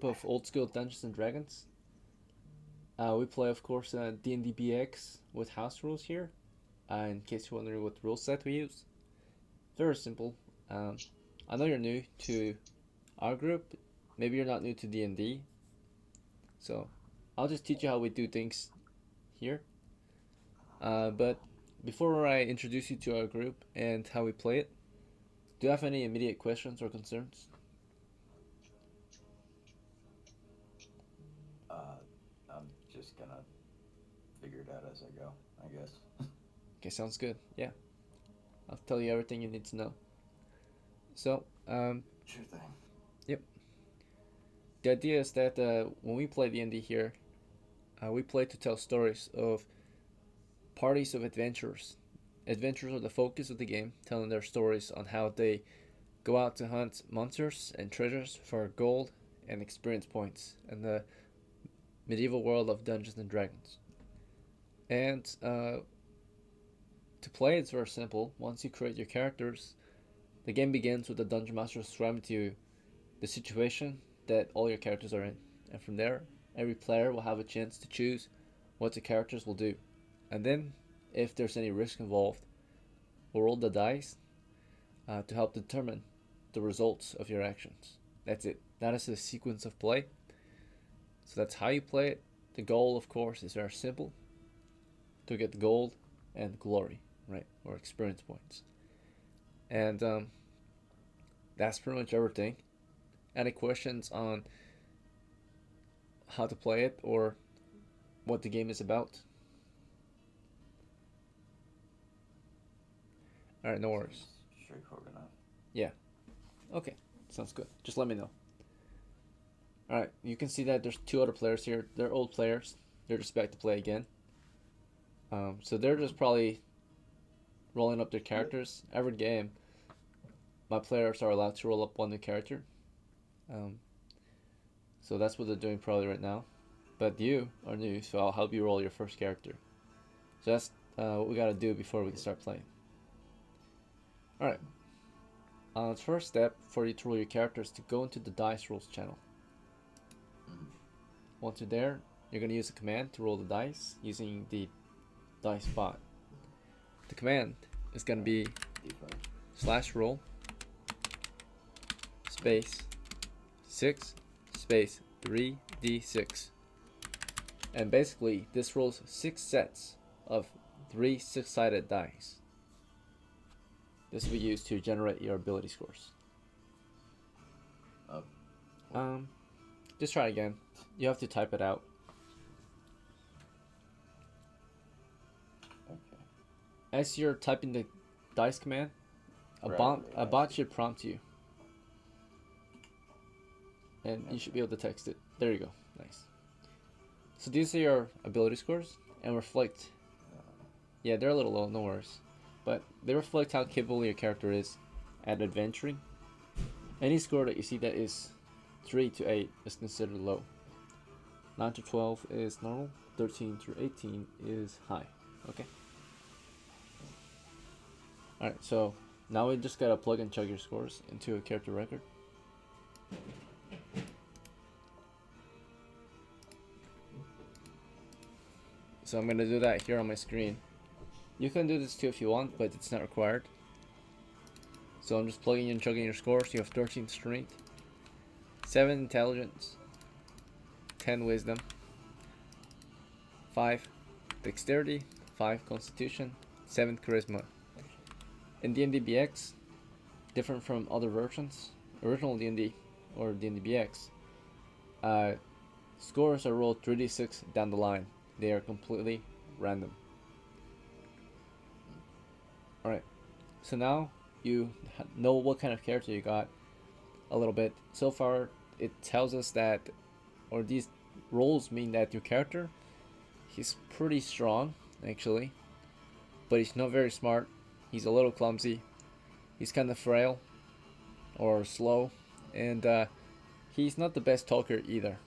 group of old school Dungeons and Dragons. We play, of course, D&D BX with house rules here. In case you're wondering what rule set we use, very simple. I know you're new to our group. Maybe you're not new to D&D. So I'll just teach you how we do things here. But before I introduce you to our group and how we play it, do you have any immediate questions or concerns? I'm just gonna figure it out as I go, I guess. Okay, sounds good. Yeah, I'll tell you everything you need to know. So, Sure thing. yep. The idea is that when we play D&D here, we play to tell stories of parties of adventurers. Adventurers are the focus of the game, telling their stories on how they go out to hunt monsters and treasures for gold and experience points in the medieval world of Dungeons and Dragons. And to play, it's very simple. Once you create your characters, the game begins with the Dungeon Master describing to you the situation that all your characters are in. And from there, every player will have a chance to choose what the characters will do. And then, if there's any risk involved, we'll roll the dice to help determine the results of your actions. That's it. That is the sequence of play. So that's how you play it. The goal, of course, is very simple: to get gold and glory, right? Or experience points. And that's pretty much everything. Any questions on how to play it or what the game is about? Alright, no worries. Straightforward enough. Yeah. Okay, sounds good. Just let me know. Alright, you can see that there's two other players here. They're old players. They're just back to play again. So they're just probably rolling up their characters. Every game, my players are allowed to roll up one new character. So that's what they're doing probably right now. But you are new, so I'll help you roll your first character. So that's what we gotta do before we can start playing. Alright. The first step for you to roll your character is to go into the dice rolls channel. Once you're there, you're going to use a command to roll the dice using the dice bot. The command is going to be /roll space 6 space 3d6. And basically, this rolls 6 sets of 3 6-sided dice. This will be used to generate your ability scores. Just try again. You have to type it out. Okay. As you're typing the dice command, a bot should prompt you. And you should be able to text it. There you go. Nice. So these are your ability scores and reflect. Yeah, they're a little low, no worries. But they reflect how capable your character is at adventuring. Any score that you see that is 3 to 8 is considered low. 9 to 12 is normal. 13 through 18 is high. Okay. Alright, so now we just gotta plug and chug your scores into a character record. So I'm gonna do that here on my screen. You can do this too if you want, but it's not required. So I'm just plugging and chugging your scores. You have 13 strength, 7 intelligence, 10 wisdom, 5 dexterity, 5 constitution, 7 charisma. In D&D BX, different from other versions, original D&D or D&D BX, scores are rolled 3d6 down the line. They are completely random. Alright, so now you know what kind of character you got a little bit. So far, it tells us that, or these rolls mean that your character, he's pretty strong, actually, but he's not very smart. He's a little clumsy. He's kind of frail or slow, and he's not the best talker either.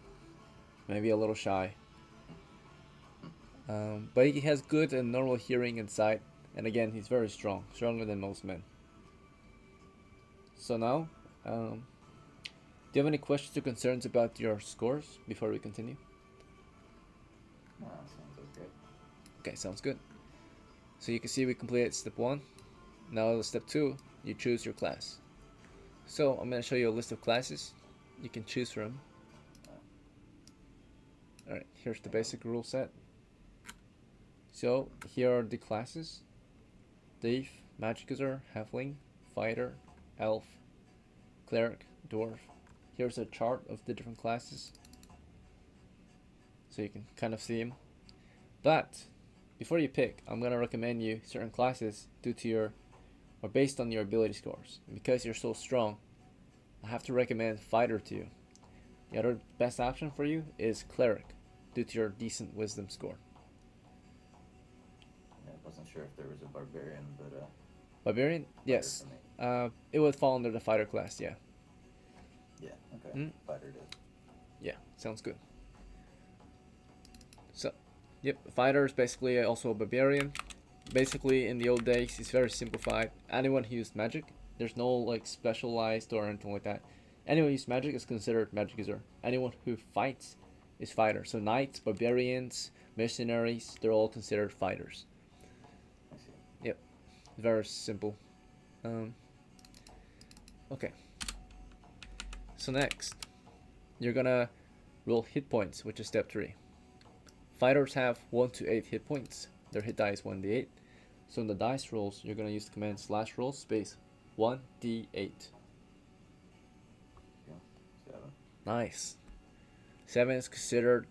Maybe a little shy. But he has good and normal hearing and sight. And again, he's very strong, stronger than most men. So now, Do you have any questions or concerns about your scores before we continue? No, sounds okay. Okay, sounds good. So you can see we completed step 1. Now step 2, you choose your class. So I'm going to show you a list of classes you can choose from. Alright, here's the basic rule set. So here are the classes: Thief, Magic User, Halfling, Fighter, Elf, Cleric, Dwarf. Here's a chart of the different classes, so you can kind of see them. But before you pick, I'm gonna recommend you certain classes due to your, or based on your ability scores. And because you're so strong, I have to recommend Fighter to you. The other best option for you is Cleric, due to your decent Wisdom score. Yeah, I wasn't sure if there was a Barbarian, but Barbarian? Yes. It would fall under the Fighter class, yeah. Yeah, okay. Fighter did. Yeah, sounds good. So, yep, Fighter is basically also a Barbarian. Basically, in the old days, it's very simplified. Anyone who used magic, there's no like specialized or anything like that. Anyone who used magic is considered magic user. Anyone who fights is fighter. So knights, barbarians, mercenaries, they're all considered fighters. I see. Yep, very simple. Okay. So next, you're gonna roll hit points, which is step 3. Fighters have 1 to 8 hit points. Their hit die is 1d8. So in the dice rolls, you're gonna use the command /roll space 1d8. Yeah, 7. Nice. 7 is considered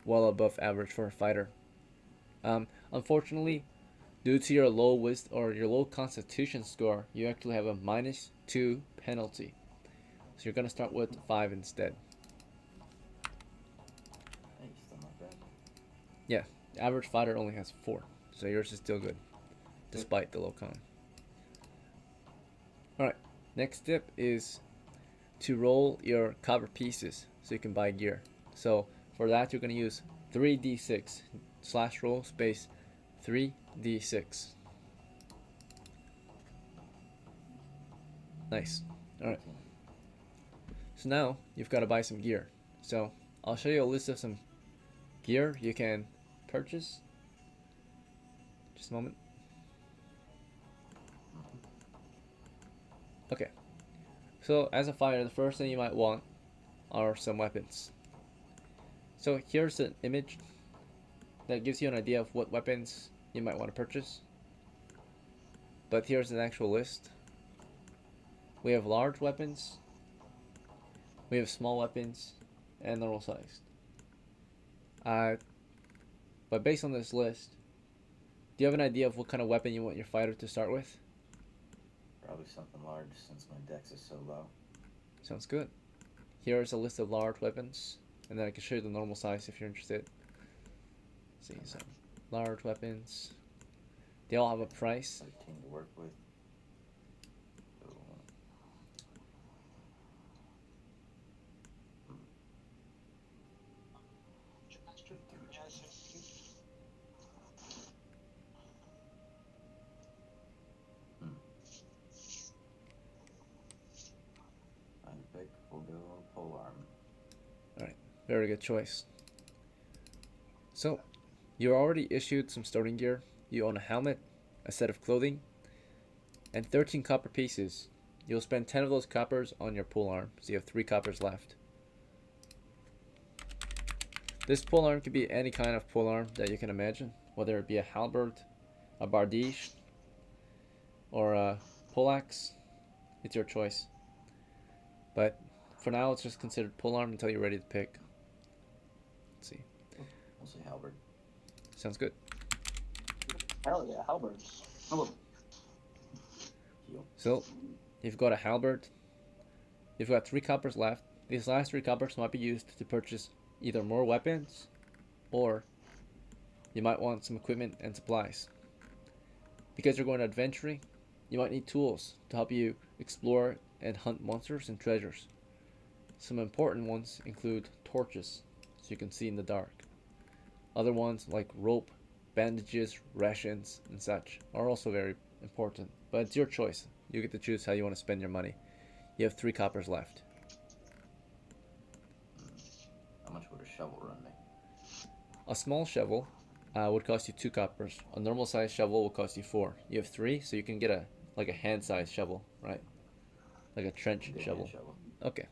well above average for a fighter. Unfortunately, due to your low wisdom or your low constitution score, you actually have a -2 penalty. So you're gonna start with 5 instead. Hey, still not bad. Yeah, the average fighter only has 4, so yours is still good, despite the low con. Alright, next step is to roll your copper pieces so you can buy gear. So for that, you're gonna use 3d6 /roll space 3d6. Nice. Alright. So now you've got to buy some gear. So I'll show you a list of some gear you can purchase. Just a moment. Okay. So as a fighter, the first thing you might want are some weapons. So here's an image that gives you an idea of what weapons you might want to purchase. But here's an actual list. We have large weapons, we have small weapons, and normal sized. But based on this list, do you have an idea of what kind of weapon you want your fighter to start with? Probably something large since my dex is so low. Sounds good. Here's a list of large weapons, and then I can show you the normal size if you're interested. Let's see, so large weapons. They all have a price. 13 to work with. So, I think we'll go polearm. Alright, very good choice. So, you're already issued some starting gear. You own a helmet, a set of clothing, and 13 copper pieces. You'll spend 10 of those coppers on your polearm, so you have 3 coppers left. This polearm could be any kind of polearm that you can imagine, whether it be a halberd, a bardiche, or a poleaxe. It's your choice. But for now, it's just considered polearm until you're ready to pick. Let's see. We'll say halberd. Sounds good. Hell yeah, halberds. So, you've got a halberd. You've got 3 coppers left. These last 3 coppers might be used to purchase either more weapons, or you might want some equipment and supplies. Because you're going adventuring, you might need tools to help you explore and hunt monsters and treasures. Some important ones include torches, so you can see in the dark. Other ones like rope, bandages, rations, and such are also very important, but it's your choice. You get to choose how you want to spend your money. You have 3 coppers left. shovel run me? A small shovel would cost you 2 coppers. A normal size shovel will cost you 4. You have 3, so you can get a like a hand-sized shovel, right? Like a trench Yeah, shovel. shovel. Okay,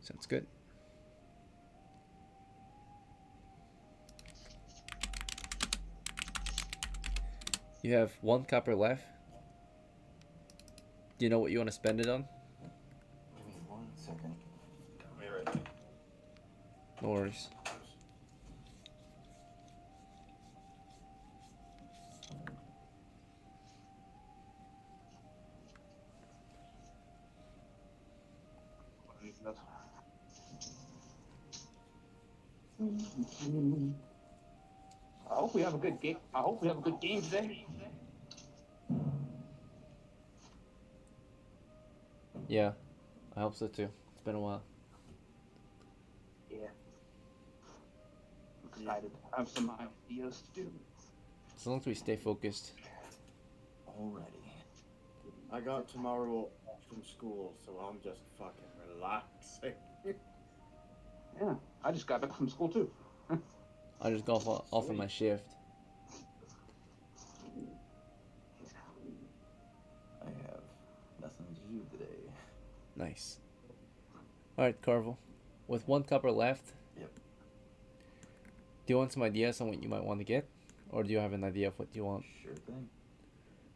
sounds good. You have 1 copper left. Do you know what you want to spend it on? Give me 1 second. Come here right now. No worries. I hope we have a good game. I hope we have a good game today. Yeah, I hope so too. It's been a while. Yeah. I'm excited. I have some ideas to do. As long as we stay focused. Already. I got tomorrow off from school, so I'm just fucking relaxing. Yeah, I just got back from school too. I just got off of my shift. I have nothing to do today. Nice. Alright, Carvel. With 1 copper left. Yep. Do you want some ideas on what you might want to get? Or do you have an idea of what you want? Sure thing.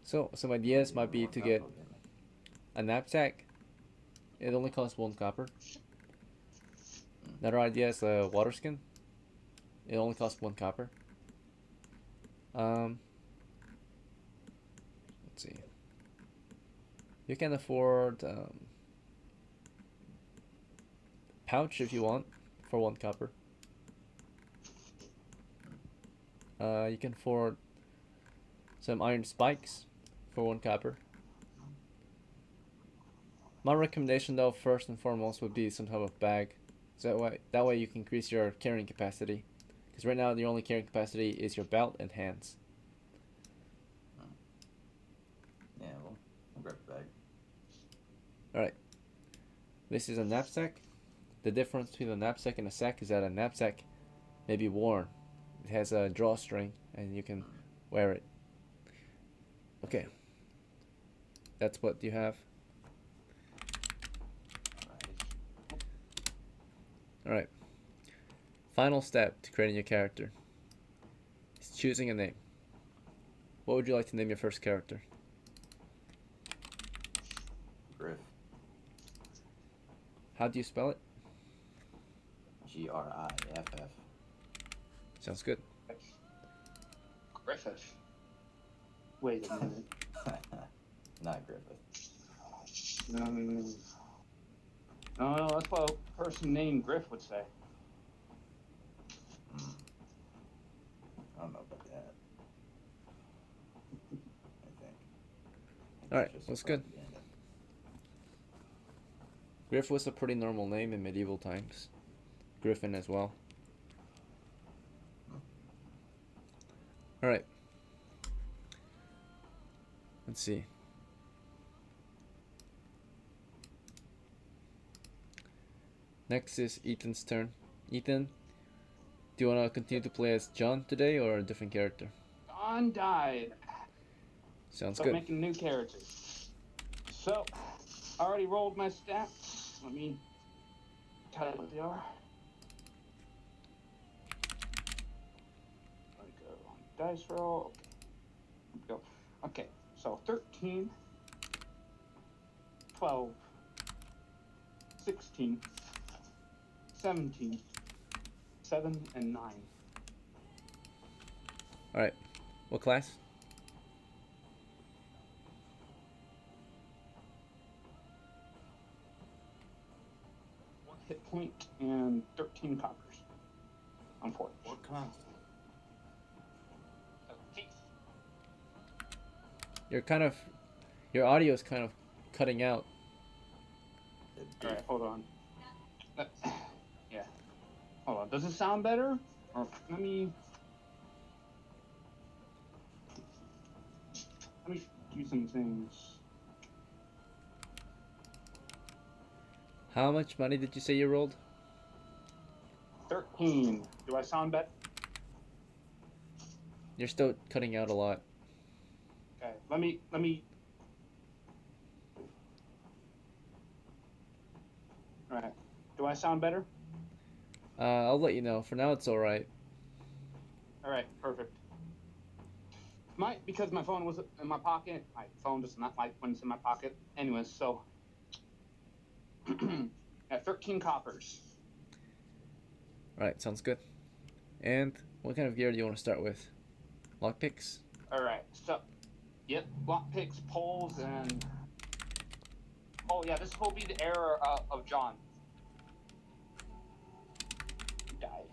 So, some ideas Maybe might be one to copper get will me. a knapsack. It only costs 1 copper. Another idea is a water skin. It only costs 1 copper. Let's see. You can afford pouch if you want for 1 copper. You can afford some iron spikes for 1 copper. My recommendation though, first and foremost, would be some type of bag. So that way you can increase your carrying capacity. Because right now your only carrying capacity is your belt and hands. Yeah, we'll grab the bag. Alright. This is a knapsack. The difference between a knapsack and a sack is that a knapsack may be worn. It has a drawstring and you can wear it. Okay. That's what you have. Alright. Final step to creating your character is choosing a name. What would you like to name your first character? Griff. How do you spell it? GRIFF. Sounds good. Griffith. Wait a minute. Not Griffith. No, that's what a person named Griff would say. I don't know about that. I think. Alright, Just that's good. propaganda. Griff was a pretty normal name in medieval times. Griffin as well. Alright. Let's see. Next is Ethan's turn. Ethan, do you want to continue to play as John today or a different character? John died. Sounds So good. making new characters. So, I already rolled my stats. Let me tell you what they are. I go on dice roll. Okay. Go. Okay, so 13, 12, 16, 17, 7, and 9. Alright. What class? One hit point and 13 coppers. Unfortunately. What class? Your audio is kind of cutting out. Alright, hold on. Yeah. Hold on. Does it sound better? Or let me do some things. How much money did you say you rolled? 13. Do I sound better? You're still cutting out a lot. Okay, let me. All right. Do I sound better? I'll let you know. For now, it's all right. All right, perfect. Because my phone was in my pocket. My phone does not like when it's in my pocket. Anyways, so at 13 coppers. All right, sounds good. And what kind of gear do you want to start with? Lockpicks? All right, so yep, lockpicks, poles, and oh yeah, this will be the era of John. He died.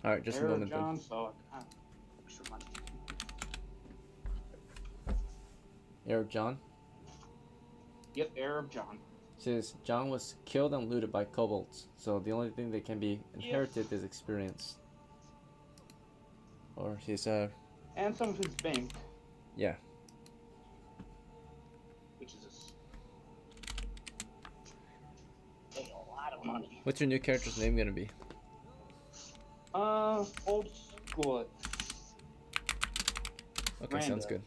All right, just a Era of moment then. John, so I kind of extra money. Heir of John? Yep, era of John. Says John was killed and looted by kobolds, so the only thing that can be inherited is experience. Or his And some of his bank. Yeah. Which is a lot of money. What's your new character's name gonna be? Old school. Okay, sounds good.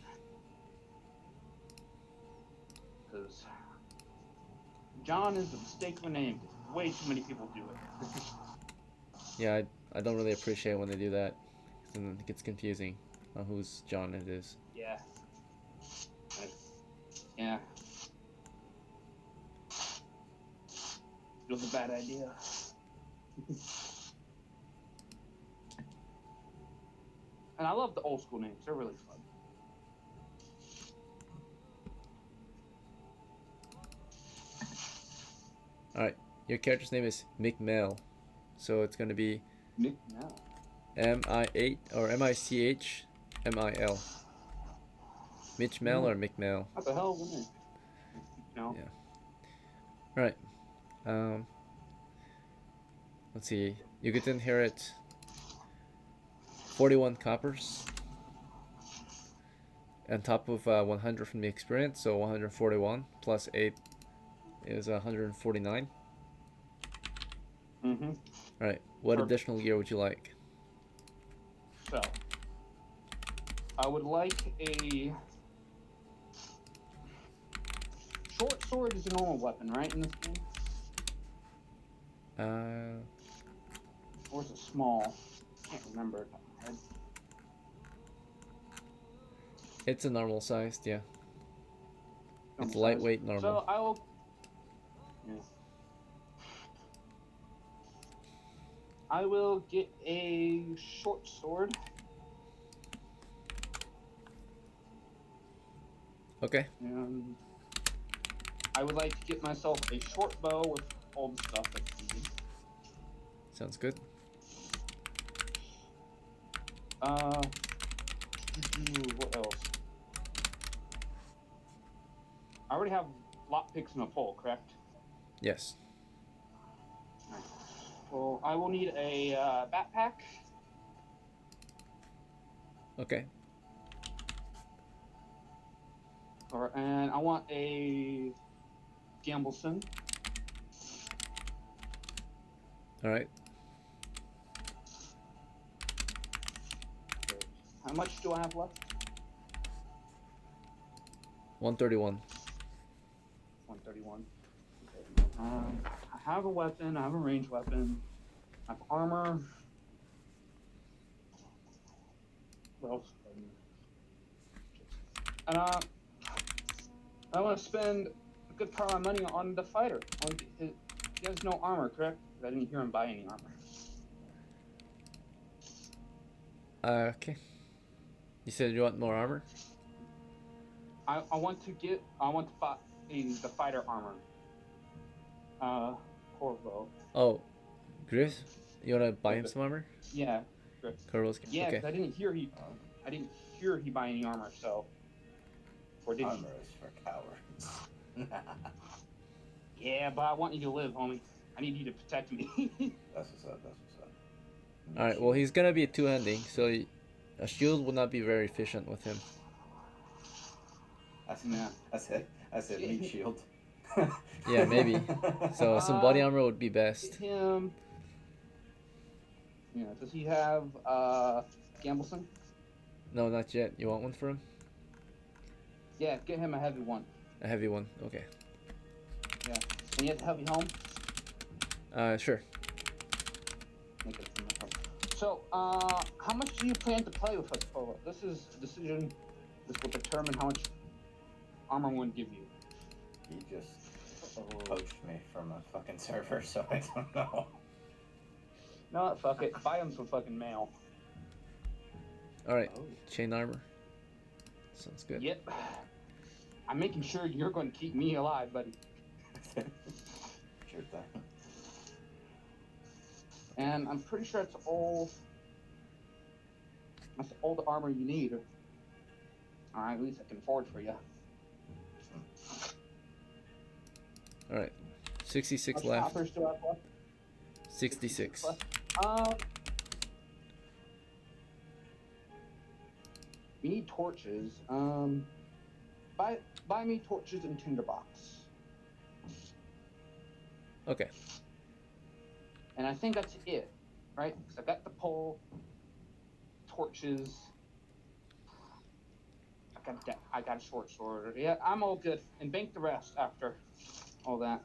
Because John is a mistake of a name. Way too many people do it. Yeah, I don't really appreciate when they do that. Then it gets confusing on whose John it is. Yeah. Yeah. It was a bad idea. And I love the old school names. They're really fun. Alright, your character's name is MICHMIL. So it's gonna be MICHMIL. M-I-8 or M-I-C-H-M-I-L. MICHMIL or MICHMIL? What the hell is it? No. Yeah. Alright. Let's see. You get to inherit 41 coppers. On top of 100 from the experience, so 141 plus 8 is 149. Mm-hmm. Alright, what Perfect. additional gear would you like? So, I would like a short sword is a normal weapon, right, in this game? Or is it small? Can't remember. It's a normal sized, yeah. It's Normal lightweight, size. normal. So I will. Yeah. I will get a short sword. Okay. And I would like to get myself a short bow with all the stuff that's needed. Sounds good. What else? I already have lockpicks and a pole, correct? Yes. Well, I will need a backpack. Okay. And I want a Gambleson. Alright. How much do I have left? 131. 131. Okay. I have a weapon. I have a ranged weapon. I have armor. What else? And I want to spend a good part of my money on the fighter. He has no armor, correct? I didn't hear him buy any armor. Okay. You said you want more armor? I want to buy the fighter armor. Corvo. Oh, Griff? You wanna buy him some armor? Yeah. Corvo's Yeah, okay. 'cause I didn't hear he buy any armor, so. Or did Armor is for cowards. Yeah, but I want you to live, homie. I need you to protect me. That's what's up, that's what's up. Alright, well he's gonna be two-handing, so a shield will not be very efficient with him. Yeah. I said meat shield. Yeah, maybe. So some body armor would be best. Him. Yeah. Does he have Gambleson? No, not yet. You want one for him? Yeah. Get him a heavy one. A heavy one. Okay. Yeah. And he has a heavy home. Sure. Make it from the home. So, how much do you plan to play with us, Polo? This is a decision. This will determine how much armor I'm going to give you. He just poached me from a fucking server, so I don't know. No, fuck it. Buy him some fucking mail. All right. Oh. Chain armor. Sounds good. Yep. I'm making sure you're going to keep me alive, buddy. Sure thing. And I'm pretty sure that's all. That's all the armor you need. Alright, at least I can forge for you. All right. 66 How much left. coppers do I have left? 66. left. We need torches. Buy me torches and tinderbox. Okay. And I think that's it, right? Because I got the pole, torches. I got a short sword. Yeah, I'm all good. And bank the rest after all that.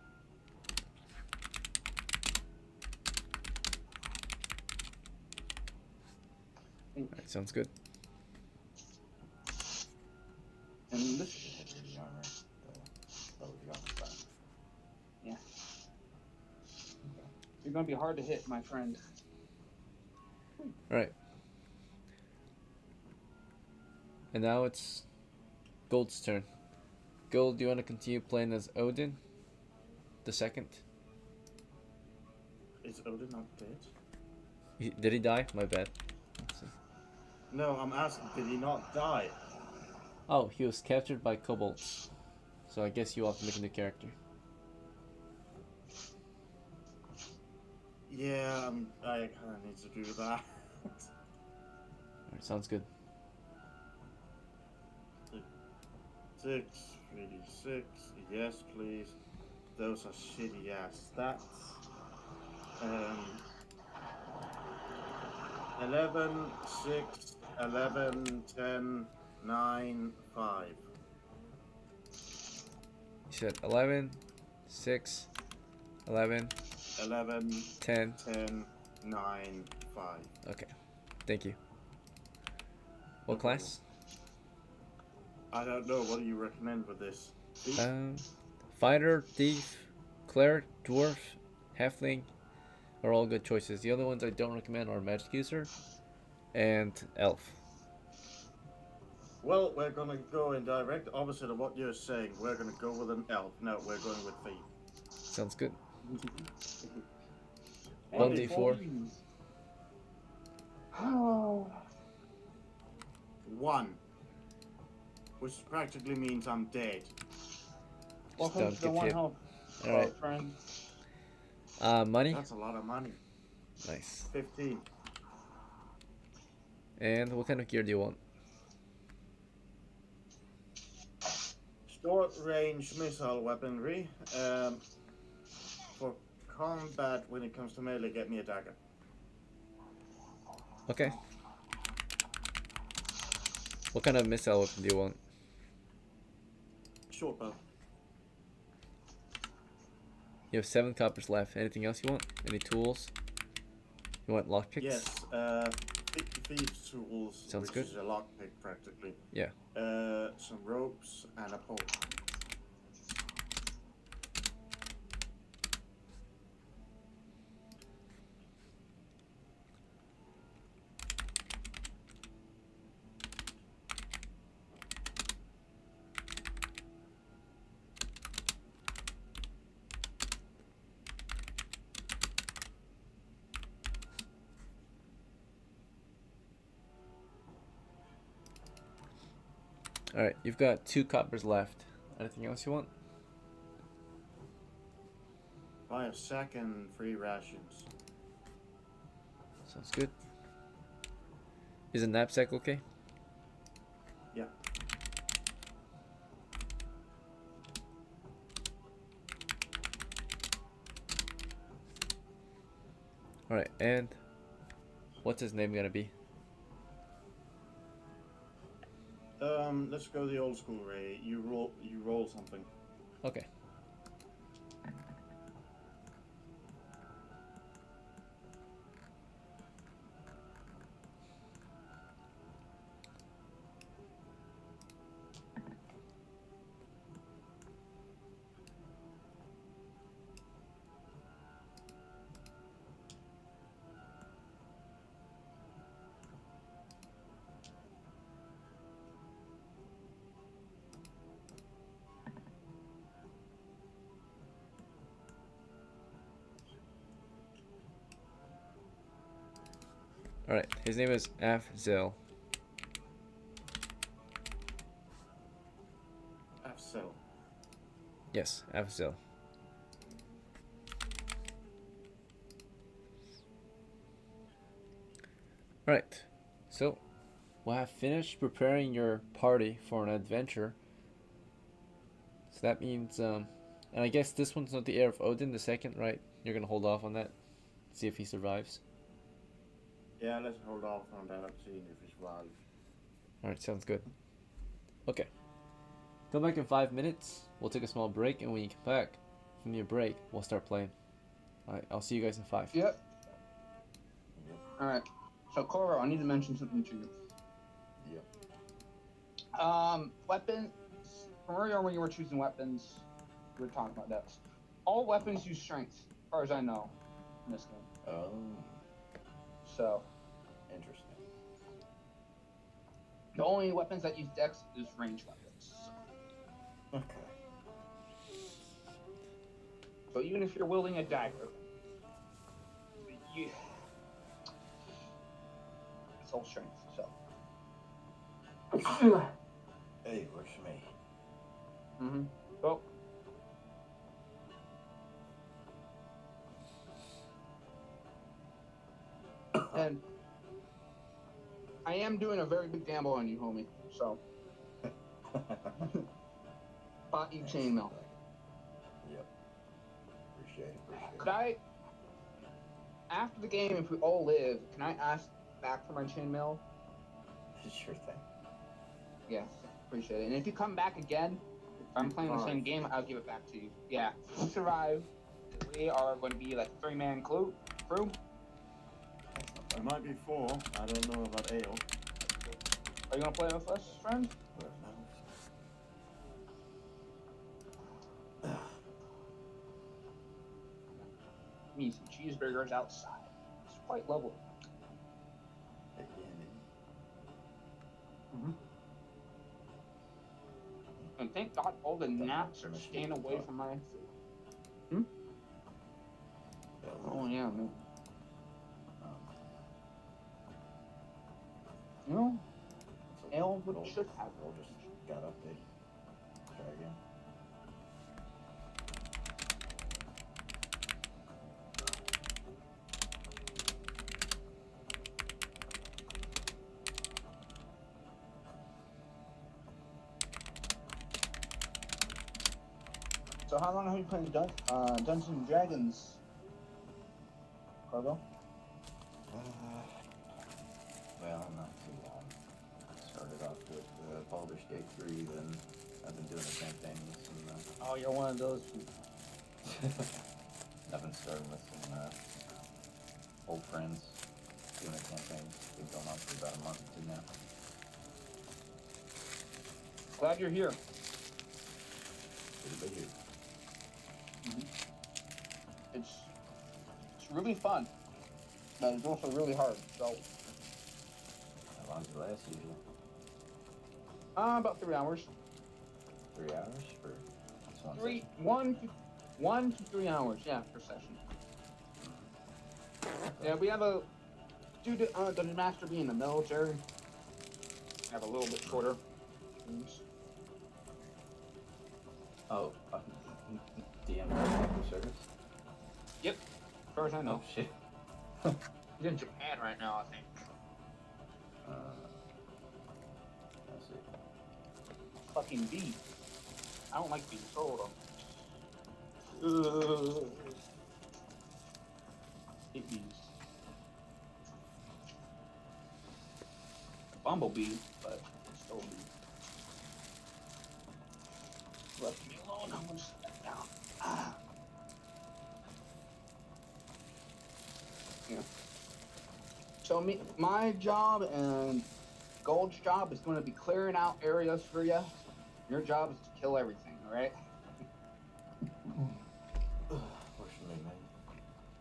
All right. Sounds good. And this. The armor. The armor side. Yeah. You're gonna be hard to hit, my friend. All right. And now it's Gold's turn. Gold, do you want to continue playing as Odin? The second? Is Odin not dead? Did he die? My bad. Let's see. No, I'm asking, did he not die? Oh, he was captured by kobolds. So I guess you have to make a new character. Yeah, I kind of need to do that. Alright, sounds good. 6, 3d6, yes please. Those are shitty ass stats. 11, 6, 11, 10, 9, 5. You said 11, 6, 11, 11, 10. 10, 9, 5. Okay. Thank you. What class? I don't know, what do you recommend with this? Fighter, thief, cleric, dwarf, halfling are all good choices. The other ones I don't recommend are magic user and elf. Well, we're gonna go in direct opposite of what you're saying. We're gonna go with an elf. No, we're going with thief. Sounds good. Hey, 1d4. please. Oh. 1. Which practically means I'm dead. Welcome don't to the get one hit. health, Alright. friend. Money? That's a lot of money. Nice. 15. And what kind of gear do you want? Short range missile weaponry. For combat, when it comes to melee, get me a dagger. Okay. What kind of missile weapon do you want? Short bow. You have 7 coppers left. Anything else you want? Any tools? You want lockpicks? Yes, thieves tools, Sounds which good. is a lockpick practically. Yeah. Some ropes and a pole. Alright, you've got 2 coppers left. Anything else you want? Buy a sack and 3 rations. Sounds good. Is a knapsack okay? Yeah. All right, and what's his name gonna be? Let's go the old school way. You roll something. Okay. All right, his name is AZFELL. AZFELL. Yes, AZFELL. All right, so we'll have finished preparing your party for an adventure. So that means, and I guess this one's not the heir of Odin the second, right? You're gonna hold off on that, see if he survives. Yeah, let's hold off on that, seeing if it's wild. Alright, sounds good. Okay. Come back in 5 minutes. We'll take a small break, and when you come back from your break, we'll start playing. Alright, I'll see you guys in 5. Yep. Alright. So, Coro, I need to mention something to you. Yep. Weapons. From earlier when you were choosing weapons, we were talking about that. All weapons use strength, as far as I know, in this game. Oh, So, interesting. the only weapons that use dex is ranged weapons. Okay. So even if you're wielding a dagger, it's all strength. So. Hey, works for me. Mm-hmm. Well. And I am doing a very big gamble on you, homie. So. Bought you chainmail. Yep. Appreciate it. Could I, after the game, if we all live, can I ask back for my chainmail? Sure thing. Yes, appreciate it. And if you come back again, if I'm playing the same game, I'll give it back to you. Yeah, if you survive, we are going to be like a 3-man crew. It might be 4. I don't know about Ale. Are you going to play with us, friend? Me some cheeseburgers outside. It's quite lovely. Mm-hmm. And thank God all the gnats are staying away from my food. Oh yeah, man. You know, Ale should have. We'll just got update. Try again. So how long have you playing Dungeons and Dragons, Cargo? Well, not too long. Started off with Baldur's Gate 3, then I've been doing the campaign with some... Oh, you're one of those people. I've been starting with some old friends doing a campaign. Been going on for about a month or 2 now. Glad you're here. Good to be here. It's really fun, but it's also really hard. So How long does it last usually? about 3 hours. 3 hours for just one session? 1 to 3 hours, yeah, per session. Yeah, we have a due to the master being in the military. We have a little bit shorter. Oh, DM for service? Yep, as far as I know. Oh shit. He's in Japan right now, I think. Let's see. Fucking bee. I don't like bees. Hold on. Hate bees. bumblebee, but it's still a bee. Left me alone. I'm gonna sit that down. Yeah. So my job and Gold's job is going to be clearing out areas for you. Your job is to kill everything, all right? Fortunately, man.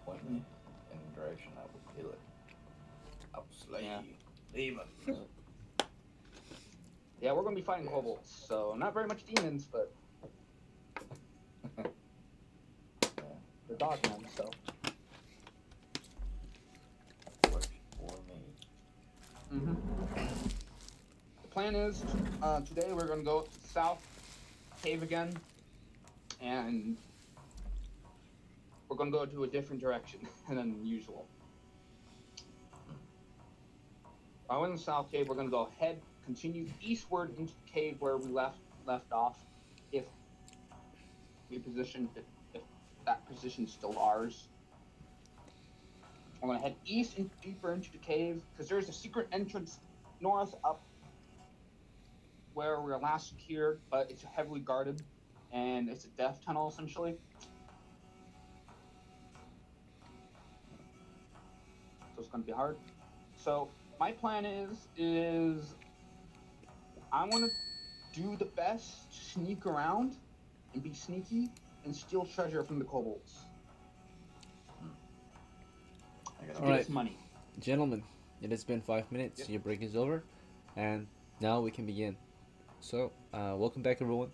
Point me in the direction I will kill it. I will slay you. Leave it. Yeah, we're going to be fighting kobolds, so not very much demons, but the dogmen, so. Works for me. The plan is, today we're going to go to the south cave again, and we're going to go to a different direction than usual. I went in the south cave, we're going to go continue eastward into the cave where we left off, if that position is still ours. I'm going to head east and deeper into the cave, because there's a secret entrance north up where we were last secured, but it's heavily guarded, and it's a death tunnel, essentially. So it's going to be hard. So my plan is I want to do the best, sneak around, and be sneaky, and steal treasure from the kobolds. All right, Get us money. gentlemen, it has been 5 minutes. Yep. Your break is over, and now we can begin. So, welcome back, everyone.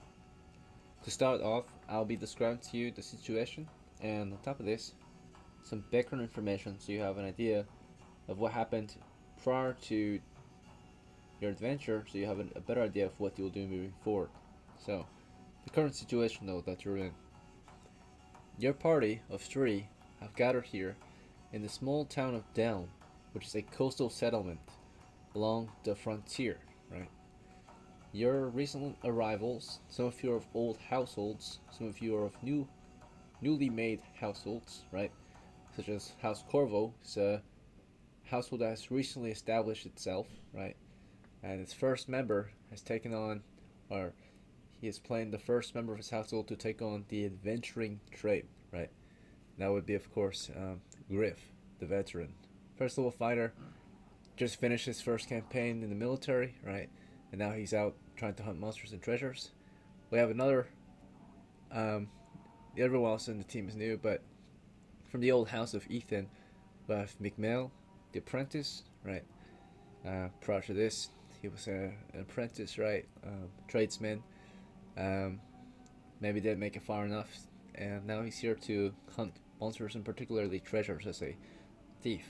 To start off, I'll be describing to you the situation, and on top of this, some background information so you have an idea of what happened prior to your adventure, so you have a better idea of what you'll do moving forward. So, the current situation, though, that you're in. Your party of 3 have gathered here in the small town of Deln, which is a coastal settlement along the frontier, right? You're recent arrivals. Some of you are of old households, some of you are of newly made households, right? Such as House Corvo. It's a household that has recently established itself, right? And its first member has taken on, or he is playing the first member of his household to take on the adventuring trade, right? That would be, of course, Griff, the veteran. First level fighter, just finished his first campaign in the military, right? And now he's out trying to hunt monsters and treasures. We have another, everyone else in the team is new, but from the old house of Ethan, we have MICHMIL, the apprentice, right? Prior to this, he was an apprentice, right? Tradesman. Maybe didn't make it far enough, and now he's here to hunt monsters and particularly treasures as a thief.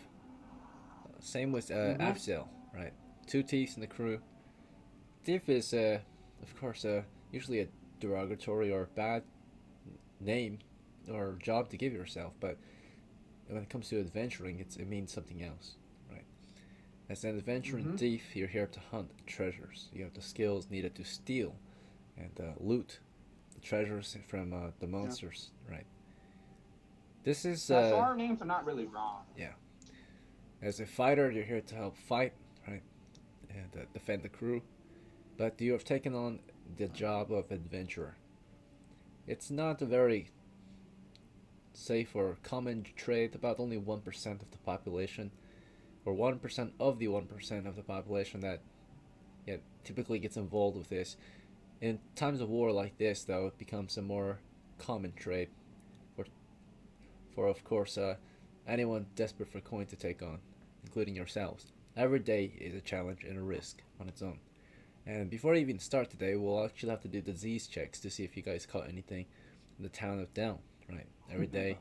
Same with AZFELL, right? 2 thieves in the crew. Thief is, of course, usually a derogatory or bad name or job to give yourself, but when it comes to adventuring, it means something else, right? As an adventuring thief, you're here to hunt treasures. You have the skills needed to steal and loot the treasures from the monsters, right? This is So our names are not really wrong. Yeah. As a fighter, you're here to help fight, right, and defend the crew. But you have taken on the job of adventurer. It's not a very safe or common trade. About only 1% of the population, or 1% of the 1% of the population that typically gets involved with this. In times of war like this, though, it becomes a more common trade for of course, anyone desperate for coin to take on, including yourselves. Every day is a challenge and a risk on its own. And before I even start today, we'll actually have to do disease checks to see if you guys caught anything in the town of Deln, right? Every day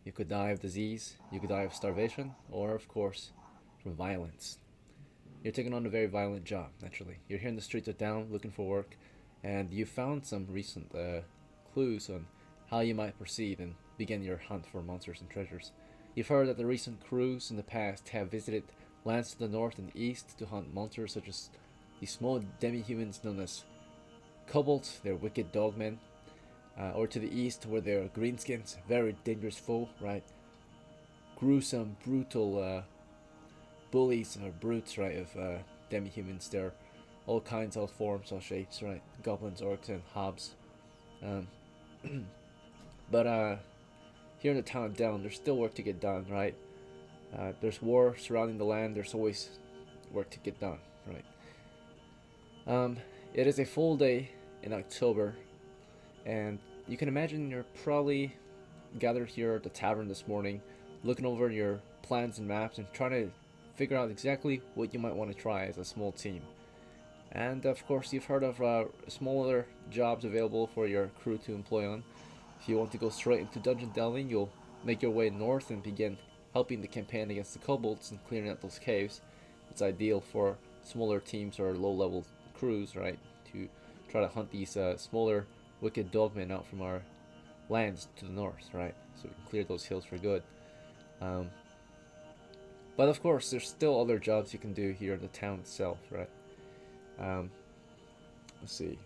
you could die of disease, you could die of starvation, or of course from violence. You're taking on a very violent job, naturally. You're here in the streets of Deln looking for work, and you found some recent clues on how you might proceed and begin your hunt for monsters and treasures. You've heard that the recent crews in the past have visited lands to the north and east to hunt monsters such as these small demi-humans known as kobolds, they're wicked dogmen, or to the east where they're greenskins, very dangerous foe, right? Gruesome, brutal bullies or brutes, right, of demi-humans. They're all kinds of forms or shapes, right? Goblins, orcs, and hobs. Um, but here in the town of Deln, there's still work to get done, right? There's war surrounding the land. There's always work to get done, right? It is a full day in October, and you can imagine you're probably gathered here at the tavern this morning, looking over your plans and maps and trying to figure out exactly what you might want to try as a small team. And of course, you've heard of smaller jobs available for your crew to employ on. If you want to go straight into dungeon delving, you'll make your way north and begin helping the campaign against the kobolds and clearing out those caves. It's ideal for smaller teams or low-level crews, right, to try to hunt these smaller wicked dogmen out from our lands to the north, right, so we can clear those hills for good. But of course, there's still other jobs you can do here in the town itself, right? Let's see.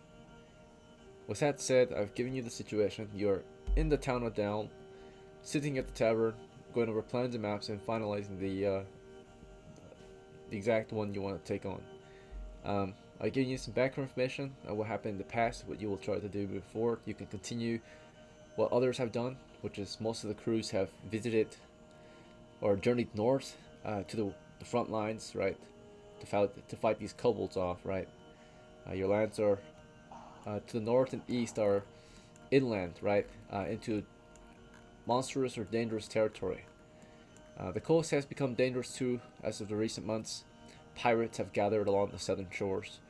With that said, I've given you the situation. You're in the town of Deln, sitting at the tavern, going over plans and maps, and finalizing the exact one you want to take on. I've given you some background information on what happened in the past, what you will try to do moving forward. You can continue what others have done, which is most of the crews have visited or journeyed north to the front lines, right, to fight these kobolds off, right. Your lands are to the north and east are inland, right, into monstrous or dangerous territory. The coast has become dangerous too as of the recent months. Pirates have gathered along the southern shores.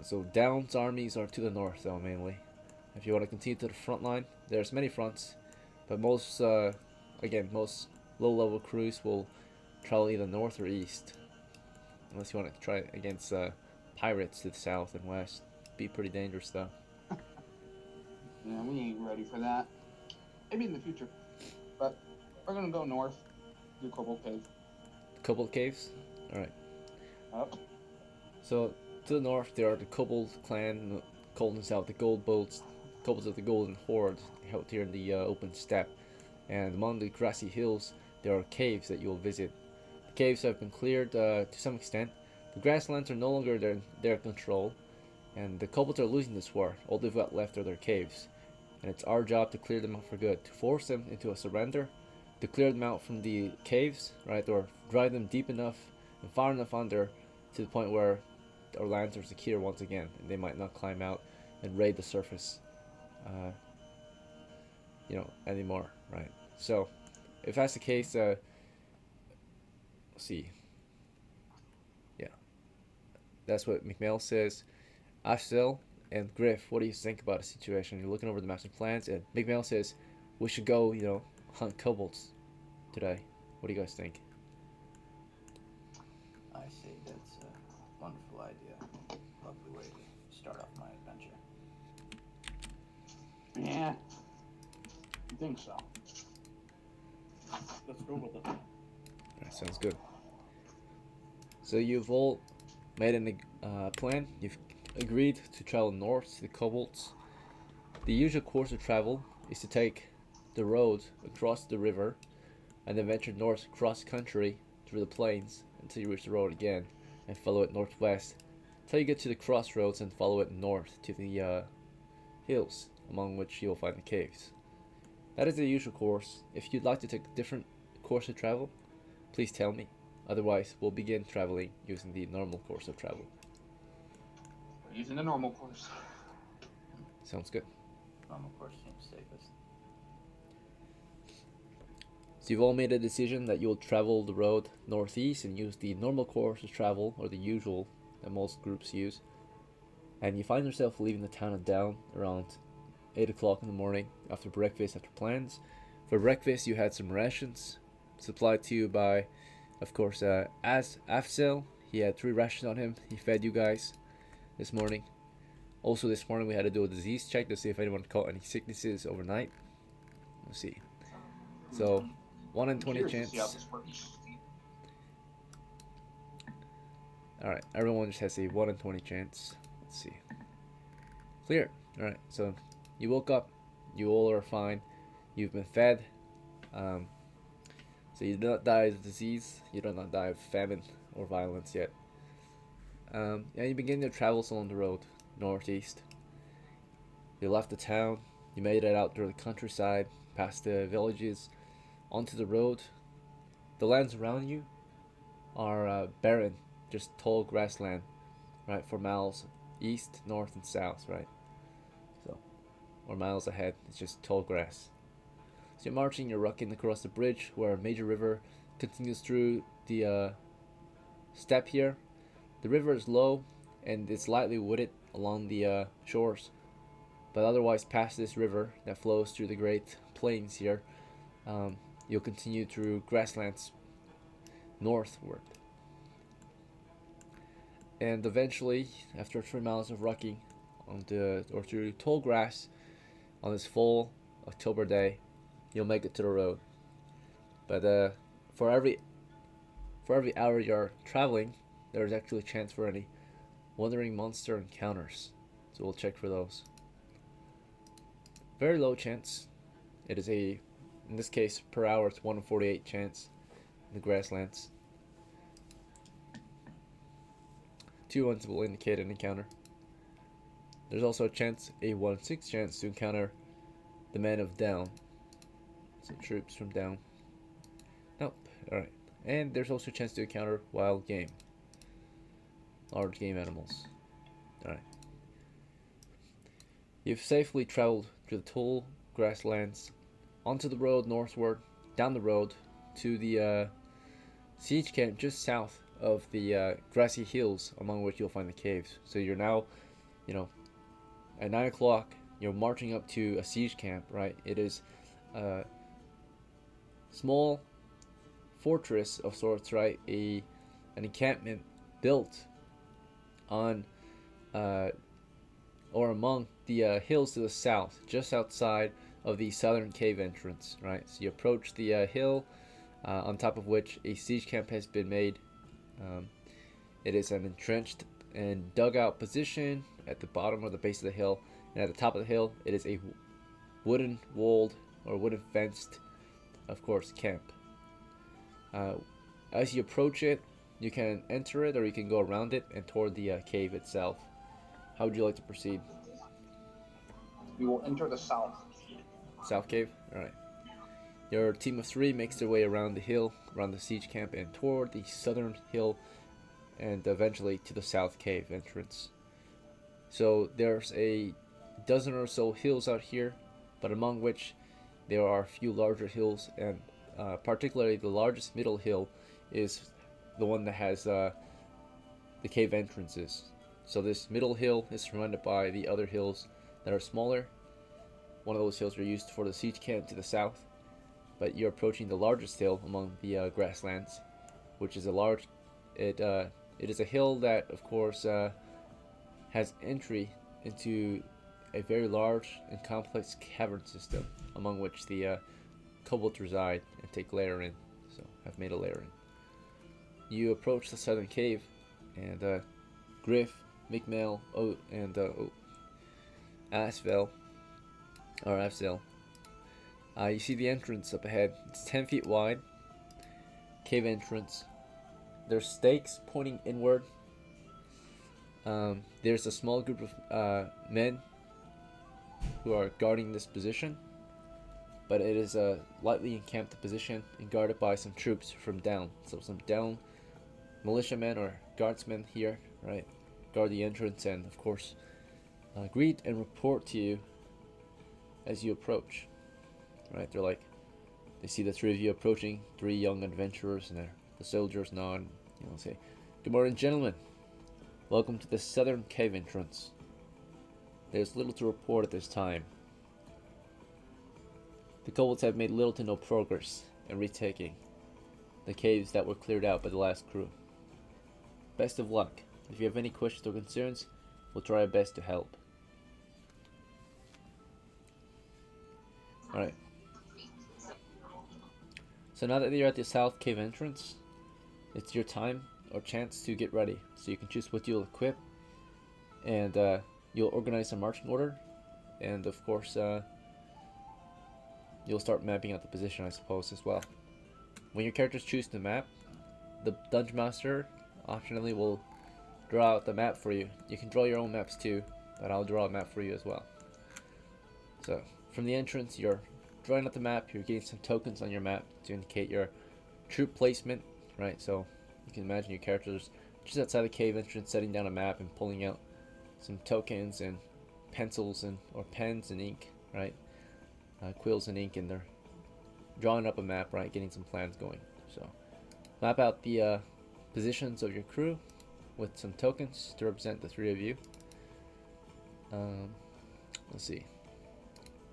So Down's armies are to the north, though, mainly. If you want to continue to the front line, there's many fronts, but most low-level crews will travel either north or east, unless you want to try against pirates to the south and west. Be pretty dangerous, though. Yeah, we ain't ready for that. Maybe in the future, but we're gonna go north, do Kobold Cave. Kobold Caves? Alright. Up. So, to the north, there are the Kobold clan, called in the south the kobolds of the Golden Horde, out here in the open steppe. And among the grassy hills, there are caves that you'll visit. The caves have been cleared to some extent. The grasslands are no longer in their control, and the kobolds are losing this war. All they've got left are their caves. And it's our job to clear them out for good, to force them into a surrender, to clear them out from the caves, right, or drive them deep enough and far enough under to the point where our lands are secure once again, and they might not climb out and raid the surface, anymore, right? So, if that's the case, let's see. Yeah, that's what MICHMILL says. AZFELL and GRIFF, what do you think about the situation? You're looking over the maps and plans, and MICHMILL says we should go, hunt kobolds today. What do you guys think? I say that's a wonderful idea. Lovely way to start off my adventure. Yeah, I think so. Let's go with it. That sounds good. So you've all made a plan. You've agreed to travel north to the kobolds. The usual course of travel is to take the road across the river and then venture north across country through the plains until you reach the road again and follow it northwest until you get to the crossroads and follow it north to the hills, among which you'll find the caves. That is the usual course. If you'd like to take a different course of travel, please tell me. Otherwise, we'll begin traveling using the normal course of travel. We're using the normal course. Sounds good. Normal course seems safest. So you've all made a decision that you'll travel the road northeast and use the normal course of travel, or the usual that most groups use. And you find yourself leaving the town of Down around 8 o'clock in the morning after breakfast, after plans. For breakfast, you had some rations supplied to you by, of course, AZFELL. He had 3 rations on him. He fed you guys this morning. Also, this morning we had to do a disease check to see if anyone caught any sicknesses overnight. Let's see. So, 1 in 20 chance. Alright, everyone just has a 1 in 20 chance. Let's see. Clear. Alright, so you woke up. You all are fine. You've been fed. So you did not die of disease. You did not die of famine or violence yet. Yeah, you begin your travels along the road northeast. You left the town. You made it out through the countryside, past the villages, onto the road. The lands around you are barren, just tall grassland, right, for miles east, north, and south, right? So, or miles ahead, it's just tall grass. So you're marching, you're rocking across the bridge where a major river continues through the steppe here. The river is low and it's lightly wooded along the shores, but otherwise, past this river that flows through the great plains here, you'll continue through grasslands northward. And eventually, after 3 miles of rocking on the or through tall grass on this fall October day, you'll make it to the road. But for every hour you're traveling, there's actually a chance for any wandering monster encounters. So we'll check for those. Very low chance. It is in this case, per hour, it's 1 in 48 chance in the grasslands. 2 ones will indicate an encounter. There's also a 1 in 6 chance to encounter the men of Down. So troops from Down. Nope. Alright. And there's also a chance to encounter wild game. Large game animals. Alright. You've safely traveled through the tall grasslands, onto the road northward, down the road, to the siege camp just south of the grassy hills among which you'll find the caves. So you're now, at 9 o'clock, you're marching up to a siege camp, right? It is a small fortress of sorts, right? An encampment built on or among the hills to the south, just outside of the southern cave entrance, right? So you approach the hill on top of which a siege camp has been made. It is an entrenched and dugout position at the bottom or the base of the hill, and at the top of the hill it is a wooden walled or wooden fenced, of course, camp. As you approach it, you can enter it or you can go around it and toward the cave itself. How would you like to proceed? We will enter the south. South cave? Alright. Your team of 3 makes their way around the hill, around the siege camp, and toward the southern hill, and eventually to the south cave entrance. So there's a dozen or so hills out here, but among which there are a few larger hills, and particularly the largest middle hill is the one that has the cave entrances. So this middle hill is surrounded by the other hills that are smaller. One of those hills are used for the siege camp to the south, but you're approaching the largest hill among the grasslands, which is it is a hill that, of course, has entry into a very large and complex cavern system, among which the kobolds reside and take lair in. So have made a lair in. You approach the southern cave, and GRIFF, MICHMIL, and AZFELL, or AZFELL. You see the entrance up ahead. It's 10 feet wide. Cave entrance. There's stakes pointing inward. There's a small group of men who are guarding this position, but it is a lightly encamped position and guarded by some troops from Down. So some Down militiamen or guardsmen here, right, guard the entrance and, of course, greet and report to you as you approach. Right, they see the 3 of you approaching, 3 young adventurers, and the soldiers nod, say, "Good morning, gentlemen. Welcome to the southern cave entrance. There's little to report at this time. The kobolds have made little to no progress in retaking the caves that were cleared out by the last crew. Best of luck. If you have any questions or concerns, we'll try our best to help." Alright. So now that you're at the south cave entrance, it's your time or chance to get ready. So you can choose what you'll equip, and you'll organize a marching order, and of course you'll start mapping out the position, I suppose, as well. When your characters choose the map, the Dungeon Master optionally will draw out the map for you. You can draw your own maps too, but I'll draw a map for you as well. So from the entrance, you're drawing out the map. You're getting some tokens on your map to indicate your troop placement, right? So you can imagine your characters just outside the cave entrance, setting down a map and pulling out some tokens and pencils and or pens and ink, right? Quills and ink, and they're drawing up a map, right? Getting some plans going. So map out the positions of your crew with some tokens to represent the 3 of you. Let's see.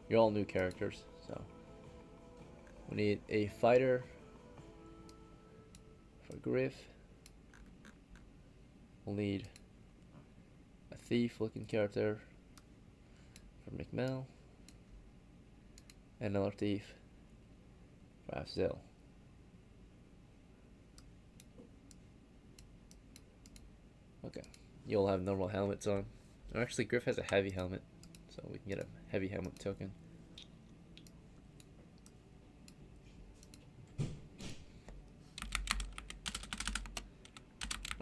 You're all new characters, so we need a fighter for Griff. We'll need a thief-looking character for MICHMIL, and another thief for AZFELL. Okay, you'll have normal helmets on. Or actually, Griff has a heavy helmet, so we can get a heavy helmet token.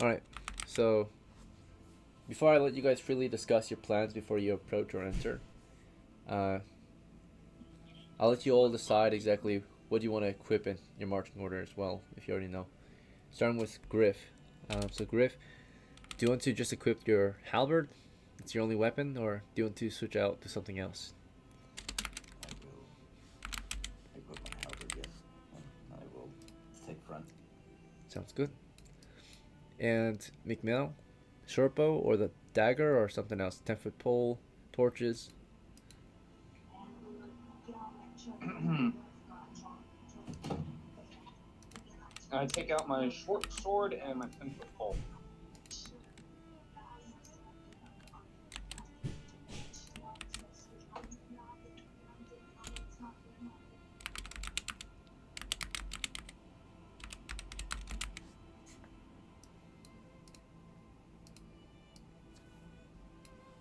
Alright, so before I let you guys freely discuss your plans before you approach or enter, I'll let you all decide exactly what you want to equip in your marching order as well, if you already know. Starting with Griff. So Griff, do you want to just equip your halberd? It's your only weapon, or do you want to switch out to something else? I will equip my halberd, yes. And I will take front. Sounds good. And MICHMIL, short bow or the dagger or something else? 10-foot pole, torches. I take out my short sword and my 10-foot pole.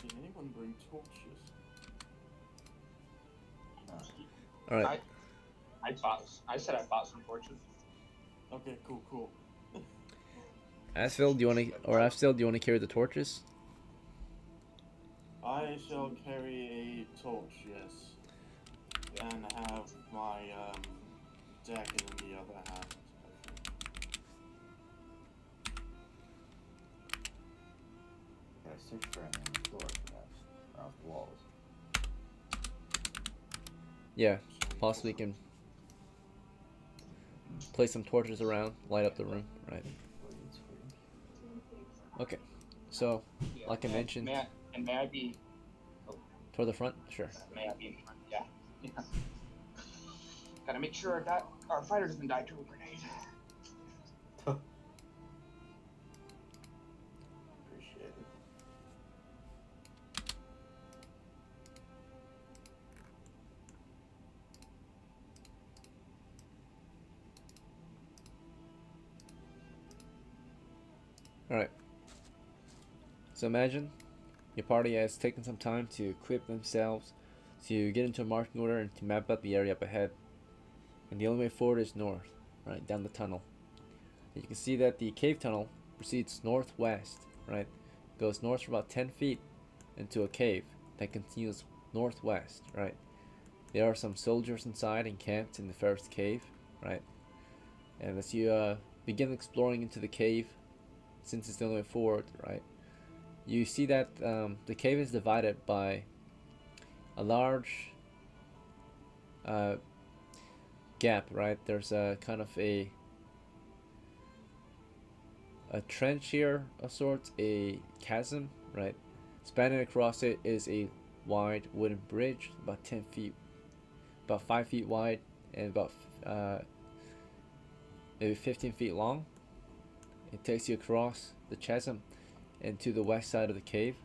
Did anyone bring torches? Alright. I said I bought some torches. Okay, cool. AZFELL, do you want to, or AZFELL, do you want to carry the torches? I shall carry a torch, yes, and have my dagger in the other hand. Can I search for anything on the floor, perhaps? Or off the walls? Yeah, possibly can place some torches around, light up the room, right? Okay, so Yeah, like I mentioned, may I be? toward the front, sure. May I be in front? Yeah. Gotta make sure that our fighter doesn't die to a grenade. Appreciate it. Alright. So imagine your party has taken some time to equip themselves, to get into a marching order, and to map out the area up ahead. And the only way forward is north, right, down the tunnel. You can see that the cave tunnel proceeds northwest, right? Goes north for about 10 feet into a cave that continues northwest, right? There are some soldiers inside encamped in the first cave, right? And as you begin exploring into the cave, since it's the only way forward, right, you see that the cave is divided by a large gap, right? There's a kind of a trench here of sorts, a chasm, right? Spanning across it is a wide wooden bridge, about 10 feet, about 5 feet wide, and about maybe 15 feet long. It takes you across the chasm and to the west side of the cave.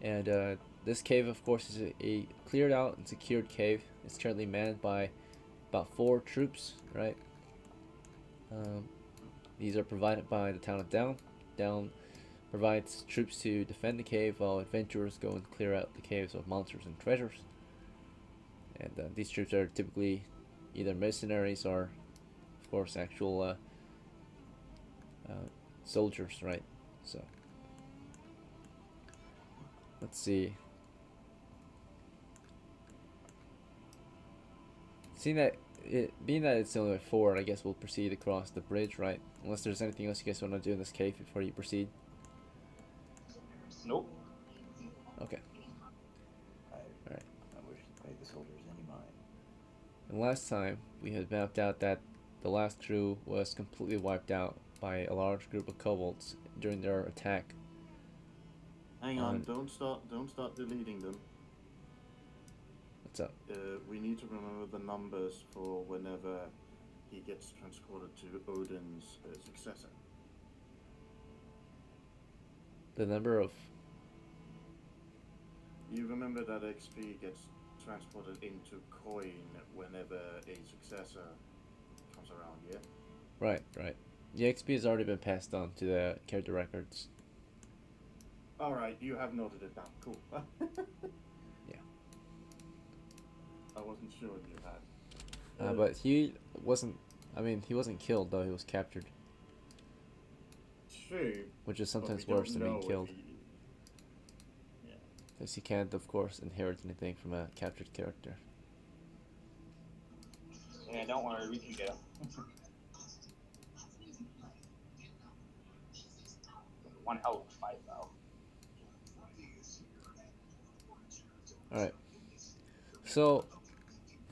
And this cave, of course, is a cleared out and secured cave. It's currently manned by about 4 troops, right? These are provided by the town of Down. Down provides troops to defend the cave, while adventurers go and clear out the caves of monsters and treasures. And these troops are typically either mercenaries or, of course, actual soldiers, right? So let's see. Being that it's only 4, I guess we'll proceed across the bridge, right? Unless there's anything else you guys want to do in this cave before you proceed. Nope. Okay. I wish to pay the soldiers any mind. And last time we had mapped out that the last crew was completely wiped out by a large group of kobolds during their attack. Hang on, don't start deleting them. What's up? We need to remember the numbers for whenever he gets transported to Odin's successor. The number of... You remember that XP gets transported into coin whenever a successor comes around, yeah? Right. The XP has already been passed on to the character records. Alright, you have noted it down. Cool. Yeah. I wasn't sure if you had. But he wasn't... I mean, he wasn't killed, though. He was captured. True. Which is sometimes But we worse than don't being know killed. if he- Because he can't, of course, inherit anything from a captured character. Yeah, don't worry, we can get him. One hell of a fight, though. Alright. So,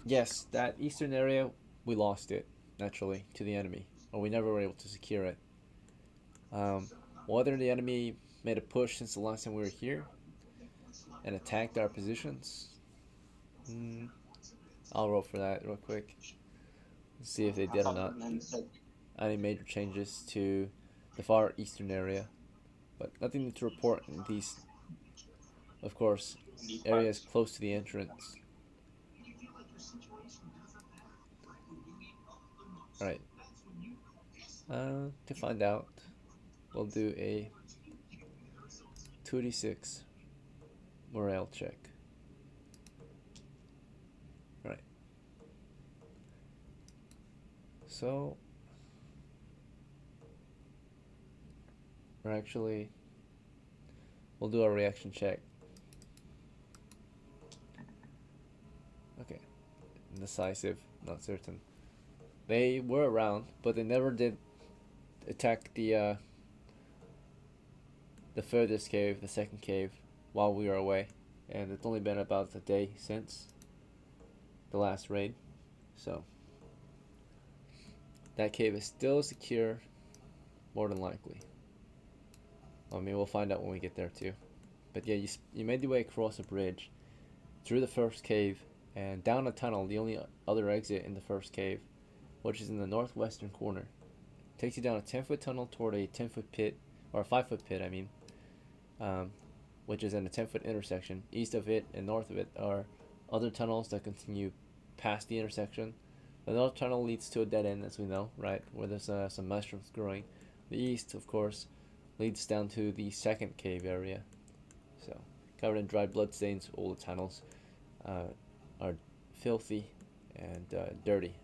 yes, that eastern area, we lost it, naturally, to the enemy. Or we never were able to secure it. Whether the enemy made a push since the last time we were here and attacked our positions, I'll roll for that real quick. See if they did or not. Any major changes to the far eastern area. But nothing to report in these, of course, areas close to the entrance. Alright. To find out, we'll do a 2d6 morale check. Right. So, we'll do a reaction check. Okay. Indecisive, not certain. They were around, but they never did attack the furthest cave, the second cave, while we were away. And it's only been about a day since the last raid. So, that cave is still secure, more than likely. I mean, we'll find out when we get there too. But yeah, you made your way across a bridge, through the first cave, and down a tunnel, the only other exit in the first cave, which is in the northwestern corner. Takes you down a 10-foot tunnel toward a 10-foot pit, or a 5-foot pit, I mean, which is in a 10-foot intersection. East of it and north of it are other tunnels that continue past the intersection. The north tunnel leads to a dead end, as we know, right, where there's some mushrooms growing. The east, of course, leads down to the second cave area. So, covered in dried bloodstains, all the tunnels are filthy and dirty,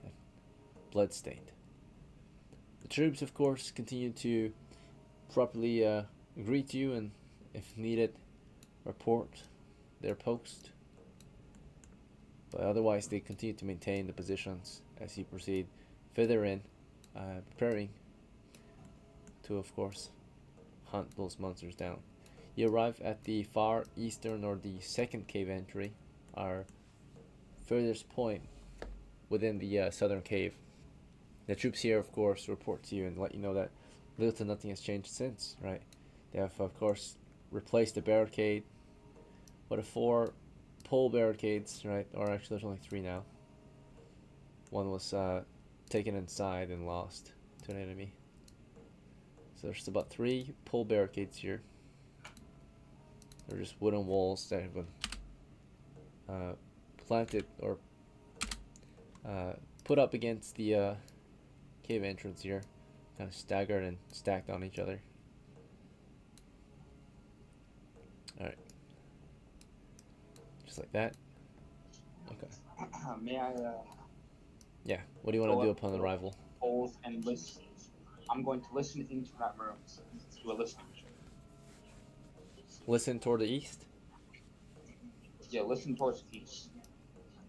bloodstained. The troops, of course, continue to properly greet you and, if needed, report their post. But otherwise, they continue to maintain the positions as you proceed further in, preparing to, of course, hunt those monsters down. You arrive at the far eastern, or the second cave entry, our furthest point within the southern cave. The troops here, of course, report to you and let you know that little to nothing has changed since, right? They have, of course, replaced the barricade with 4 pole barricades, right? Or actually, there's only 3 now. One was taken inside and lost to an enemy. So there's about 3 pole barricades here. They're just wooden walls that have been planted or put up against the cave entrance here, kind of staggered and stacked on each other. Alright. Just like that. Okay. May I Yeah, what do you want to do upon arrival? hold and listen? I'm going to listen into that room. Do a listening check. Listen toward the east? Yeah, listen towards east.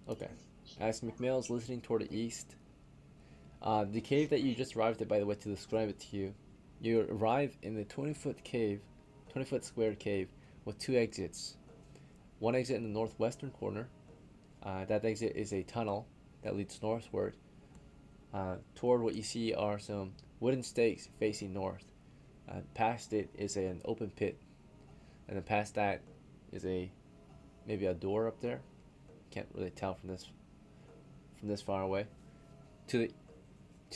Okay. As MICHMILL is listening toward the east, the cave that you just arrived at, by the way, to describe it to you, you arrive in the 20-foot cave, 20-foot square cave with two exits. One exit in the northwestern corner. That exit is a tunnel that leads northward. Toward what you see are some wooden stakes facing north. Past it is an open pit, and then past that is maybe a door up there. Can't really tell from this far away. To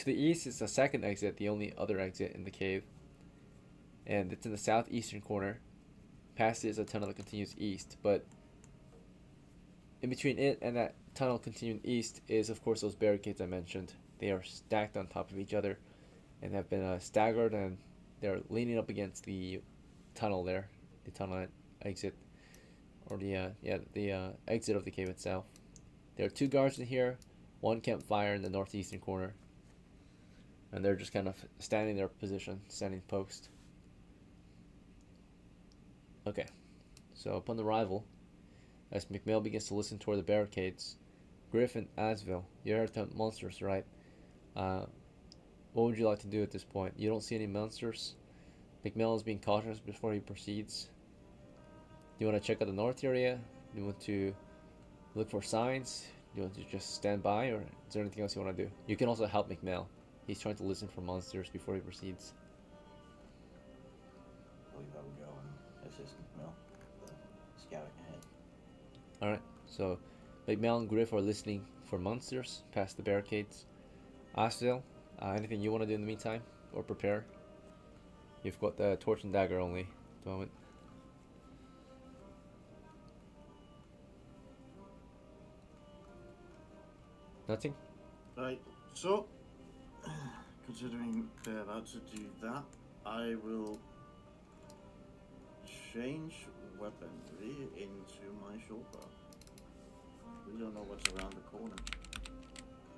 the east is the second exit, the only other exit in the cave, and it's in the southeastern corner. Past it is a tunnel that continues east, but in between it and that tunnel continuing east is, of course, those barricades I mentioned. They are stacked on top of each other and have been staggered, and they're leaning up against the tunnel there, the tunnel exit, or the exit of the cave itself. There are two guards in here, one campfire in the northeastern corner, and they're just kind of standing their position, standing post. Okay, so upon arrival, as MICHMILL begins to listen toward the barricades, GRIFF and AZFELL, you heard the monsters, right? What would you like to do at this point? You don't see any monsters. MICHMILL is being cautious before he proceeds. Do you want to check out the north area? Do you want to look for signs? Do you want to just stand by, or is there anything else you want to do? You can also help MICHMILL. He's trying to listen for monsters before he proceeds. I believe I would go and assist MICHMILL, scouting ahead. Alright, so MICHMILL and GRIFF are listening for monsters past the barricades. AZFELL, anything you want to do in the meantime, or prepare? You've got the torch and dagger only at the moment. Nothing? Right, so, considering they're about to do that, I will change weaponry into my short bow. We don't know what's around the corner.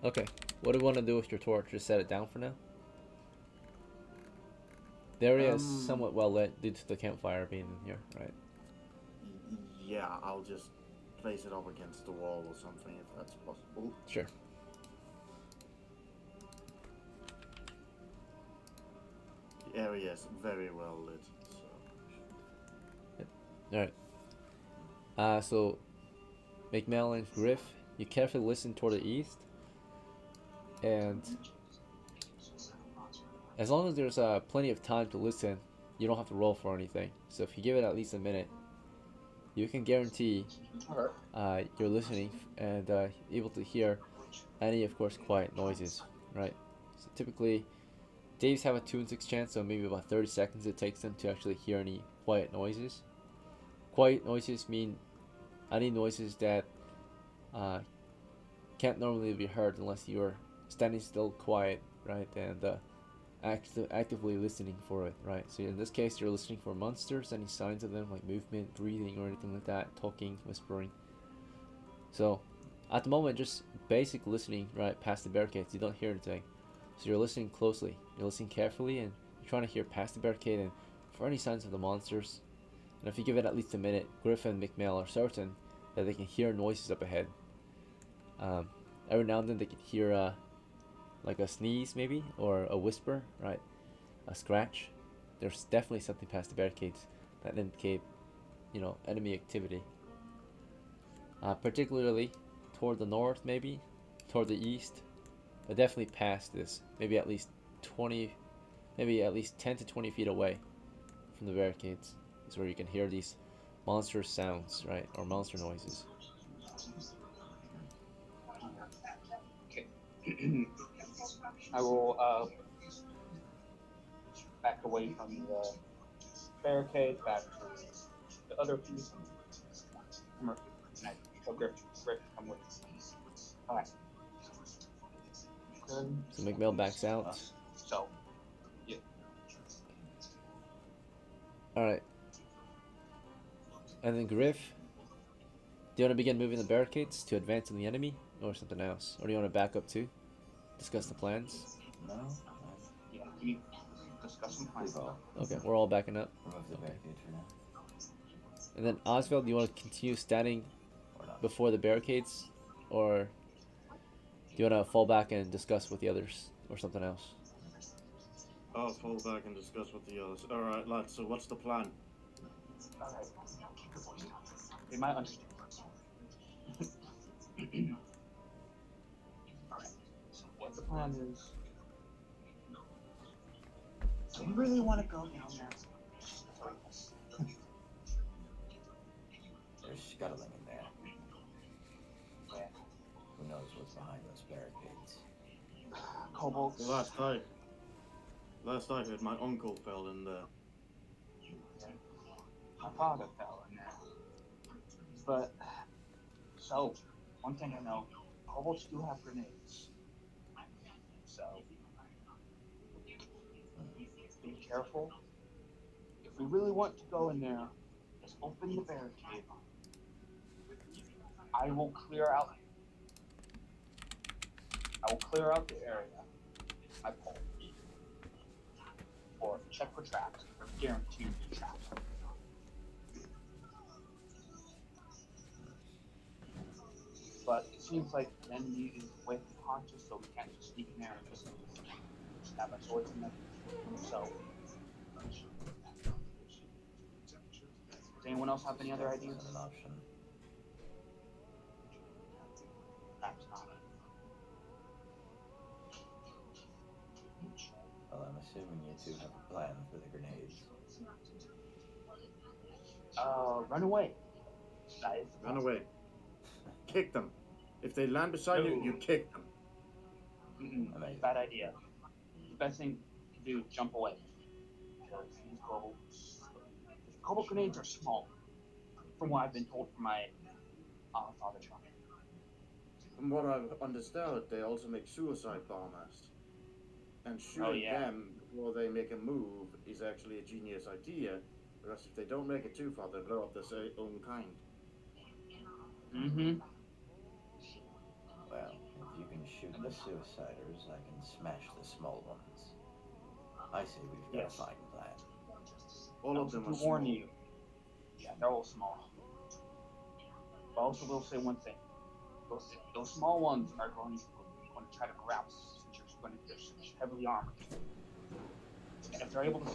Okay, what do you want to do with your torch? Just set it down for now? The area is somewhat well lit due to the campfire being in here, right? Yeah, I'll just place it up against the wall or something if that's possible. Sure. The area is very well lit, so. Alright. So MICHMILL and GRIFF, you carefully listen toward the east, and as long as there's plenty of time to listen, you don't have to roll for anything. So if you give it at least a minute, you can guarantee you're listening and able to hear any, of course, quiet noises, right? So typically, Daves have a 2 in 6 chance, so maybe about 30 seconds it takes them to actually hear any quiet noises. Quiet noises mean any noises that can't normally be heard unless you're standing still quiet, right? And actively listening for it, right? So in this case, you're listening for monsters, any signs of them, like movement, breathing, or anything like that, talking, whispering. So at the moment, just basic listening, right, past the barricades. You don't hear anything, so you're listening closely, you're listening carefully, and you're trying to hear past the barricade and for any signs of the monsters. And if you give it at least a minute, GRIFF and MICHMILL are certain that they can hear noises up ahead. Every now and then they can hear like a sneeze maybe, or a whisper, right? A scratch. There's definitely something past the barricades that indicate, enemy activity. Particularly toward the north, maybe, toward the east, but definitely past this. Maybe at least 10 to 20 feet away from the barricades is where you can hear these monster sounds, right? Or monster noises. Okay. I will back away from the barricade, back to the other piece. Griff, come with me. Alright. Good. So MICHMILL backs out. So, yeah. Alright. And then GRIFF, do you want to begin moving the barricades to advance on the enemy, or something else? Or do you want to back up too? Discuss the plans? No? Yeah, we discuss some plans. Okay, we're all backing up. Remove the barricade for now. And then AZFELL, do you want to continue standing before the barricades, or do you want to fall back and discuss with the others, or something else? I'll fall back and discuss with the others. Alright, lads, so what's the plan? Alright. They might understand. Alright. So what the plan is. So we really want to go down there. There's scuttling in there. Yeah. Who knows what's behind those barricades? Kobolds. Last I heard, my uncle fell in there. My father fell in there. But, so, one thing I know, kobolds do have grenades. So, be careful. If we really want to go in there, just open the barricade. I will clear out the area. I pull. Or check for traps. Or guaranteed traps. But it seems like the enemy is way conscious, so we can't just sneak in there and just stab our swords in them. So, does anyone else have any other ideas? Isn't an option. Perhaps not. Well, I'm assuming you two have a plan for the grenades. Run away. That is the Run plan. away. Kick them. If they land beside you, you kick them. Amazing. Bad idea. The best thing to do is jump away. Because these kobold grenades are small, from what I've been told from my father John. From what I understand, they also make suicide bombers. And shooting them before they make a move is actually a genius idea, because if they don't make it too far, they blow up their own kind. Mm-hmm. Well, if you can shoot the suiciders, I can smash the small ones. I say we've got a fine plan. All of them are to warn small. you. Yeah, they're all small. But I also will say one thing. Those small ones are going to try to grab us since they're heavily armored. And if they're able to,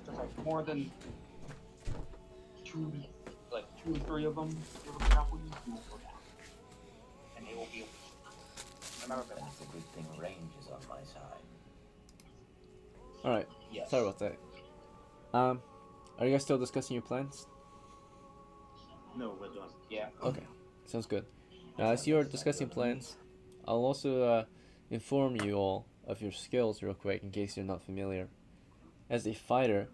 there's like more than two or three of them able to grapple you, you will go down. And they will be able to. Remember that. That's a good thing range is on my side. Alright, Yes. sorry about that. Are you guys still discussing your plans? No, we're done. Yeah. Okay, sounds good. Now, as you are discussing plans, I'll also inform you all of your skills real quick in case you're not familiar. As a fighter,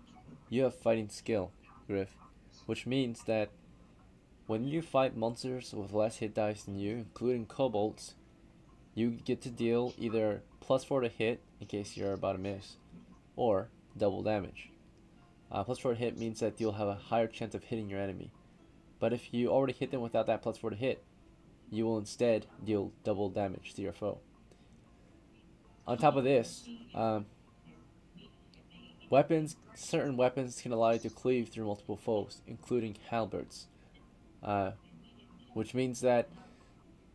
you have fighting skill, Griff, which means that when you fight monsters with less hit dice than you, including kobolds, you get to deal either +4 to hit in case you're about to miss, or double damage. +4 to hit means that you'll have a higher chance of hitting your enemy. But if you already hit them without that +4 to hit, you will instead deal double damage to your foe. On top of this, certain weapons can allow you to cleave through multiple foes, including halberds. Which means that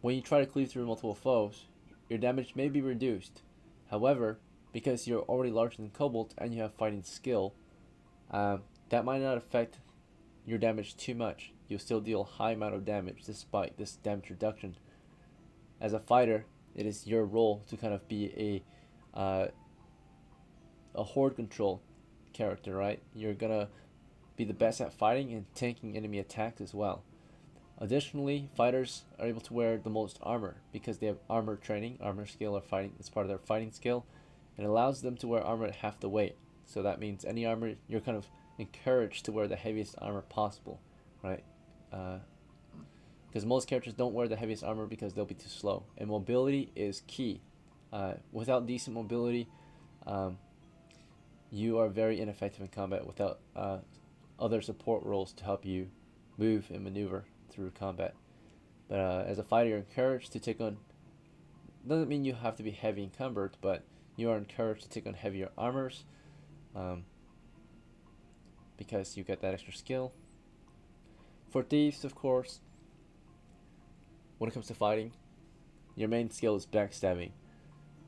when you try to cleave through multiple foes, your damage may be reduced. However, because you're already larger than kobolds and you have fighting skill, that might not affect your damage too much. You'll still deal a high amount of damage despite this damage reduction. As a fighter, it is your role to kind of be a horde control character, right? You're gonna be the best at fighting and tanking enemy attacks as well. Additionally, fighters are able to wear the most armor because they have armor training, armor skill, or fighting. It's part of their fighting skill, and it allows them to wear armor at half the weight. So that means any armor, you're kind of encouraged to wear the heaviest armor possible, right? Because most characters don't wear the heaviest armor because they'll be too slow, and mobility is key. Without decent mobility, you are very ineffective in combat without other support roles to help you move and maneuver through combat. But as a fighter, you're encouraged to take on, doesn't mean you have to be heavy encumbered, but you are encouraged to take on heavier armors because you get that extra skill. For thieves, of course, when it comes to fighting, your main skill is backstabbing.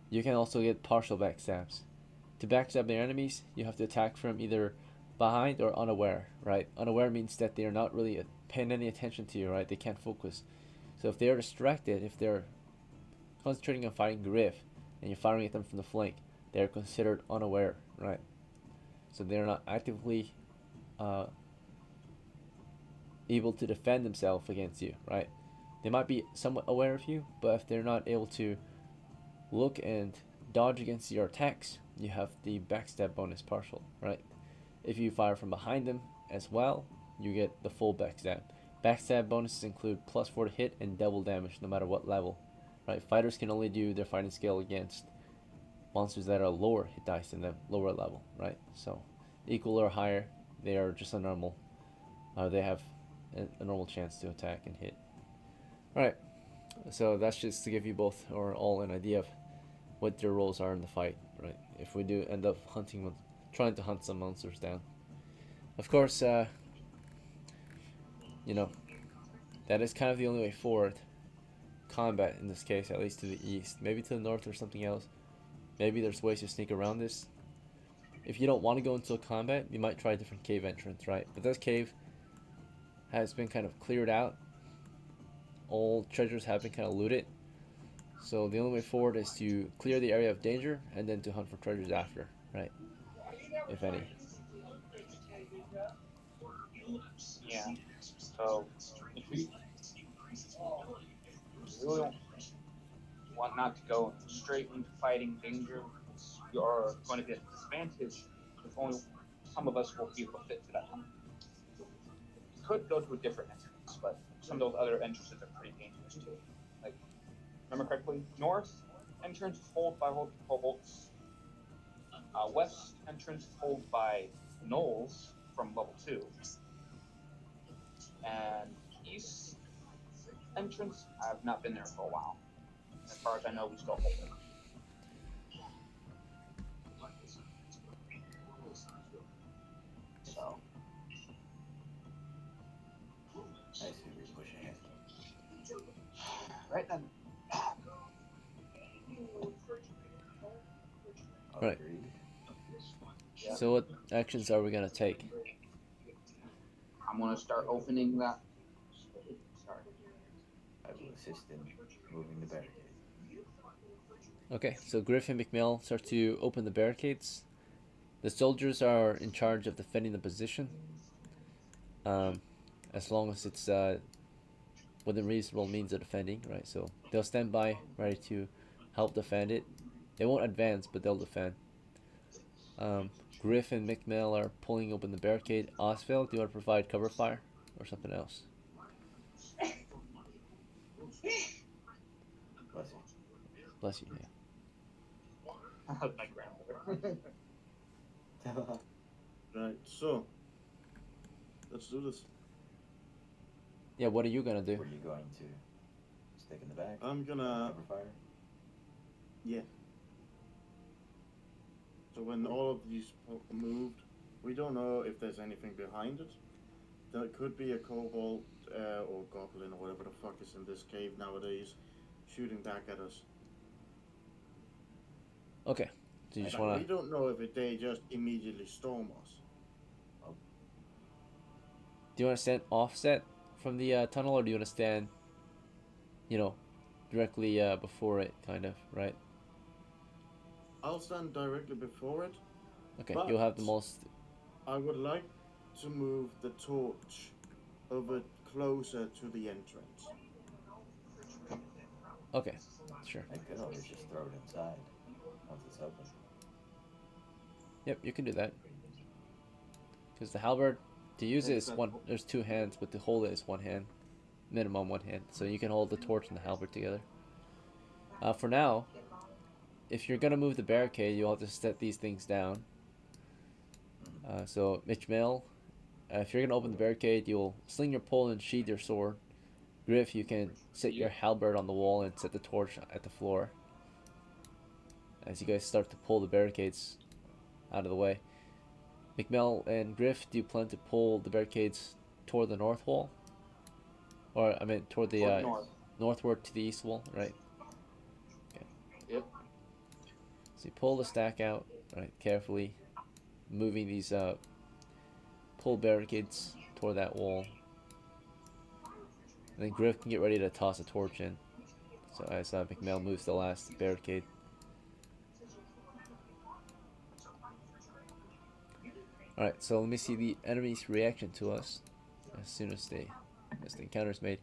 You can also get partial backstabs. To backstab their enemies, you have to attack from either behind or unaware, right? Unaware means that they are not really paying any attention to you, right? They can't focus. So if they are distracted, if they're concentrating on fighting Griff and you're firing at them from the flank, they are considered unaware, right? So they're not actively able to defend themselves against you, right? They might be somewhat aware of you, but if they're not able to look and dodge against your attacks, you have the backstab bonus partial, right? If you fire from behind them as well, you get the full backstab. Backstab bonuses include +4 to hit and double damage no matter what level, right? Fighters can only do their fighting skill against monsters that are lower hit dice than them, lower level, right? So equal or higher, they are just a normal, they have a normal chance to attack and hit. Alright, so that's just to give you both or all an idea of what their roles are in the fight, right? If we do end up trying to hunt some monsters down. Of course, you know, that is kind of the only way forward. Combat in this case, at least to the east. Maybe to the north or something else. Maybe there's ways to sneak around this. If you don't want to go into a combat, you might try a different cave entrance, right? But this cave has been kind of cleared out. All treasures have been kind of looted. So the only way forward is to clear the area of danger and then to hunt for treasures after, right? If any. Yeah. So if we really want not to go straight into fighting danger, you are going to get a disadvantage if only some of us will be able to fit to that hunt. You could go to a different entrance, but some of those other entrances are pretty dangerous too. Like, remember correctly, north entrance is held by kobolds. West entrance is held by gnolls from level 2. And east entrance, I've not been there for a while. As far as I know, we still hold it. So. I see we're pushing it. Right then. Right. Agreed. Yeah. So what actions are we gonna take? I'm gonna start opening that. Sorry. I will assist in moving the barricade. Okay, so Griff and MICHMIL start to open the barricades. The soldiers are in charge of defending the position. As long as it's within reasonable means of defending, right? So they'll stand by, ready to help defend it. They won't advance, but they'll defend. Griff and MICHMIL are pulling open the barricade. AZFELL, do you want to provide cover fire or something else? Bless you. Bless you, yeah. My grandmother. Right, so let's do this. Yeah, what are you gonna do? Were you going to stick in the back? I'm gonna Cover fire? Yeah. So when all of these moved, we don't know if there's anything behind it. There could be a kobold or goblin or whatever the fuck is in this cave nowadays, shooting back at us. Okay. Do you just But wanna? we don't know if they just immediately storm us. Do you wanna stand offset from the tunnel, or do you wanna stand, you know, directly before it, kind of, right? I'll stand directly before it. Okay, But you'll have the most. I would like to move the torch over closer to the entrance. Okay, sure. I could always just throw it inside once it's open. Yep, you can do that. Because the halberd, to use it is one. There's two hands, but to hold it is one hand, minimum one hand. So you can hold the torch and the halberd together. For now, if you're gonna move the barricade, you'll have to set these things down. So MICHMIL, if you're gonna open the barricade, you'll sling your pole and sheathe your sword. Griff, you can set your halberd on the wall and set the torch at the floor. As you guys start to pull the barricades out of the way. MICHMIL and Griff, do you plan to pull the barricades toward the north wall? Or, I mean, toward the North. northward to the east wall, right? Okay. Yep. So you pull the stack out, right, carefully, moving these pull barricades toward that wall. And then Griff can get ready to toss a torch in. So as MICHMIL moves the last barricade. Alright, so let me see the enemy's reaction to us as soon as the encounter is made.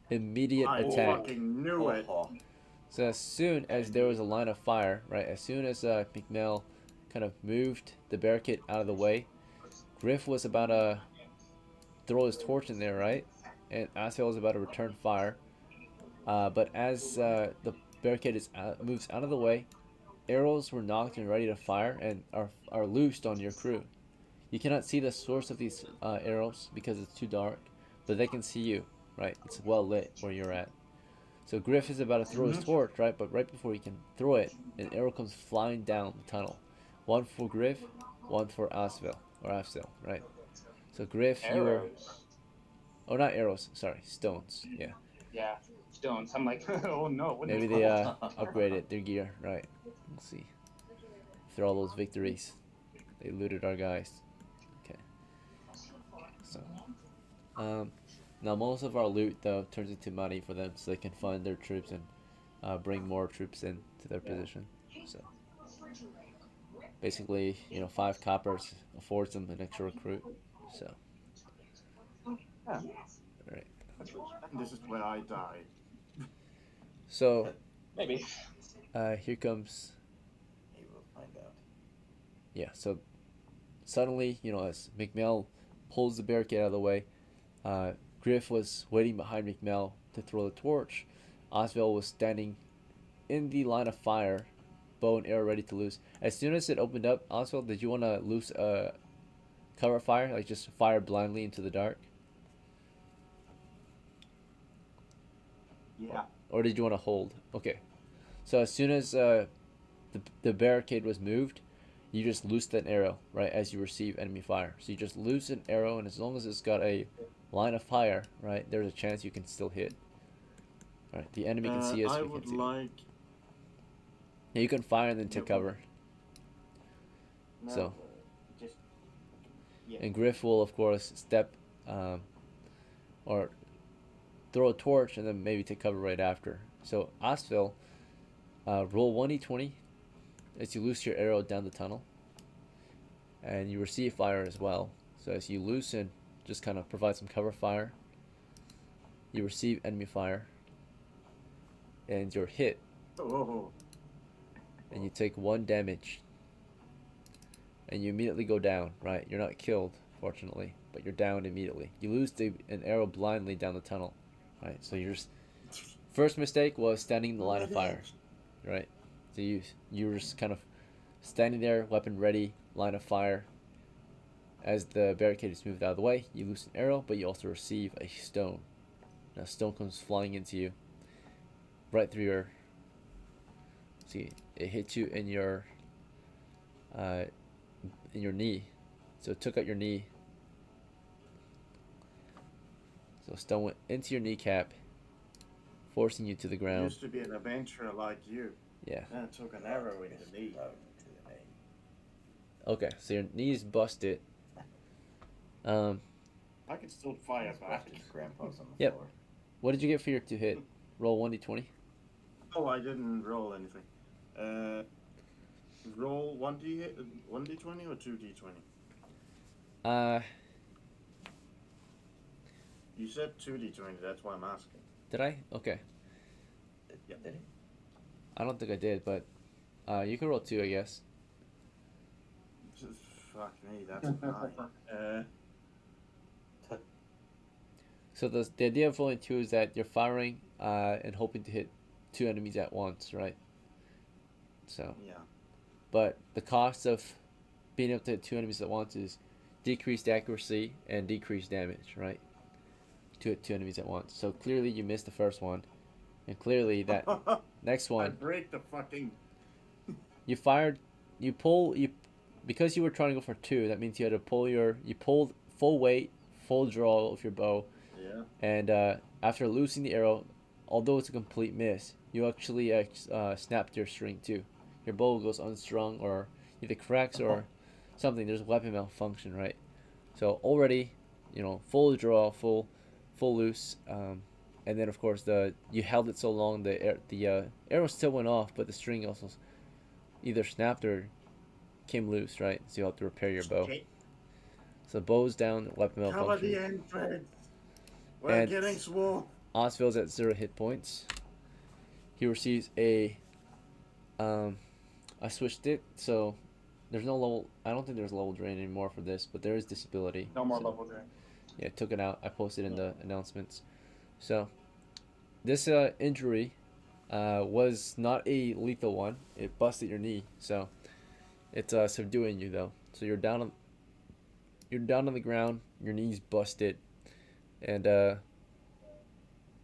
Immediate attack. I fucking knew it. So as soon as there was a line of fire, right, as soon as MICHMIL kind of moved the barricade out of the way, Griff was about to throw his torch in there, right? And AZFELL was about to return fire. But as the barricade moves out of the way, arrows were knocked and ready to fire and are loosed on your crew. You cannot see the source of these arrows because it's too dark, but they can see you, right? It's well lit where you're at. So Griff is about to throw his torch, right? But right before he can throw it, an arrow comes flying down the tunnel. One for Griff, one for AZFELL, right? So Griff, you were... Oh, not arrows. Sorry, stones. Yeah. Yeah, stones. I'm like, oh no. Maybe they upgraded their gear, right? Let's see. After all those victories, they looted our guys. Okay. So, now most of our loot though turns into money for them, so they can fund their troops and bring more troops in to their position. So, basically, 5 coppers affords them an extra recruit. So. Yeah. Right. And this is where I died. So, maybe. Here comes. He will find out. Yeah. So, suddenly, as MICHMIL pulls the barricade out of the way, Griff was waiting behind MICHMIL to throw the torch. AZFELL was standing in the line of fire, bow and arrow ready to loose. As soon as it opened up, AZFELL, did you want to loose a cover fire, like just fire blindly into the dark? Yeah. Or did you want to hold? Okay. So as soon as the barricade was moved, you just loosed an arrow, right, as you receive enemy fire. So you just loose an arrow, and as long as it's got a line of fire, right, there's a chance you can still hit. All right, the enemy can see us. I we would can see. like... Yeah, you can fire and then take cover. No, So. Just... Yeah. And Griff will, of course, step or throw a torch and then maybe take cover right after. So AZFELL, roll 1d20 as you loose your arrow down the tunnel, and you receive fire as well. So as you loosen, just kind of provide some cover fire. You receive enemy fire, and you're hit, Oh. and you take 1 damage, and you immediately go down. Right, you're not killed, fortunately, but you're down immediately. You lose an arrow blindly down the tunnel. Right, so your first mistake was standing in the line of fire, right? So you were just kind of standing there, weapon ready, line of fire. As the barricade is moved out of the way, you loose an arrow, but you also receive a stone. Now, a stone comes flying into you, right through your. See, it hit you in your knee, so it took out your knee. So stone went into your kneecap, forcing you to the ground. Used to be an adventurer like you. Yeah. And I took an arrow in the knee. Okay, so your knee's busted. I can still fire back. Grandpa's on the Yep. floor. What did you get for your 2 hit? Roll 1d20. Oh, I didn't roll anything. Roll 1d20 or 2d20? You said 2d20, that's why I'm asking. Did I? Okay. Did he? I don't think I did, but you can roll 2, I guess. Fuck me, that's a 9. So the idea of rolling 2 is that you're firing and hoping to hit 2 enemies at once, right? So. Yeah. But the cost of being able to hit 2 enemies at once is decreased accuracy and decreased damage, right? To hit 2 enemies at once. So clearly you missed the first one, and clearly that next I one break the fucking... because you were trying to go for 2. That means you had to you pulled full weight, full draw of your bow. Yeah. And after loosing the arrow, although it's a complete miss, you actually snapped your string too. Your bow goes unstrung or either cracks or something. There's weapon malfunction, right? So already, full draw, full loose, and then of course you held it so long the arrow still went off, but the string also either snapped or came loose, right? So you have to repair your bow. So bow's down, weapon malfunction. Cover the entrance. We're And getting swarmed. AZFELL's at 0 hit points. He receives a I switched it, so there's no level. I don't think there's level drain anymore for this, but there is disability. No more level drain. Yeah, took it out. I posted in the announcements. So this injury was not a lethal one. It busted your knee, so it's subduing you though. So you're down on the ground. Your knee's busted, and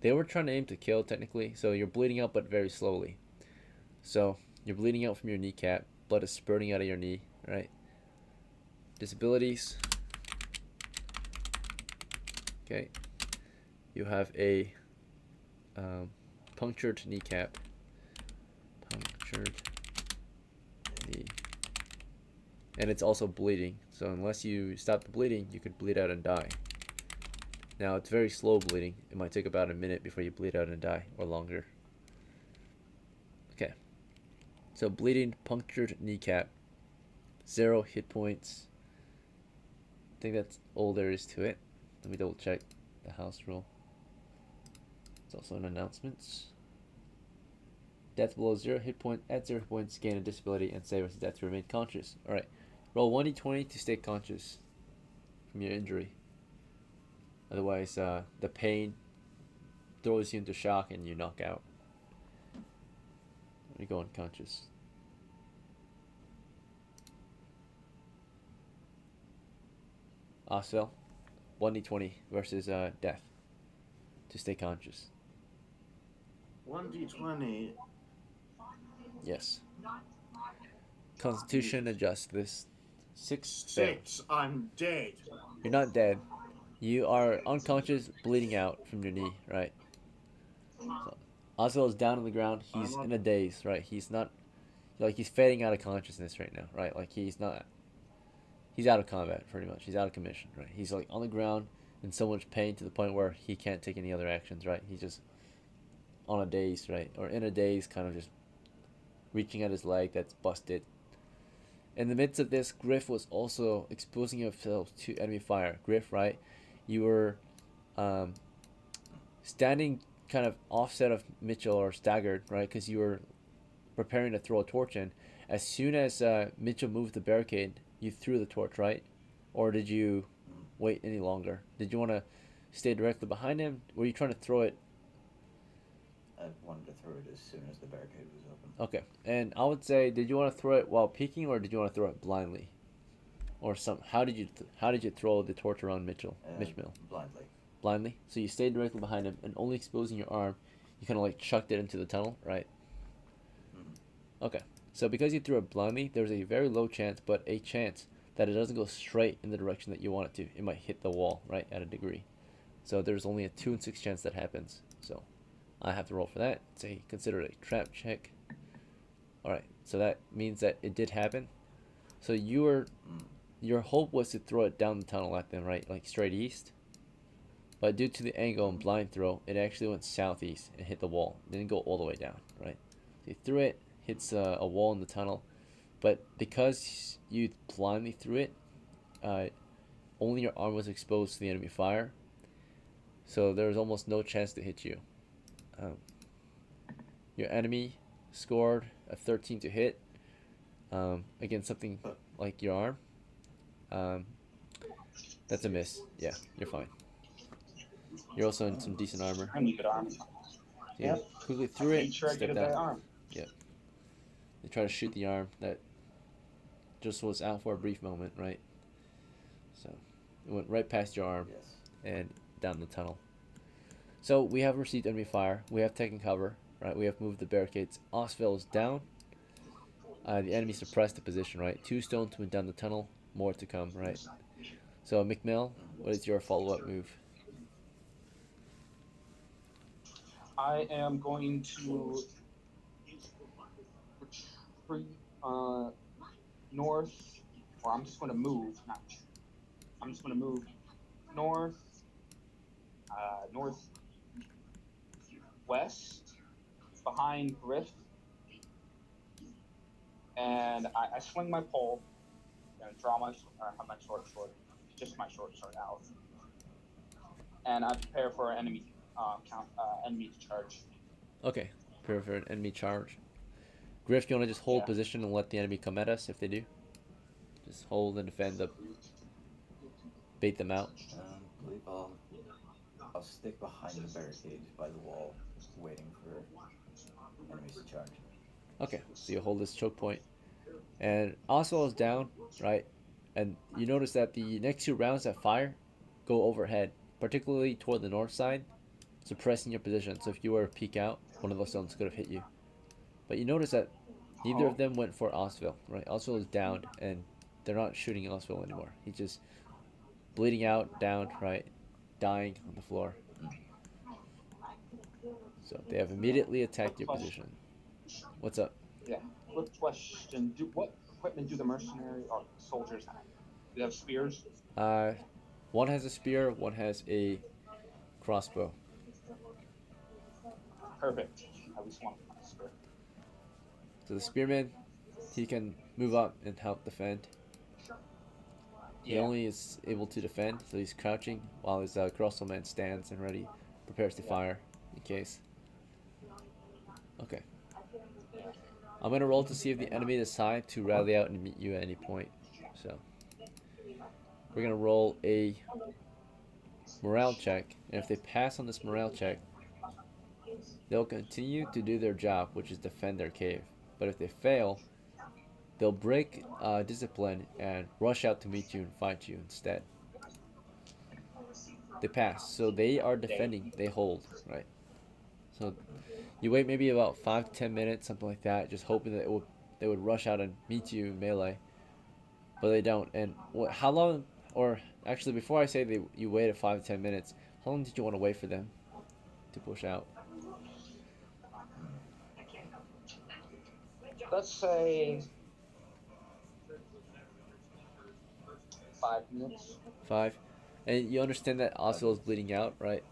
they were trying to aim to kill technically. So you're bleeding out, but very slowly. So you're bleeding out from your kneecap. Blood is spurting out of your knee, right? Disabilities. Okay. You have a punctured kneecap. Punctured knee. And it's also bleeding. So unless you stop the bleeding, you could bleed out and die. Now, it's very slow bleeding. It might take about a minute before you bleed out and die, or longer. Okay. So bleeding, punctured kneecap, 0 hit points. I think that's all there is to it. Let me double check the house rule. It's also in announcements. Death below 0 hit point at 0 points, gain a disability, and save as death to remain conscious. Alright. Roll 1d20 to stay conscious from your injury. Otherwise, the pain throws you into shock and you knock out. You go unconscious. AZFELL, 1d20 versus death to stay conscious. 1d20. Yes. Constitution adjust this. 6. 6. I'm dead. You're not dead. You are unconscious, bleeding out from your knee, right? So, AZFELL is down on the ground. He's in a daze, right? He's not, like, he's fading out of consciousness right now, right? Like, he's out of combat, pretty much. He's out of commission, right? He's, like, on the ground in so much pain to the point where he can't take any other actions, right? He's just on a daze, right? Or in a daze, kind of just reaching at his leg that's busted. In the midst of this, GRIFF was also exposing himself to enemy fire. GRIFF, right? You were standing kind of offset of Mitchell or staggered, right? Because you were preparing to throw a torch in. As soon as Mitchell moved the barricade, you threw the torch, right? Or did you wait any longer? Did you want to stay directly behind him? Were you trying to throw it? I wanted to throw it as soon as the barricade was open. Okay. And I would say, did you want to throw it while peeking, or did you want to throw it blindly? Or how did you throw the torch around MICHMIL? Blindly. Blindly. So you stayed directly behind him, and only exposing your arm, you kind of like chucked it into the tunnel, right? Mm-hmm. Okay. So because you threw it blindly, there's a very low chance, but a chance that it doesn't go straight in the direction that you want it to. It might hit the wall, right, at a degree. So there's only a 2 in 6 chance that happens. So I have to roll for that. It's considered a trap check. Alright, so that means that it did happen. So your hope was to throw it down the tunnel at them, right, like straight east. But due to the angle and blind throw, it actually went southeast and hit the wall. It didn't go all the way down, right? So you threw it, hits a wall in the tunnel. But because you blindly threw it, only your arm was exposed to the enemy fire. So there was almost no chance to hit you. Your enemy scored a 13 to hit against something like your arm. That's a miss. Yeah, you're fine. You're also in some decent armor. I need good armor. Yeah, quickly threw it, Make sure I get stepped that out. arm. Yeah. They try to shoot the arm that just was out for a brief moment, right? So it went right past your arm and down the tunnel. So we have received enemy fire. We have taken cover, right? We have moved the barricades. AZFELL is down. The enemy suppressed the position, right? 2 stones went down the tunnel. More to come, right? So MICHMIL, what is your follow-up move? I am going to retreat north, or I'm just going to move. Not, I'm just going to move north, northwest, behind Griff, and I swing my pole and draw my have my just my short sword out, and I prepare for an enemy to charge. Okay, prepare for an enemy charge. Griff, you want to just hold Yeah. position and let the enemy come at us if they do? Just hold and defend up. Bait them out. I believe I'll stick behind the barricades by the wall, waiting for enemies to charge. Okay, so you hold this choke point. And Oswald is down, right? And you notice that the next two rounds that fire go overhead, particularly toward the north side, suppressing your position. So if you were to peek out, one of those stones could have hit you. But you notice that neither of them went for AZFELL, right? AZFELL is down, and they're not shooting AZFELL anymore. He's just bleeding out, down, right? Dying on the floor. So they have immediately attacked your position. What's up? Yeah. Quick question: what equipment do the mercenary or soldiers have? Do they have spears? Uh, one has a spear, one has a crossbow. Perfect. At least one spear. So the spearman, he can move up and help defend. He Yeah. only is able to defend, so he's crouching while his crossbowman stands and ready, prepares to fire in case. Okay. I'm gonna roll to see if the enemy decide to rally out and meet you at any point. So we're gonna roll a morale check, and if they pass on this morale check, they'll continue to do their job, which is defend their cave. But if they fail, they'll break discipline and rush out to meet you and fight you instead. They pass, so they are defending. They hold, right? So you wait maybe about 5 to 10 minutes, something like that, just hoping that they would rush out and meet you in melee, but they don't. And how long? Or actually, before I say you waited 5 to 10 minutes, how long did you want to wait for them to push out? Let's say 5 minutes. 5, and you understand that Oswald is bleeding out, right?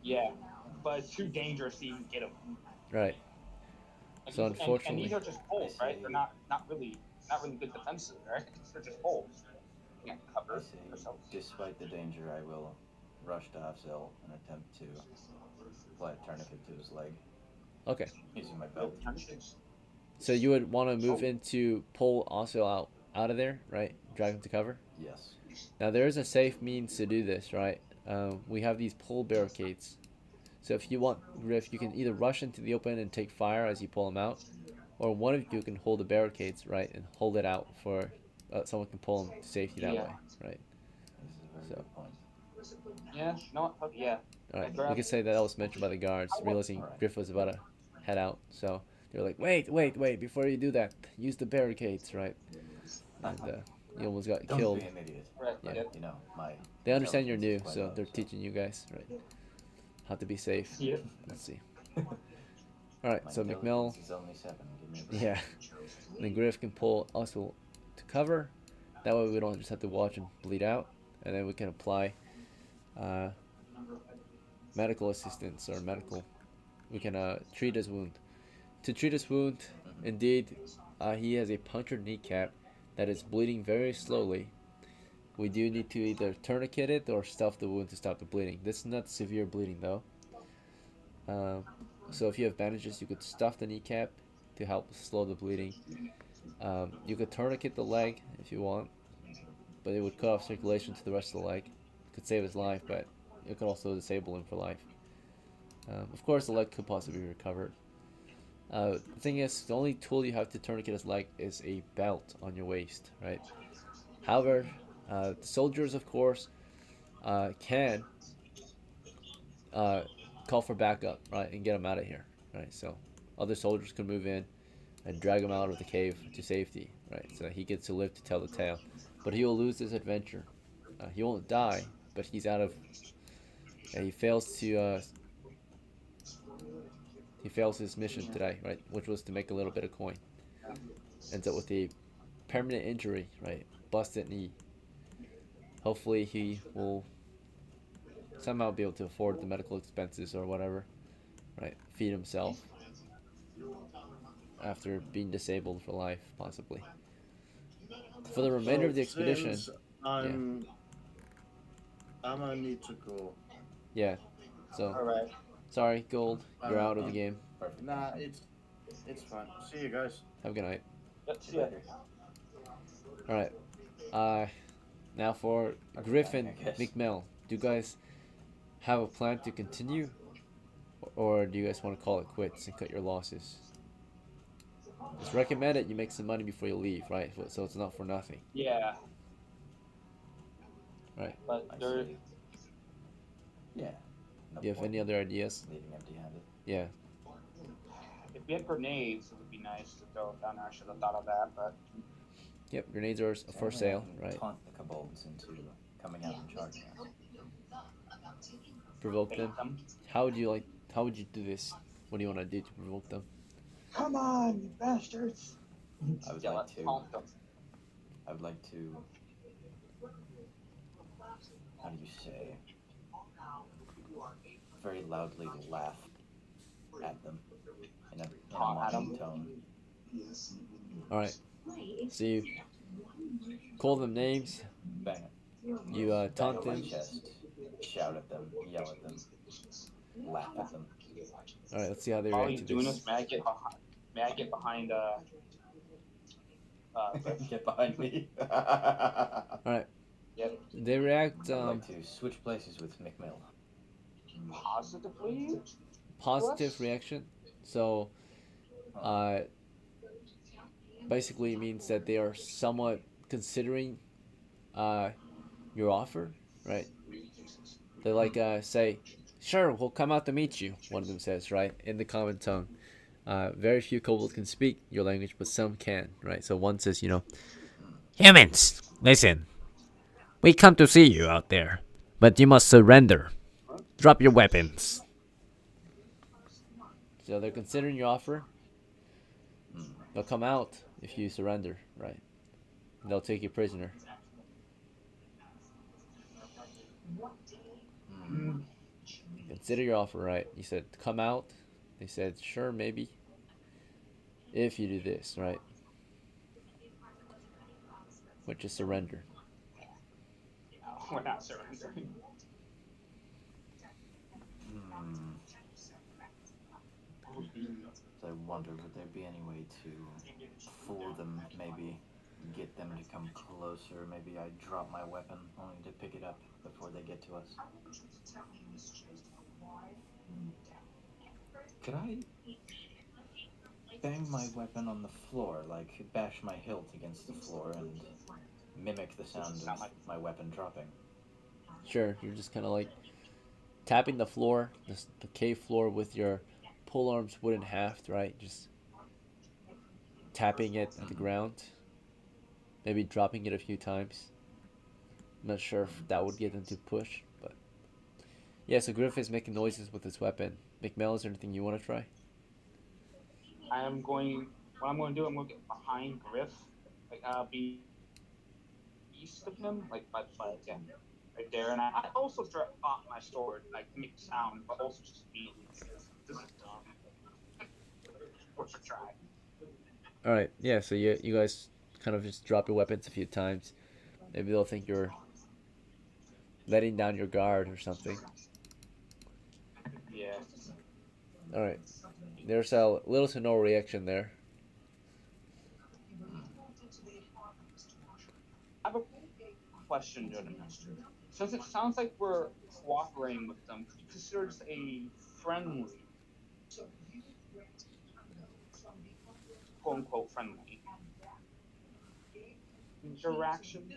Yeah, but it's too dangerous to even get him. Right. And So and unfortunately, these are just poles, right? They're not really good defenses, right? They're just poles. You can't cover ourselves. Despite the danger, I will rush to AZFELL and attempt to apply a tourniquet to his leg. Okay. Using my belt. So you would want to move in to pull Oswald out of there, right? Drag him to cover? Yes. Now there is a safe means to do this, right? We have these pull barricades. So if you want, Griff, you can either rush into the open and take fire as you pull them out, or one of you can hold the barricades, right, and hold it out for someone can pull them to safety that way, right? This is a very good point. Yeah, no, yeah. All right, we could say that was mentioned by the guards, realizing Griff was about to head out. So they were like, wait, before you do that, use the barricades, right? And you almost got killed. Don't be an idiot. Right, Yeah. You know, They understand you're new, intelligence is so quite they're low, teaching you guys, right, how to be safe. Yeah. Let's see. All right, My so MICHMIL, intelligence is only 7. Give me a break. yeah, and then Griff can pull Oswald to cover. That way we don't just have to watch him bleed out, and then we can apply medical assistance or medical. We can treat his wound. To treat his wound, indeed, he has a punctured kneecap that is bleeding very slowly. We do need to either tourniquet it or stuff the wound to stop the bleeding. This is not severe bleeding though. So if you have bandages, you could stuff the kneecap to help slow the bleeding. You could tourniquet the leg if you want, but it would cut off circulation to the rest of the leg. It could save his life, but it could also disable him for life. Of course, the leg could possibly be recovered. The thing is, the only tool you have to tourniquet his leg is a belt on your waist, right? However, the soldiers, of course, can call for backup, right, and get him out of here, right? So other soldiers can move in and drag him out of the cave to safety, right? So he gets to live to tell the tale, but he will lose this adventure. He won't die, but he's out of. He fails to He fails his mission today, right? Which was to make a little bit of coin. Ends up with a permanent injury, right? Busted knee. Hopefully he will somehow be able to afford the medical expenses or whatever, right? Feed himself after being disabled for life, possibly. For the remainder So of the expedition, since yeah, I'm gonna need to go. yeah. So, All right. sorry, Gold, you're out of the Um, game. Perfect. nah, it's fine. See you guys. Have a good night. Let's See see you it. later. All right. Now for Perfect Griffin timing, I guess. MICHMIL. Do you guys have a plan to continue, or do you guys want to call it quits and cut your losses? It's recommended you make some money before you leave, right? So it's not for nothing, Yeah, right? but I there. see. Yeah. No Do you have point any other ideas? leaving empty-handed. Yeah. If we had grenades, it would be nice to throw them down there. I should have thought of that, but Yep. Grenades are for Apparently I sale, can right? taunt the kobolds into coming out and charging us. Provoke bait them. them. How would you like? How would you do this? What do you want to do to provoke them? Come on, you bastards! I would Yeah, like let's to. taunt them. I would like to. How do you say? Very loudly laugh at them in a Taunt at mocking them. tone. All right. So you call them names. Bang it. You Bang taunt on my them. chest. Shout at them. Yell at them. Laugh at them. All right. Let's see how they While react he's to doing this. this, may I get behind Griff? Get behind me. All right. Yep. They react I'd like to switch places with MICHMILL. Positively? positive Yes. reaction. So, basically it means that they are somewhat considering your offer, right? They like say, "Sure, we'll come out to meet you." One of them says, right, in the common tongue. Very few kobolds can speak your language, but some can, right? So one says, "Humans, listen. We come to see you out there, but you must surrender. Drop your weapons." So they're considering your offer. They'll come out if you surrender, right? They'll take you prisoner. Consider your offer, right? You said come out. They said sure, maybe. If you do this, right? Which is surrender. We're not surrendering. So I wonder, would there be any way to fool them, maybe get them to come closer? Maybe I drop my weapon only to pick it up before they get to us. Could I bang my weapon on the floor, like bash my hilt against the floor and mimic the sound of my weapon dropping? Sure, you're just kind of like tapping the floor, the cave floor with your pole arms wooden haft, right? Just tapping it at the ground. Maybe dropping it a few times. I'm not sure if that would get them to push, but yeah. So Griff is making noises with his weapon. MICHMILL, is there anything you want to try? What I'm going to do, I'm going to get behind Griff, like be east of him, like by again, right there, and I also drop off my sword, like make sound, but also just be. This is dumb. Worth a try. All right, yeah. So you guys kind of just drop your weapons a few times. Maybe they'll think you're letting down your guard or something. Yeah. All right. There's a little to no reaction there. I have a question, Jordan Master. Since it sounds like we're cooperating with them, could you consider this a friendly, quote unquote friendly interaction?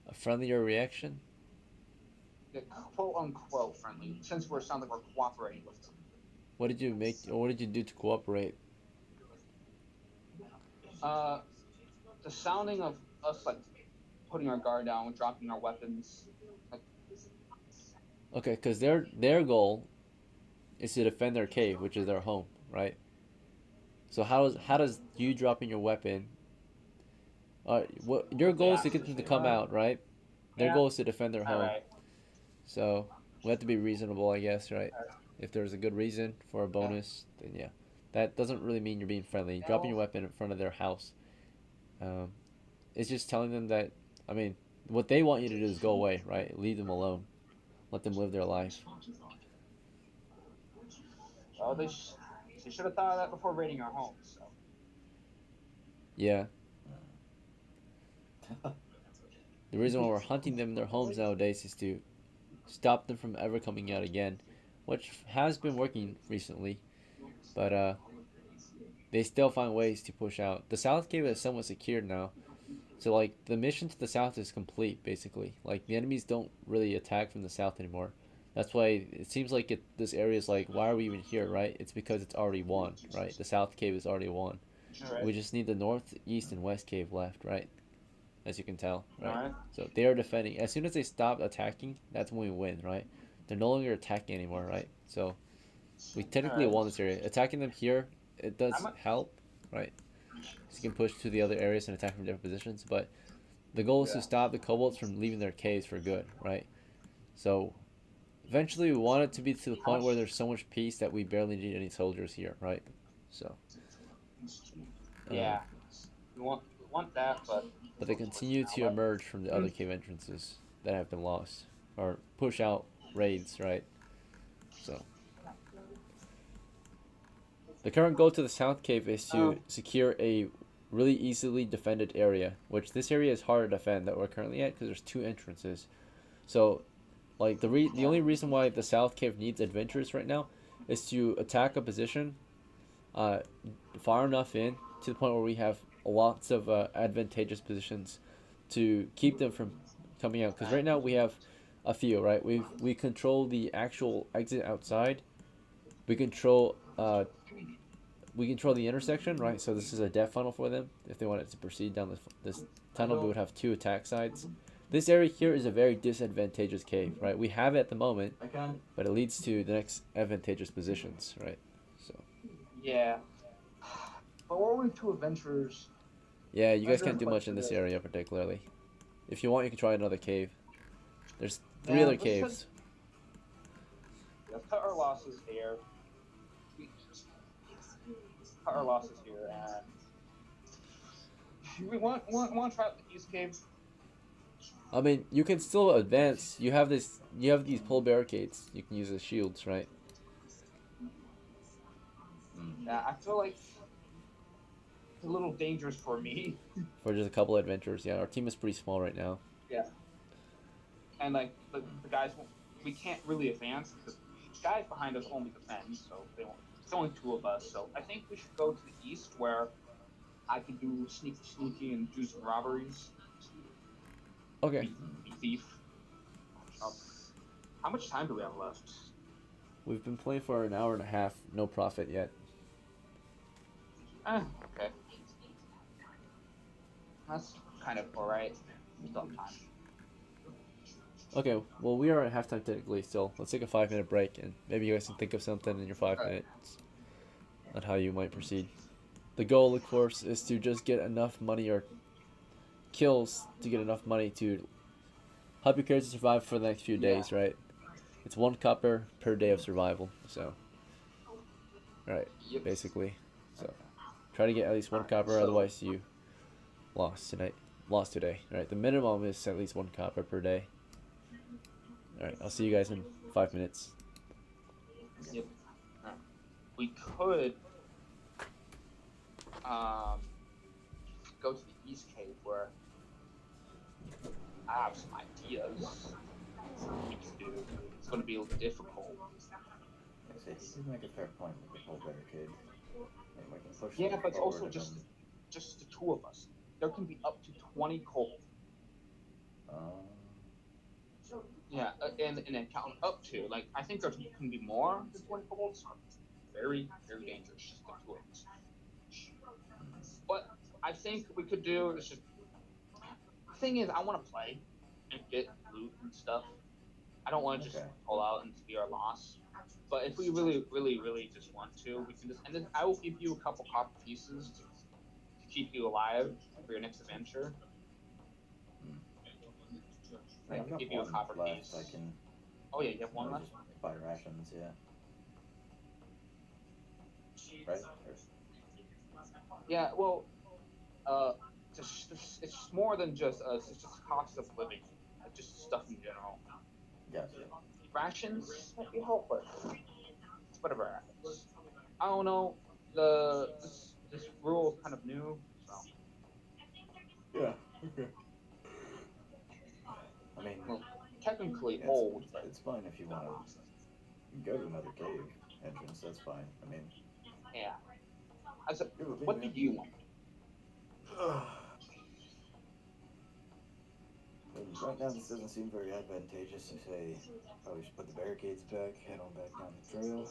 A friendlier reaction? Yeah, quote unquote friendly, since we're sounds like we're cooperating with them. What did you make? Or what did you do to cooperate? The sounding of us like putting our guard down, dropping our weapons. Like, Okay, because their goal is to defend their cave, which is their home, right? So how does you dropping your weapon? What your goal is to get them to come out, right? Their Yeah. goal is to defend their All home. right. So we have to be reasonable, I guess, right? If there's a good reason for a bonus, then yeah, that doesn't really mean you're being friendly. Dropping your weapon in front of their house, um, it's just telling them that. I mean, what they want you to do is go away, right? Leave them alone. Let them live their life. Well, they should have thought of that before raiding our homes. So. Yeah. The reason why we're hunting them in their homes nowadays is to stop them from ever coming out again, which has been working recently, but they still find ways to push out. The South Cave is somewhat secured now, so like the mission to the south is complete basically. Like the enemies don't really attack from the south anymore. That's why it seems like this area is like, why are we even here, right? It's because it's already won, right? The South Cave is already won. Right. We just need the North, East, and West Cave left, right? As you can tell, right? All right. So they are defending. As soon as they stop attacking, that's when we win, right? They're no longer attacking anymore, right? So we technically won this area. Attacking them here, it does help, right? So you can push to the other areas and attack from different positions, but the goal is to stop the kobolds from leaving their caves for good, right? So eventually we want it to be to the point where there's so much peace that we barely need any soldiers here, right? So yeah, we want that, but they continue to emerge from the other cave entrances that have been lost, or push out raids, right? So the current goal to the South Cave is to secure a really easily defended area, which this area is hard to defend that we're currently at because there's two entrances. So like the only reason why the South Cave needs adventurers right now is to attack a position far enough in to the point where we have lots of advantageous positions to keep them from coming out. Because right now we have a few, right? We control the actual exit outside. We control the intersection, right? So this is a death funnel for them. If they wanted to proceed down this tunnel, we would have two attack sides. This area here is a very disadvantageous cave, right? We have it at the moment, but it leads to the next advantageous positions, right? So. Yeah. But we're only two adventurers. Yeah, you guys can't do much in this area particularly. If you want, you can try another cave. There's three other caves. Let's cut our losses here. Cut our losses here, and we want to try out the East Cave. I mean, you can still advance. You have these pole barricades. You can use as shields, right? Yeah, I feel like it's a little dangerous for me. For just a couple of adventurers, yeah. Our team is pretty small right now. Yeah. And like the guys, we can't really advance because the guys behind us only defend, so it's only two of us. So I think we should go to the east where I can do sneaky and do some robberies. Okay. Be thief. How much time do we have left? We've been playing for an hour and a half. No profit yet. Okay. That's kind of alright. We still have time. Okay, well, we are at halftime technically still. Let's take a 5-minute break, and maybe you guys can think of something in your 5 minutes on how you might proceed. The goal, of course, is to just get enough money or kills to get enough money to help your character survive for the next few days, right? It's 1 copper per day of survival, so. Right, basically. So, try to get at least 1 copper, otherwise you lost today. Right, the minimum is at least 1 copper per day. Alright, I'll see you guys in 5 minutes. Yep. We could go to the East Cave where I have some ideas. We can do. It's going to be a little difficult. You did make a fair point with the whole barricade. We can push Yeah, but it's also forward just the two of us. There can be up to 20 kobold. Yeah, and then count up to, like, I think there can be more than 20 kobolds. Very, very dangerous, just the two of us. What I think we could do is just, the thing is, I want to play and get loot and stuff. I don't want to just pull out and be our loss. But if we really just want to, we can just, and then I will give you a couple copper pieces to keep you alive for your next adventure. I I can got give you a one copper left. piece. I can. Oh yeah, you have one left. Just buy rations, yeah. Right? Yeah, well, it's more than just it's just cost of living, just stuff in general. Gotcha. Rations might be helpful, whatever happens. I don't know. This rule is kind of new, so. Yeah. Okay. I mean, Well, technically old, but it's fine if you want to go to another cave entrance. That's fine. I mean, yeah. me, What do man. you want? Right now, this doesn't seem very advantageous. You say, oh, we should put the barricades back, head on back down the trail.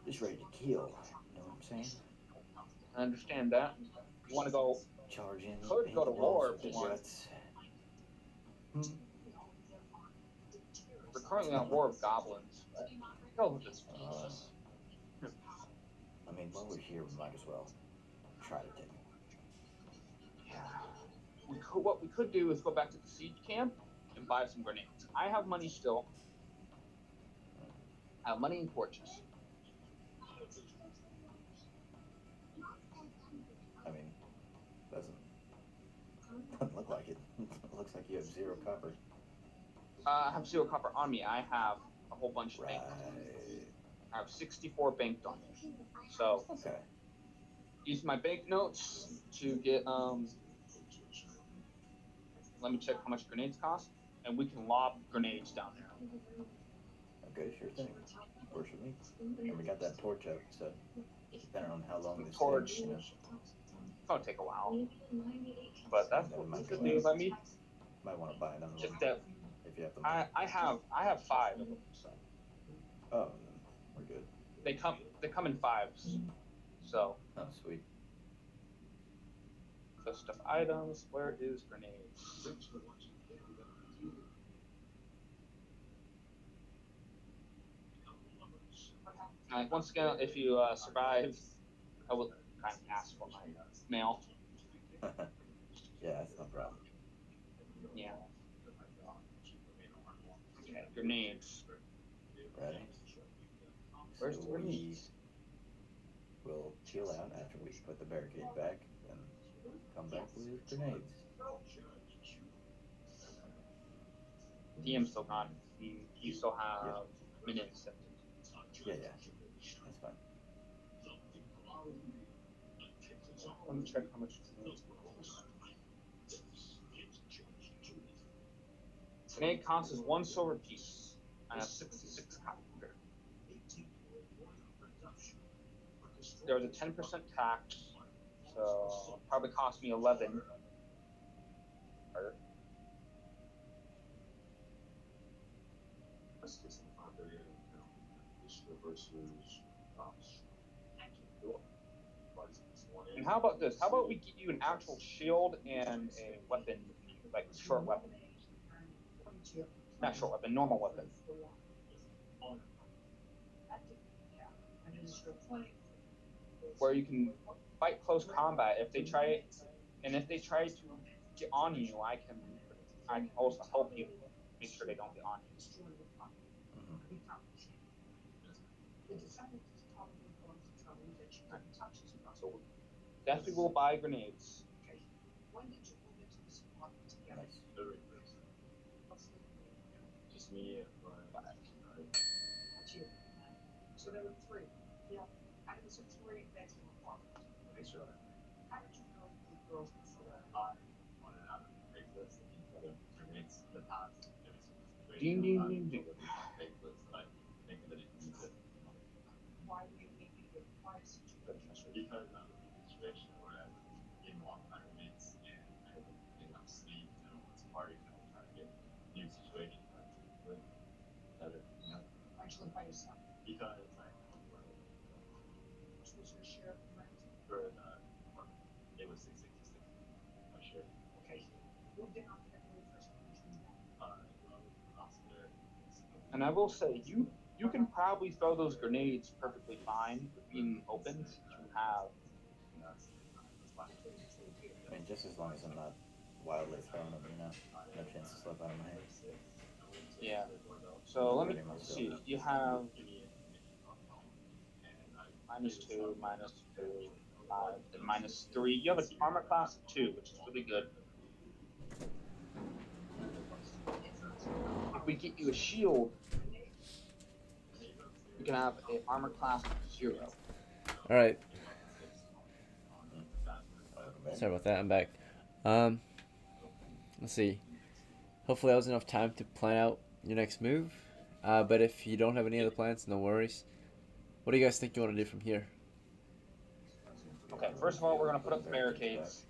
Just ready to kill. You know what I'm saying? I understand that. You want to go? Charge in, Could paint go the to war walls if with you the want. guts. We're currently on war with goblins. Hell with this. I mean, while we're here, we might as well try to take it. Yeah. What we could do is go back to the siege camp and buy some grenades. I have money still. I have money and torches. I mean, doesn't look like it. It looks like you have 0 copper. I have 0 copper on me. I have a whole bunch banked. I have 64 banked on me. So okay. Use my banknotes to get let me check how much grenades cost, and we can lob grenades down there. Okay, sure thing. Works with me. And we got that torch up, so depending on how long this Torch. takes, you know. It's gonna take a while, but that's what we could do. Might want to buy another just one. that If you have the money. I have 5 of them. So. Oh, then we're good. They come in 5s. So. Oh, sweet. List of items. Where is grenades? Once again, if you survive, I will kind of ask for my mail. Yeah, that's no problem. Yeah. Okay, grenades. Ready? Where's the grenades? We'll chill out after we put the barricade back, then come back with grenades. DM's still gone. You still have minutes. Yeah, that's fine. Let me check how much grenades cost. Grenade cost is 1 silver piece. I have 66 copper. There was a 10% tax, so probably cost me 11. And how about this? How about we get you an actual shield and a weapon, like short weapon? Not short weapon, normal weapon. Where you can fight close combat. If they try to get on you, I can also help you make sure they don't get on you. So definitely will buy grenades. Nice. Just me. So there were 3. Yeah. I was a 3 that's in the park. Sure. How did you know the girls before that? On an Craigslist and other grenades in the past. Ding ding ding ding. Craigslist that I think that it needs it. Why do you need to get price? Because of the situation where I was in long time grenades and I didn't have sleep and it's party and I'm trying to get new situation. Better. Actually by yourself. Because which was your share of rent? For it was $666. My share. Okay. Who did not get the first one? And I will say, you You can probably throw those grenades perfectly fine with being open since you have. I mean, just as long as I'm not wildly throwing them, no chance to slip out of my hands. Yeah. So let me Ready myself. see. You have -2, -2, 5, and -3. You have an armor class of 2, which is really good. If we get you a shield, you can have an armor class of 0. All right. Welcome back. Sorry about that. I'm back. Let's see. Hopefully that was enough time to plan out your next move. But if you don't have any other plans, no worries. What do you guys think you want to do from here? Okay, first of all, we're going to put up the barricades.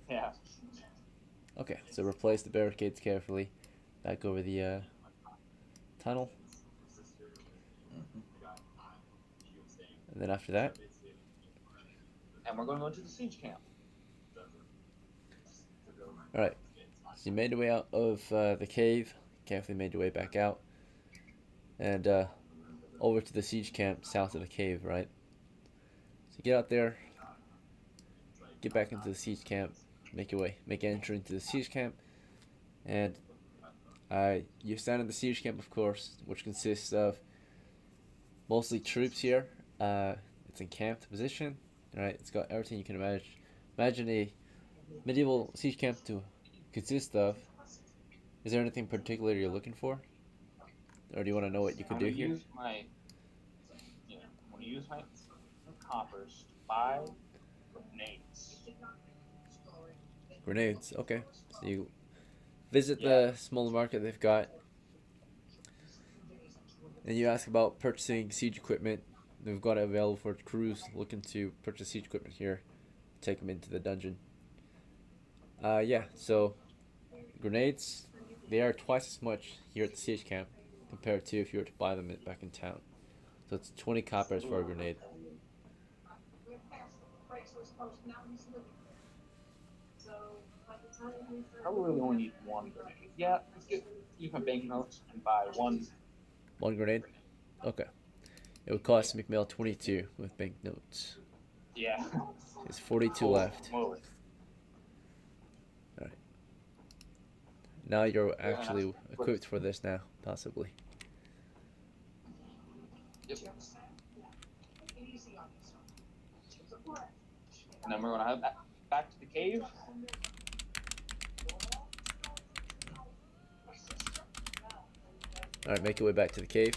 Yeah. Okay, so replace the barricades carefully. Back over the tunnel. And then after that, And we're going to go into the siege camp. alright. So you made your way out of the cave. Carefully made your way back out. And over to the siege camp south of the cave, right? So get out there. Get back into the siege camp. Make entry into the siege camp. And you stand in the siege camp, of course, which consists of mostly troops here. It's encamped position, right? It's got everything you can imagine. Imagine a medieval siege camp to consist of. Is there anything particular you're looking for, or do you want to know what you could do here? I'm going to use my coppers to buy grenades. Grenades. Okay. So you visit the smaller market they've got, and you ask about purchasing siege equipment. They've got it available for crews looking to purchase siege equipment here. Take them into the dungeon. So grenades, they are twice as much here at the siege camp compared to if you were to buy them back in town. So it's 20 coppers for a grenade. I really only need one grenade. Yeah, let's use my banknotes and buy one. One grenade? Okay. It would cost MICHMILL 22 with banknotes. Yeah. There's 42 left. Alright. Now you're actually equipped for this now, possibly. Yep. And then we're going to head back to the cave. Alright, make your way back to the cave.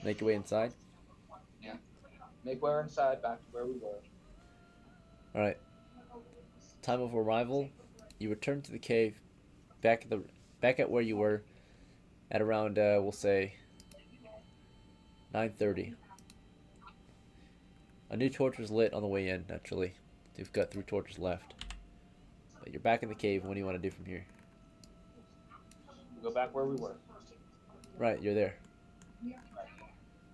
Make your way inside. Yeah. Make way inside, back to where we were. Alright. Time of arrival. You return to the cave, back at where you were, at around we'll say 9:30. A new torch was lit on the way in. Naturally, you've got 3 torches left. But you're back in the cave. What do you want to do from here? Go back where we were. Right, you're there.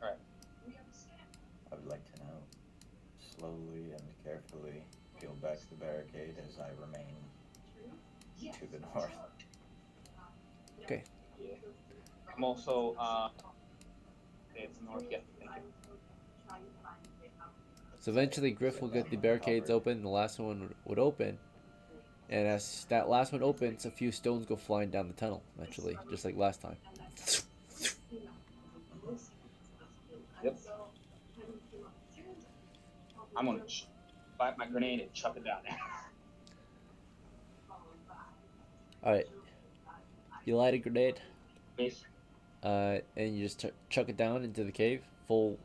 Alright. I would like to now slowly and carefully peel back the barricade as I remain to the north. Okay. Yeah. I'm also, okay, it's north, yeah, thank you. So eventually Griff will get the barricades open, and the last one would open. And as that last one opens, a few stones go flying down the tunnel, eventually, just like last time. Yep. I'm gonna bite my grenade and chuck it down there. Alright. You light a grenade, Base. and you just chuck it down into the cave, full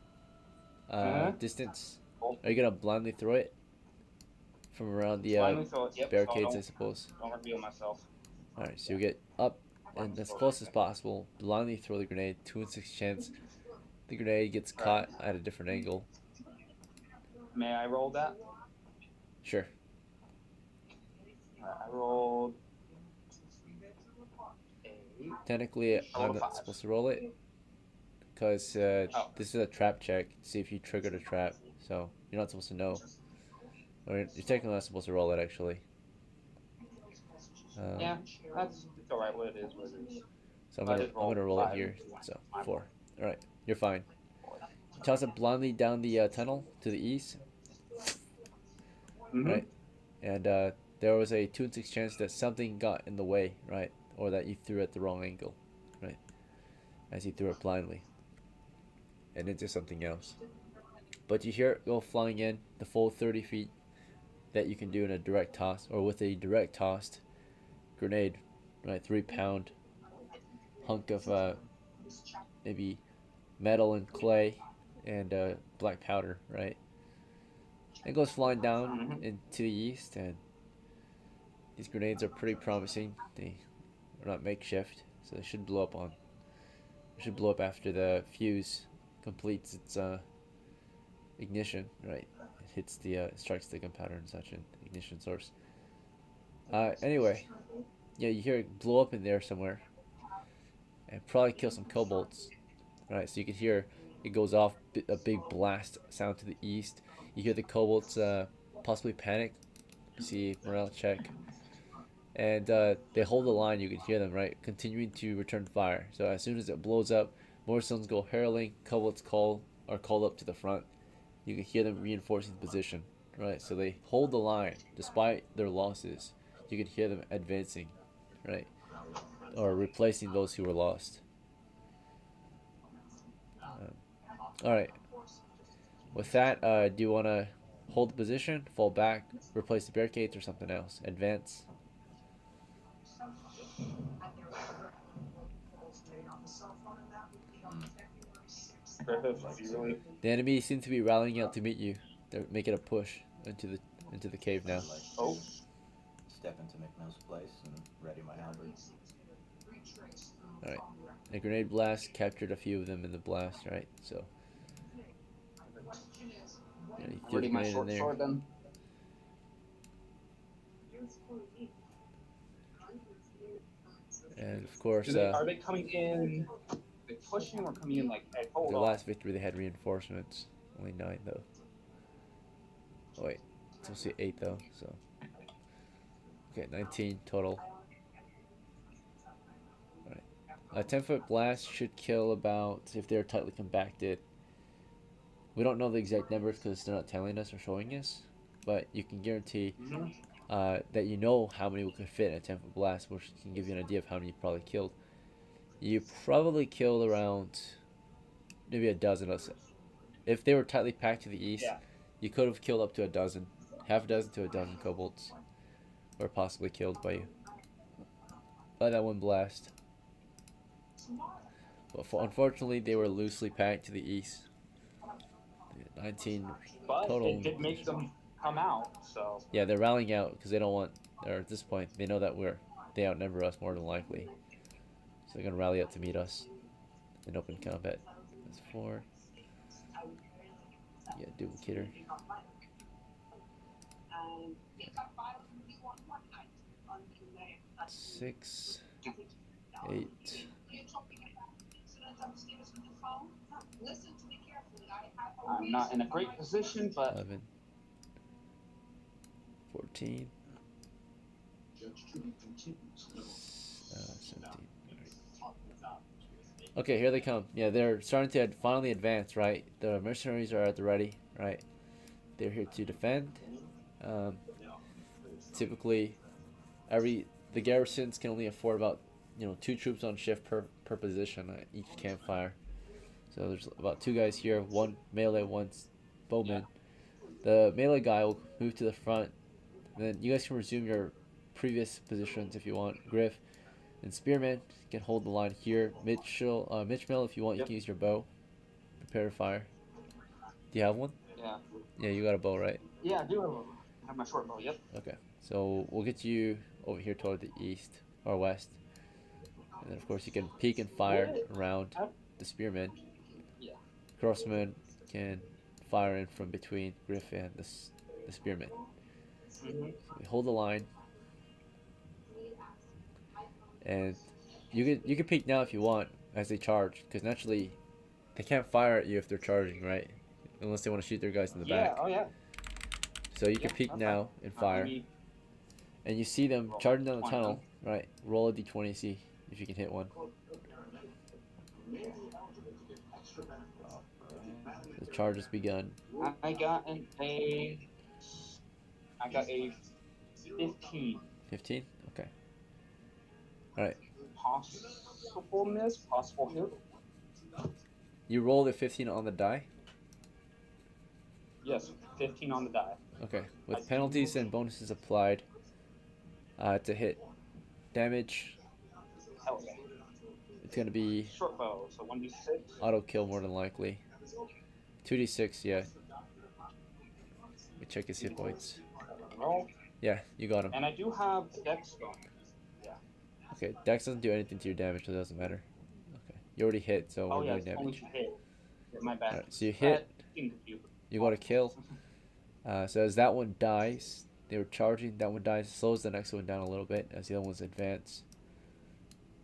distance. Are you gonna blindly throw it from around the barricades, I suppose? Don't reveal myself. Alright, so you get up and as close as possible, blindly throw the grenade, 2 in 6 chance. The grenade gets caught at a different angle. May I roll that? Sure. I rolled Technically, I'm not supposed to roll it, because this is a trap check to see if you triggered a trap, so you're not supposed to know. Or you're technically not supposed to roll it, actually. yeah, it's alright what it is, what it is. So I I'm just gonna roll it 5. here. So 4. All right, you're fine. Toss it blindly down the tunnel to the east. Mm-hmm. Right, and there was a 2 in 6 chance that something got in the way, right, or that you threw at the wrong angle, right, as you threw it blindly and into something else. But you hear it go flying in the full 30 feet that you can do in a direct toss or with a direct tossed grenade, right? 3 pound hunk of maybe metal and clay and black powder, right? It goes flying down Mm-hmm. into the east, and these grenades are pretty promising. They are not makeshift, so they should blow up on. They should blow up after the fuse completes its ignition, right? It hits the strikes the gunpowder and such an ignition source. Anyway, yeah, you hear it blow up in there somewhere, and probably kill some kobolds, right? So you can hear it goes off a big blast sound to the east. You hear the kobolds possibly panic. You see morale check, and they hold the line. You can hear them, right, continuing to return fire. So as soon as it blows up, more stones go hurling. Kobolds are called up to the front. You can hear them reinforcing the position, right? So they hold the line despite their losses. You can hear them advancing, right, or replacing those who were lost. All right. With that, do you want to hold the position, fall back, replace the barricades, or something else? Advance. Griffith, if you really. The enemy seem to be rallying out to meet you. They're making a push into the cave now. Like, Oh. step into MICHMILL's place and ready my halberd. All right. A grenade blast captured a few of them in the blast, right? So. Yeah, you threw the Ready my grenade in short there. sword then. And of course, Are they coming in? Are they pushing or coming in like, hey, hold their on? last victory they had reinforcements. Only 9 though. Oh wait, it's mostly 8 though. So. Okay, 19 total. Alright. A 10-foot blast should kill about, if they're tightly compacted. We don't know the exact numbers because they're not telling us or showing us, but you can guarantee that you know how many we could fit in a 10-foot blast, which can give you an idea of how many you probably killed. You probably killed around maybe a dozen of them. If they were tightly packed to the east, Yeah. you could have killed up to a dozen, half a dozen to a dozen kobolds, or possibly killed by that one blast. But unfortunately, they were loosely packed to the east. 19 But total. it did make them come out, so. Yeah, they're rallying out because they don't want, or at this point, they know that they outnumber us more than likely. So they're gonna rally out to meet us in open combat. That's 4. Yeah, duplicator. 6, 8. I'm not in a great position, but 11, 14, 17. Okay, here they come. Yeah, they're starting to finally advance, right? The mercenaries are at the ready, right? They're here to defend. Typically, the garrisons can only afford about 2 troops on shift per position at each campfire. So there's about 2 guys here, 1 melee, 1 bowman. The melee guy will move to the front, and then you guys can resume your previous positions if you want. Griff and Spearman can hold the line here. MICHMIL, if you want, you can use your bow. Prepare to fire. Do you have one? yeah. Yeah, you got a bow, right? Yeah, I do have my short bow, yep. Okay, so we'll get you over here toward the east or west. And then, of course, you can peek and fire around the spearmen. Yeah. Crossmen can fire in from between Griff and the spearmen. So we hold the line. And you can peek now if you want as they charge, because naturally they can't fire at you if they're charging, right? Unless they want to shoot their guys in the back. Oh yeah. So you can peek now and fire. And you see them charging down the tunnel, right? Roll a d20, see if you can hit one. The charge has begun. I got a 15. 15? Okay. Alright. Possible miss, possible hit. You rolled a 15 on the die? Yes, 15 on the die. Okay. With penalties and bonuses applied, to hit damage, Hell yeah. it's going to be Short bow, so 1d6. auto kill more than likely. 2d6, yeah. Let me check his hit points. Roll. Yeah, you got him. And I do have dex bonus. Yeah. Okay, Dex doesn't do anything to your damage, so it doesn't matter. Okay, you already hit, so Oh we're yeah, doing it's only damage. to hit. My bad. Alright, so you hit, you got a kill. So as that one dies, they were charging, that one dies, slows the next one down a little bit as the other ones advance.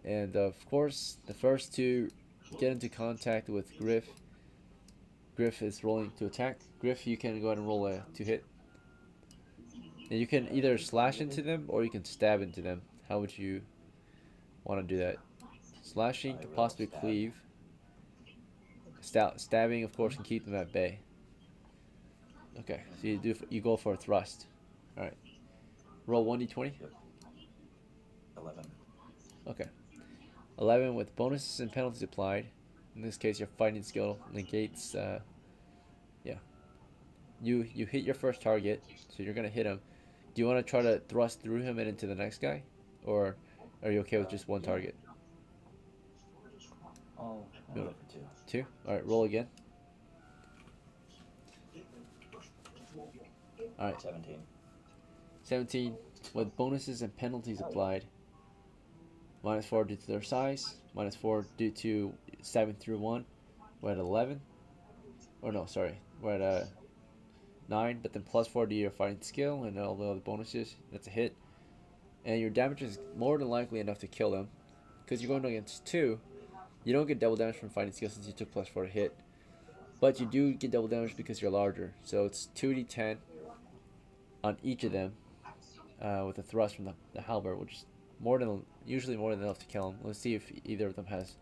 And of course, the first two get into contact with Griff. Griff is rolling to attack. Griff, you can go ahead and roll a to hit. And you can either slash into them or you can stab into them. How would you want to do that? Slashing could possibly cleave. Stabbing, of course, can keep them at bay. Okay, so you go for a thrust. All right. Roll 1d20. Yep. 11. Okay. 11 with bonuses and penalties applied. In this case, your fighting skill negates. Yeah. You hit your first target, so you're gonna hit him. Do you want to try to thrust through him and into the next guy, or are you okay with just one target? I'll go for 2. 2. All right. Roll again. All right. 17. 17 with bonuses and penalties applied. -4 due to their size. -4 due to stabbing through one. We're at 11. Or no, sorry. We're at 9. But then +4 to your fighting skill and all the other bonuses. That's a hit. And your damage is more than likely enough to kill them. Because you're going against 2. You don't get double damage from fighting skill since you took +4 to hit. But you do get double damage because you're larger. So it's 2d10 on each of them. With a thrust from the halberd, which is usually more than enough to kill him. Let's see if either of them has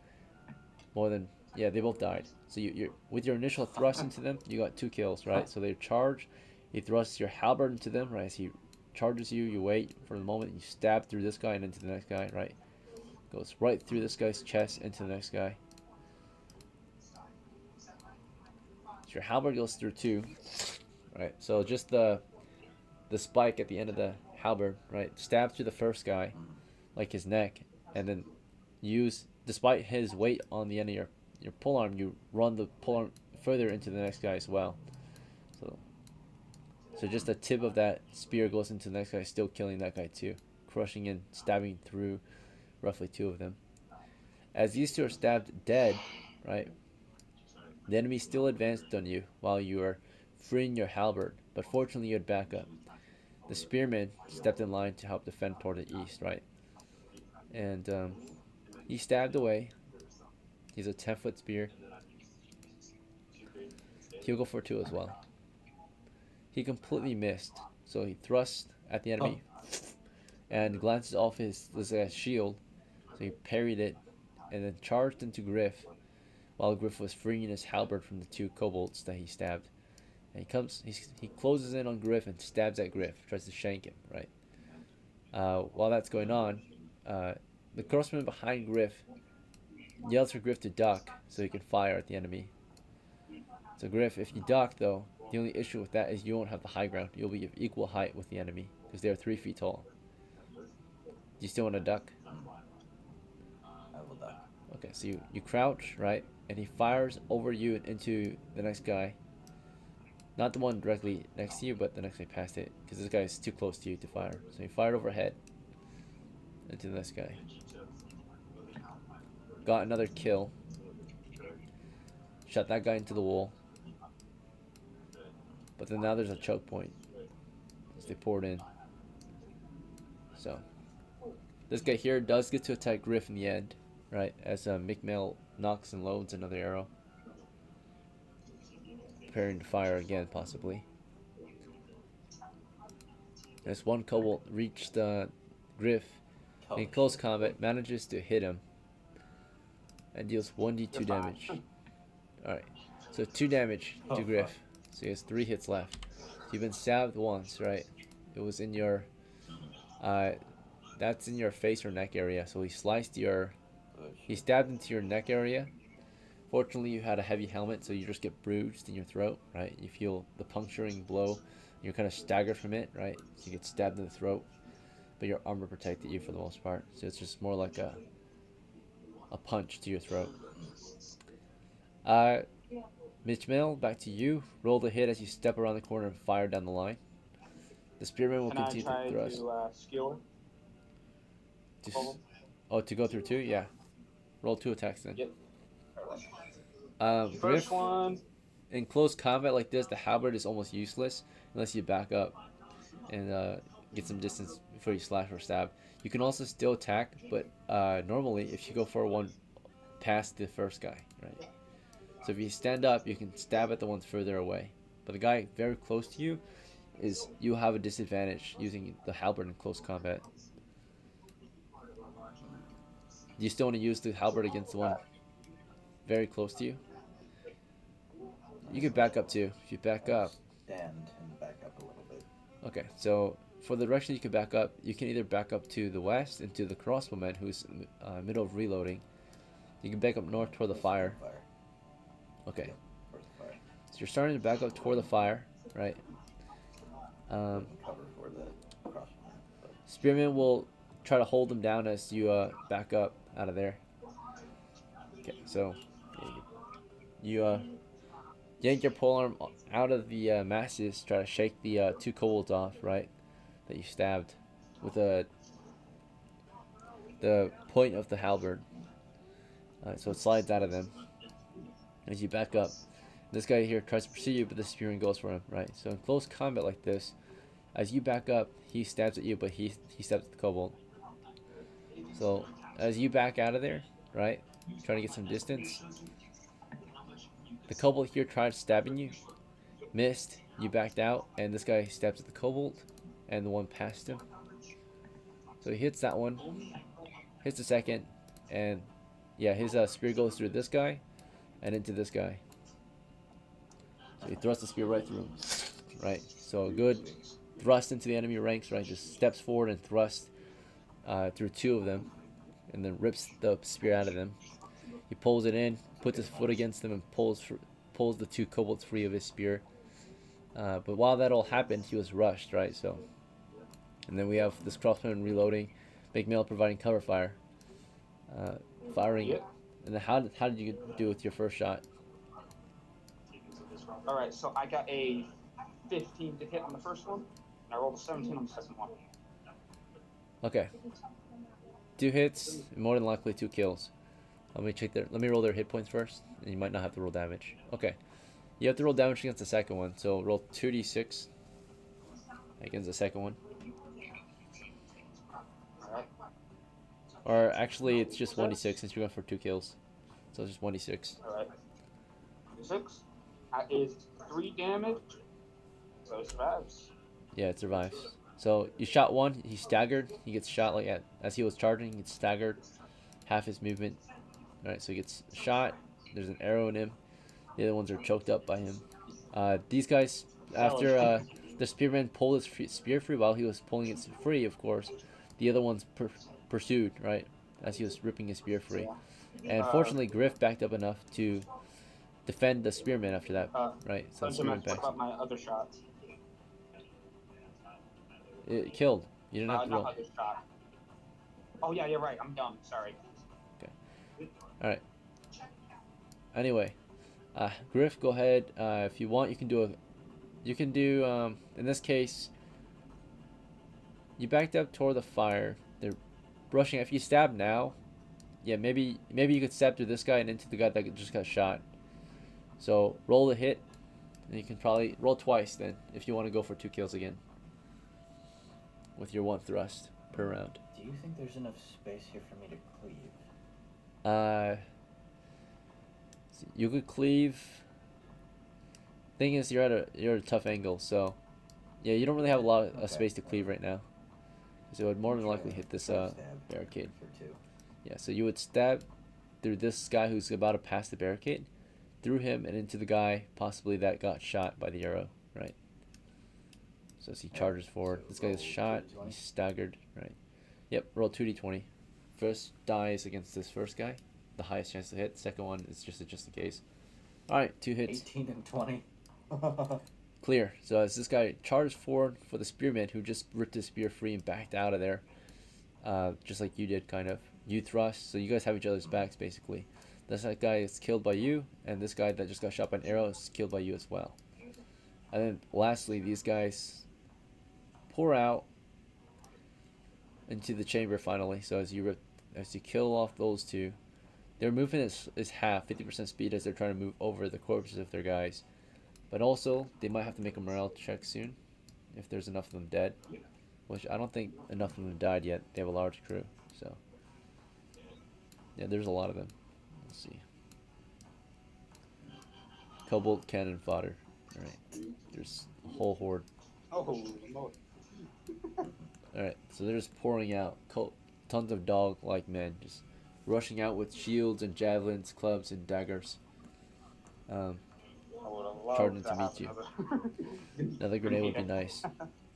more than. Yeah, they both died. So you with your initial thrust into them, you got 2 kills, right? So they charge, you thrust your halberd into them, right? As he charges you, you wait for the moment, you stab through this guy and into the next guy, right? Goes right through this guy's chest into the next guy. So your halberd goes through 2, right? So just the spike at the end of the halberd, right? Stab through the first guy, like his neck, and then despite his weight on the end of your pull arm, you run the pull arm further into the next guy as well. So just the tip of that spear goes into the next guy, still killing that guy too, crushing and stabbing through roughly 2 of them. As these 2 are stabbed dead, right? The enemy still advanced on you while you are freeing your halberd, but fortunately you had backup. The spearman stepped in line to help defend toward the east, right? And he stabbed away. He's a 10-foot spear. He'll go for 2 as well. He completely missed, so he thrusts at the enemy and glances off his shield. So he parried it and then charged into Griff while Griff was freeing his halberd from the 2 kobolds that he stabbed. And he closes in on Griff and stabs at Griff, tries to shank him, right? While that's going on, the crossman behind Griff yells for Griff to duck so he can fire at the enemy. So Griff, if you duck though, the only issue with that is you won't have the high ground. You'll be of equal height with the enemy because they're 3 feet tall. Do you still want to duck? I will duck. Okay, so you crouch, right? And he fires over you and into the next guy. Not the one directly next to you, but the next guy past it, because this guy is too close to you to fire. So he fired overhead into the next guy. Got another kill. Shot that guy into the wall. But then now there's a choke point as they poured in. So this guy here does get to attack Griff in the end, right? As MICHMIL knocks and loads another arrow. Preparing to fire again, possibly. As one kobold reached Griff in close combat, manages to hit him. and deals 1d2 You're fine. damage. Alright, so 2 damage to Oh, Griff. fuck. So he has 3 hits left. So you've been stabbed once, right? It was in your, that's in your face or neck area. So he sliced your, Oh, he shit. stabbed into your neck area. Fortunately, you had a heavy helmet, so you just get bruised in your throat, right? You feel the puncturing blow. You're kind of staggered from it, right? So you get stabbed in the throat, but your armor protected you for the most part. So it's just more like a punch to your throat. MICHMIL, back to you. Roll the hit as you step around the corner and fire down the line. The spearman will Can I continue to try thrust. to skewer? To go through 2? Yeah. Roll 2 attacks then. Yep. Griff, First one. in close combat like this, the halberd is almost useless unless you back up and get some distance before you slash or stab. You can also still attack, but normally if you go for one past the first guy, right? So if you stand up, you can stab at the ones further away. But the guy very close to you, you have a disadvantage using the halberd in close combat. Do you still want to use the halberd against the one very close to you? You could back up too. If you back up. Stand and back up a little bit. Okay, so for the direction you can back up, you can either back up to the west and to the crossbowman who's middle of reloading. You can back up north toward the fire. Okay. Yep, towards the fire. So you're starting to back up toward the fire, right? Cover for the crossbow. Spearman will try to hold them down as you back up out of there. Okay, so you yank your polearm out of the masses, try to shake the 2 kobolds off, right? That you stabbed with the point of the halberd. So it slides out of them as you back up. This guy here tries to pursue you, but the spearman goes for him, right? So in close combat like this, as you back up, he stabs at you, but he stabs at the kobold. So as you back out of there, right, trying to get some distance, the kobold here tried stabbing you, missed, you backed out, and this guy stabs at the kobold, and the one past him. So he hits that one, hits the second, and yeah, his spear goes through this guy and into this guy. So he thrusts the spear right through him, right? So a good thrust into the enemy ranks, right? Just steps forward and thrusts through 2 of them, and then rips the spear out of them. He pulls it in, puts his foot against them, and pulls the 2 kobolds free of his spear. But while that all happened, he was rushed, right? So, and then we have this crossbowman reloading, MICHMIL providing cover fire, firing. Yep. And then how did you do with your first shot? All right, so I got a 15 to hit on the first one, and I rolled a 17 on the second one. Okay. 2 hits, more than likely 2 kills. Let me roll their hit points first, and you might not have to roll damage. Okay. You have to roll damage against the second one, so roll 2d6 against the second one. Alright. Or actually, it's just 1d6 since you're going for 2 kills. So it's just 1d6. Alright. 6. That is 3 damage. So it survives. Yeah, it survives. So you shot one, he staggered. He gets shot as he was charging, he gets staggered. Half his movement. Alright, so he gets shot. There's an arrow in him. The other ones are choked up by him. These guys, after the spearman pulled his spear free, while he was pulling it free, of course, the other ones pursued, right, as he was ripping his spear free. And fortunately, Griff backed up enough to defend the spearman after that, right? So the spearman What backs. about my other shots? It killed. You didn't have to Not roll. other shot. Oh yeah, you're right. I'm dumb. Sorry. Alright. Anyway, Griff, go ahead. If you want, you can do in this case, you backed up toward the fire. They're rushing. If you stab now, yeah, maybe you could stab through this guy and into the guy that just got shot. So roll the hit, and you can probably roll twice then if you want to go for 2 kills again with your 1 thrust per round. Do you think there's enough space here for me to cleave? You could cleave. Thing is, you're at a tough angle, so yeah, you don't really have a lot of space to cleave right now, because it would more than likely hit this Stab barricade. for 2. Yeah, so you would stab through this guy who's about to pass the barricade, through him and into the guy possibly that got shot by the arrow, right? So as he charges forward, this guy is shot, he's staggered, right? Yep, roll 2d20. First die is against this first guy, the highest chance to hit. Second one is just in case. Alright, 2 hits. 18 and 20. Clear. So as this guy charges forward for the spearman who just ripped his spear free and backed out of there, just like you did, kind of. You thrust, so you guys have each other's backs, basically. This guy is killed by you, and this guy that just got shot by an arrow is killed by you as well. And then lastly, these guys pour out into the chamber finally. So as you kill off those two, their movement is half, 50% speed as they're trying to move over the corpses of their guys. But also, they might have to make a morale check soon, if there's enough of them dead. Which I don't think enough of them died yet. They have a large crew, so yeah, there's a lot of them. Let's see. Kobold cannon fodder. Alright. There's a whole horde. Oh, Lord. Alright, so they're just pouring out tons of dog-like men, just rushing out with shields and javelins, clubs and daggers. Charging to meet you. Another grenade would be nice.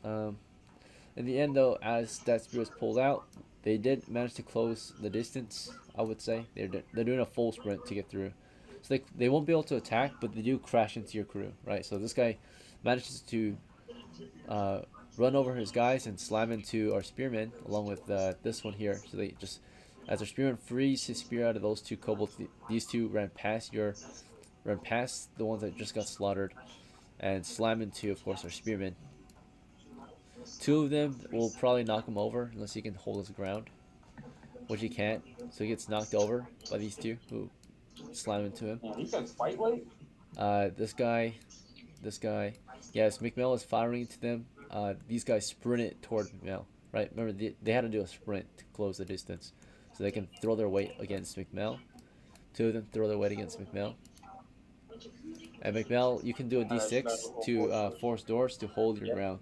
In the end, though, as that spear was pulled out, they did manage to close the distance, I would say. They're doing a full sprint to get through. So they won't be able to attack, but they do crash into your crew, right? So this guy manages to run over his guys and slam into our spearmen, along with this one here. So they just, as our spearman frees his spear out of those two kobolds, these two ran past the ones that just got slaughtered, and slam into, of course, our spearmen. Two of them will probably knock him over unless he can hold his ground, which he can't. So he gets knocked over by these two who slam into him. He said fight weight? This guy. Yes, MICHMILL is firing into them. These guys sprinted toward MICHMILL, right? Remember, they had to do a sprint to close the distance, so they can throw their weight against MICHMILL. Two of them throw their weight against MICHMILL. And MICHMILL, you can do a d6 to force doors to hold your ground.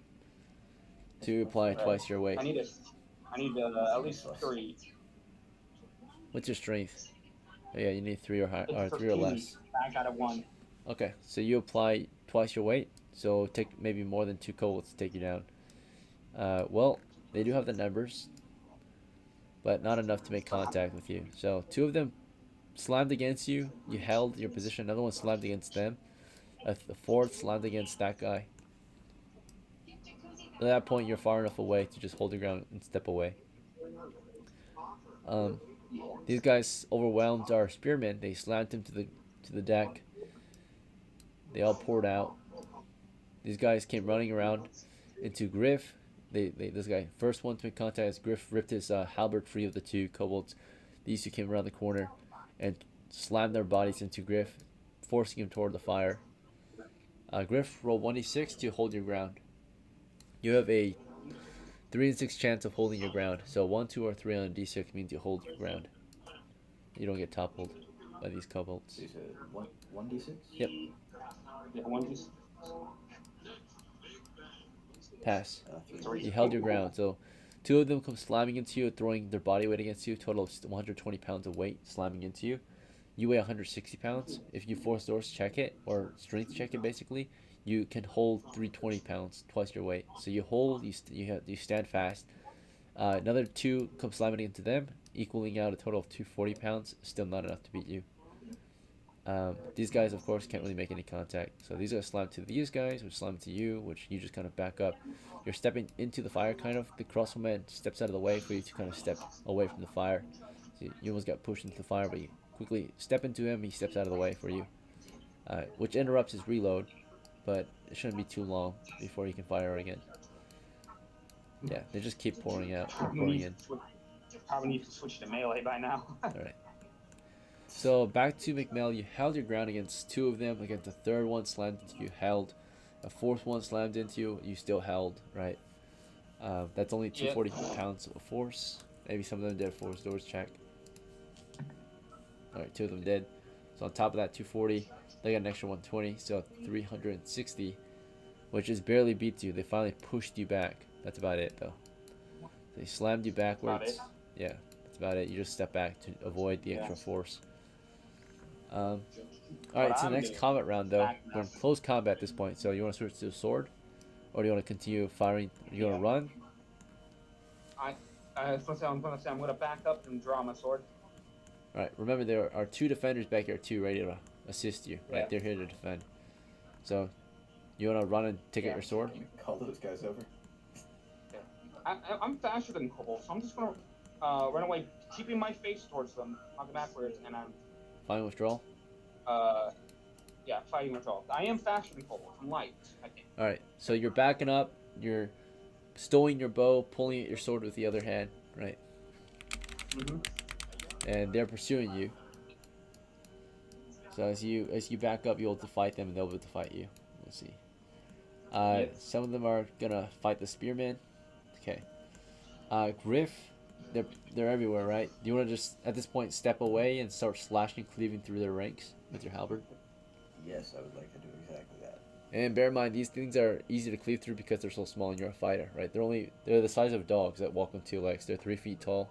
To apply twice your weight. I need at least 3. What's your strength? Oh, yeah, you need 3 or higher, or 3 or less. I got a 1. Okay, so you apply twice your weight. So take maybe more than 2 kobolds to take you down. Well, they do have the numbers, but not enough to make contact with you. So 2 of them slammed against you. You held your position. Another one slammed against them. The 4th slammed against that guy. At that point, you're far enough away to just hold your ground and step away. These guys overwhelmed our spearmen. They slammed him to the deck. They all poured out. These guys came running around into GRIFF. This guy, first one to make contact as GRIFF ripped his halberd free of the 2 kobolds. These 2 came around the corner and slammed their bodies into GRIFF, forcing him toward the fire. GRIFF, roll 1d6 to hold your ground. You have a 3 in 6 chance of holding your ground. So 1, 2, or 3 on a d6 means you hold your ground. You don't get toppled by these kobolds. You said 1d6? Yep. Yeah, 1d6. Pass. You held your ground. So 2 of them come slamming into you, throwing their body weight against you. Total of 120 pounds of weight slamming into you. You weigh 160 pounds. If you force doors check it, or strength check it basically, you can hold 320 pounds, twice your weight. So you hold, you stand fast. Another 2 come slamming into them, equaling out a total of 240 pounds. Still not enough to beat you. These guys, of course, can't really make any contact. So these are slammed to these guys, which slam to you, which you just kind of back up. You're stepping into the fire, kind of. The crossbowman steps out of the way for you to kind of step away from the fire. So you almost got pushed into the fire, but you quickly step into him. He steps out of the way for you, which interrupts his reload. But it shouldn't be too long before you can fire again. Yeah, they just keep pouring out, pouring in. Probably need to switch to melee by now. Alright. So back to MICHMILL, you held your ground against 2 of them. Against the 3rd one slammed into you, held. A 4th one slammed into you, you still held, right? That's only 240 pounds of force. Maybe some of them did a force doors check. Alright, 2 of them did. So on top of that 240, they got an extra 120, so 360, which just barely beats you. They finally pushed you back. That's about it, though. They slammed you backwards. Yeah, that's about it. You just step back to avoid the extra force. All What right, so I'm the next doing combat round, is though, backing we're in up. close combat at this point. So you want to switch to the sword, or do you want to continue firing? You want to run? I'm gonna back up and draw my sword. All right. Remember, there are two defenders back here too, ready to assist you. Right, Yeah. they're here to defend. So you want to run and take out your sword? You call those guys over. I'm faster than Kobold, so I'm just gonna run away, keeping my face towards them, walking backwards, and I'm Final withdrawal. yeah, fighting withdrawal. I am faster than Kobold. I'm light, I think. All right. So you're backing up. You're stowing your bow, pulling at your sword with the other hand, right? And they're pursuing you. So as you back up, you'll be able to fight them, and they'll be able to fight you. We'll see. Some of them are gonna fight the spearman. Okay. Griff, they're everywhere, right? Do you want to just at this point step away and start slashing, cleaving through their ranks with your halberd? Yes, I would like to do exactly that. And bear in mind, these things are easy to cleave through because they're so small and you're a fighter, right? They're the size of dogs that walk on two legs. They're 3 feet tall,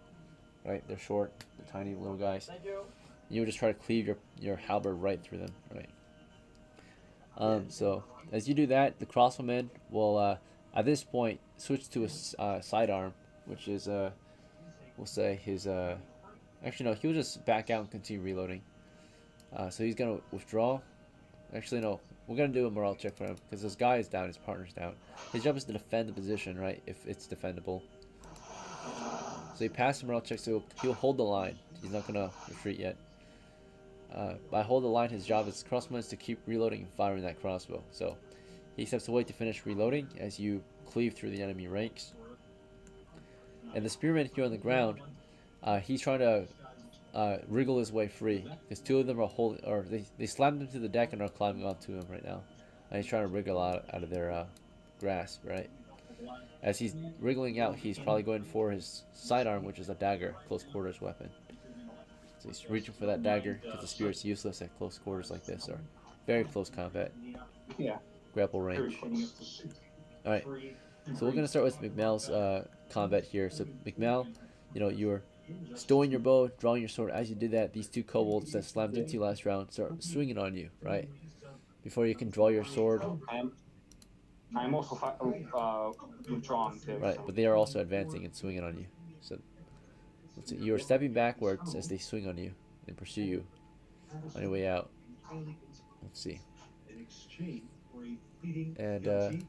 right? They're short, they're tiny little guys. Thank you. You would just try to cleave your halberd right through them, right? So as you do that, the crossbowman will at this point switch to a sidearm, which is we'll say his actually no, he'll just back out and continue reloading. So he's gonna withdraw. Actually no, we're gonna do a morale check for him because this guy is down, his partner's down. His job is to defend the position, right? If it's defendable. So he passed the morale check, so he'll hold the line. He's not gonna retreat yet. By hold the line, his job as crossbowman is to keep reloading and firing that crossbow. So he steps away to finish reloading as you cleave through the enemy ranks. And the spearman here on the ground, he's trying to wriggle his way free because two of them are holding, or they slammed him to the deck and are climbing onto him right now. And he's trying to wriggle out of their grasp, right? As he's wriggling out, he's probably going for his sidearm, which is a dagger, close quarters weapon. So he's reaching for that dagger because the spear is useless at close quarters like this, or very close combat. Yeah. Grapple range. Alright, so we're going to start with MICHMILL's combat here. So MICHMILL, you're stowing your bow, drawing your sword. As you did that, these two kobolds that slammed into you last round start swinging on you, right? Before you can draw your sword. I'm also withdrawn too. Right, but they are also advancing and swinging on you. So let's see, you're stepping backwards as they swing on you and pursue you on your way out. Let's see. And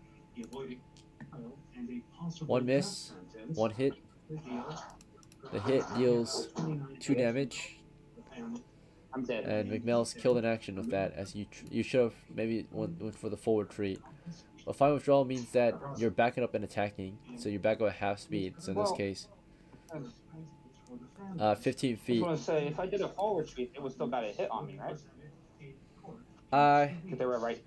one miss, one hit. The hit deals 2 damage. I'm dead. And MICHMILL's killed in action with that, as you should have maybe went for the full retreat. A final withdrawal means that you're backing up and attacking, so you're back up at half speed. So in this case, 15 feet. I just want to say, if I did a full retreat, it would still got a hit on me, right? Because they were right.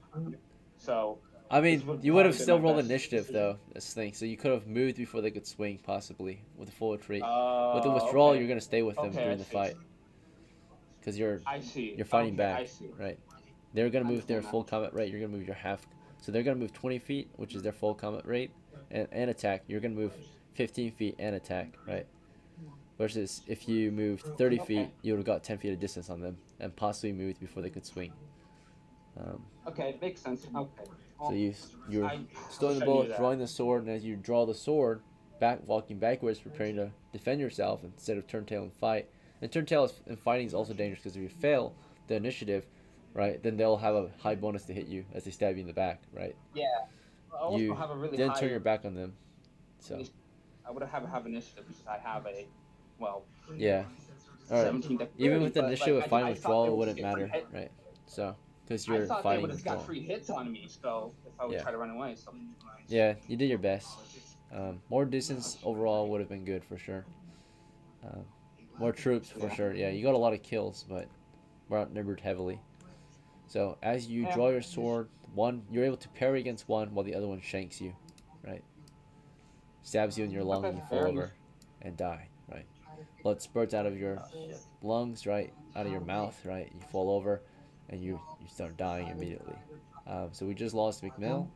So. I mean, you would have still rolled initiative though. This thing, so you could have moved before they could swing, possibly with a full retreat. With the withdrawal, okay. you're gonna stay with them during the fight, because you're fighting back, right? They're gonna move their full combat rate. You're gonna move your half. So they're gonna move 20 feet, which is their full combat rate, and attack. You're gonna move 15 feet and attack, right? Versus if you moved 30 feet, you would have got 10 feet of distance on them and possibly moved before they could swing. Okay, makes sense. Okay. So you're stowing the bow, drawing the sword, and as you draw the sword, walking backwards, preparing to defend yourself instead of turn tail and fight. And turn tail and fighting is also dangerous because if you fail the initiative, right, then they'll have a high bonus to hit you as they stab you in the back, right? Yeah. You have a really then turn your back on them. So I would have initiative because I have a yeah. All right. 17 Even with the initiative, like, a final I withdrawal thought wouldn't matter, right? So because you're I thought fighting they would have got withdrawal. 3 hits on me, so if I would try to run away, so. Yeah, you did your best. More distance overall would have been good for sure. More troops for sure. Yeah, you got a lot of kills, but we're outnumbered heavily. So as you draw your sword, you're able to parry against one while the other one shanks you, right? Stabs you in your lung and you fall over and die, right? Blood spurts out of your lungs, right? Out of your mouth, right? You fall over and you start dying immediately. So we just lost MICHMILL,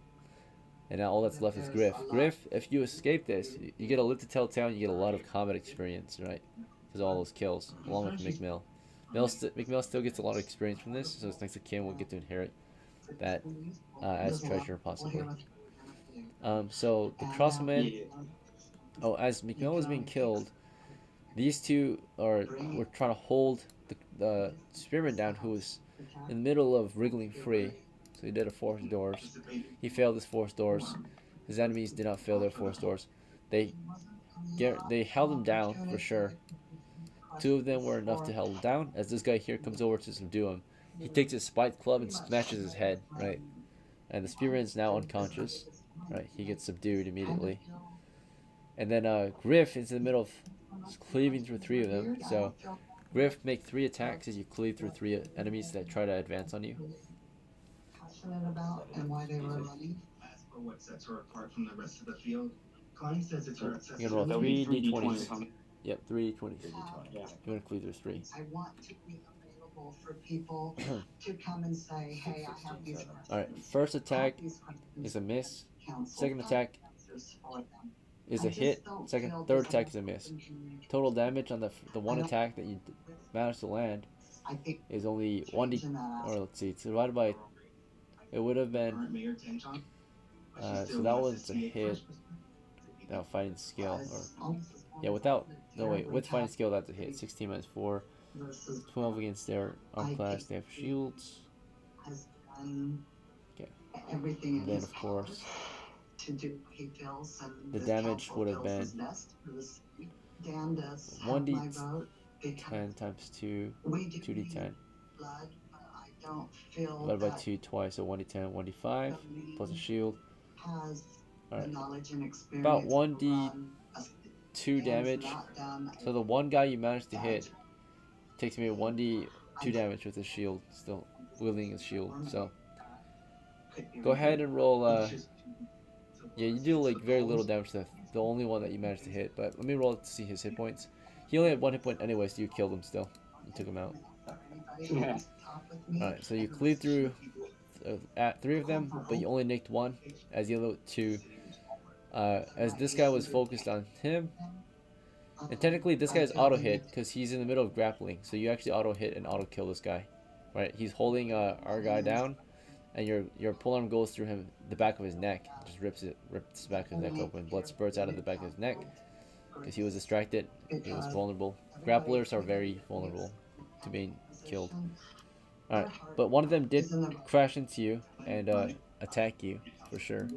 and now all that's left is Griff. Griff, if you escape this, you get a live to tell tale, and you get a lot of combat experience, right? Because all those kills, along with MICHMILL. MICHMIL still gets a lot of experience from this, so it's nice that Kim will get to inherit that as treasure possibly. So the crossman. Oh, as MICHMIL was being killed, these two were trying to hold the spearman down, who was in the middle of wriggling free. So he did a force doors. He failed his force doors. His enemies did not fail their force doors. They held him down for sure. Two of them were enough to hold him down. As this guy here comes over to subdue him, he takes his spiked club and smashes his head, right? And the spearman is now unconscious, right? He gets subdued immediately. And then Griff is in the middle of cleaving through three of them. So Griff, make 3 attacks as you cleave through 3 enemies that try to advance on you. About and why they were running. As for what sets her apart from the rest of the field, Connie says it's her You're gonna roll 3 d20s. Yep, 3 d20s. Yeah. You wanna cleave through 3. I want to be available for people to come and say, hey, I have these questions. Alright, first attack is a miss. Second attack is a hit. Third attack is a miss. Total damage on the one attack that you managed to land is only 1d, or let's see, it's divided by, it would have been, so that one's a hit without fighting skill, or, yeah, with fighting skill that's a hit. 16 minus 4, 12 against their arm class, they have shields. Okay, and then of course, the damage would have been 1d10 times 2, 2d10. Divided by 2 twice, so 1d10, 1d5, plus a shield. Alright, about 1d2 damage. So the one guy you managed to hit takes me 1d2 damage with his shield, still wielding his shield. So go ahead and roll. Yeah, you do like very little damage to the only one that you managed to hit. But let me roll to see his hit points. He only had 1 hit point anyway, so you killed him still. You took him out. Yeah. Alright, so you cleave through at 3 of them, but you only nicked 1, as the other 2. As this guy was focused on him, and technically this guy's auto hit because he's in the middle of grappling, so you actually auto hit and auto kill this guy, right? He's holding our guy down, and your polearm goes through him, the back of his neck, just rips the back of his neck open. Blood spurts out of the back of his neck because he was distracted. He was vulnerable. Grapplers are very vulnerable to being killed. Alright, but one of them did crash into you and attack you for sure.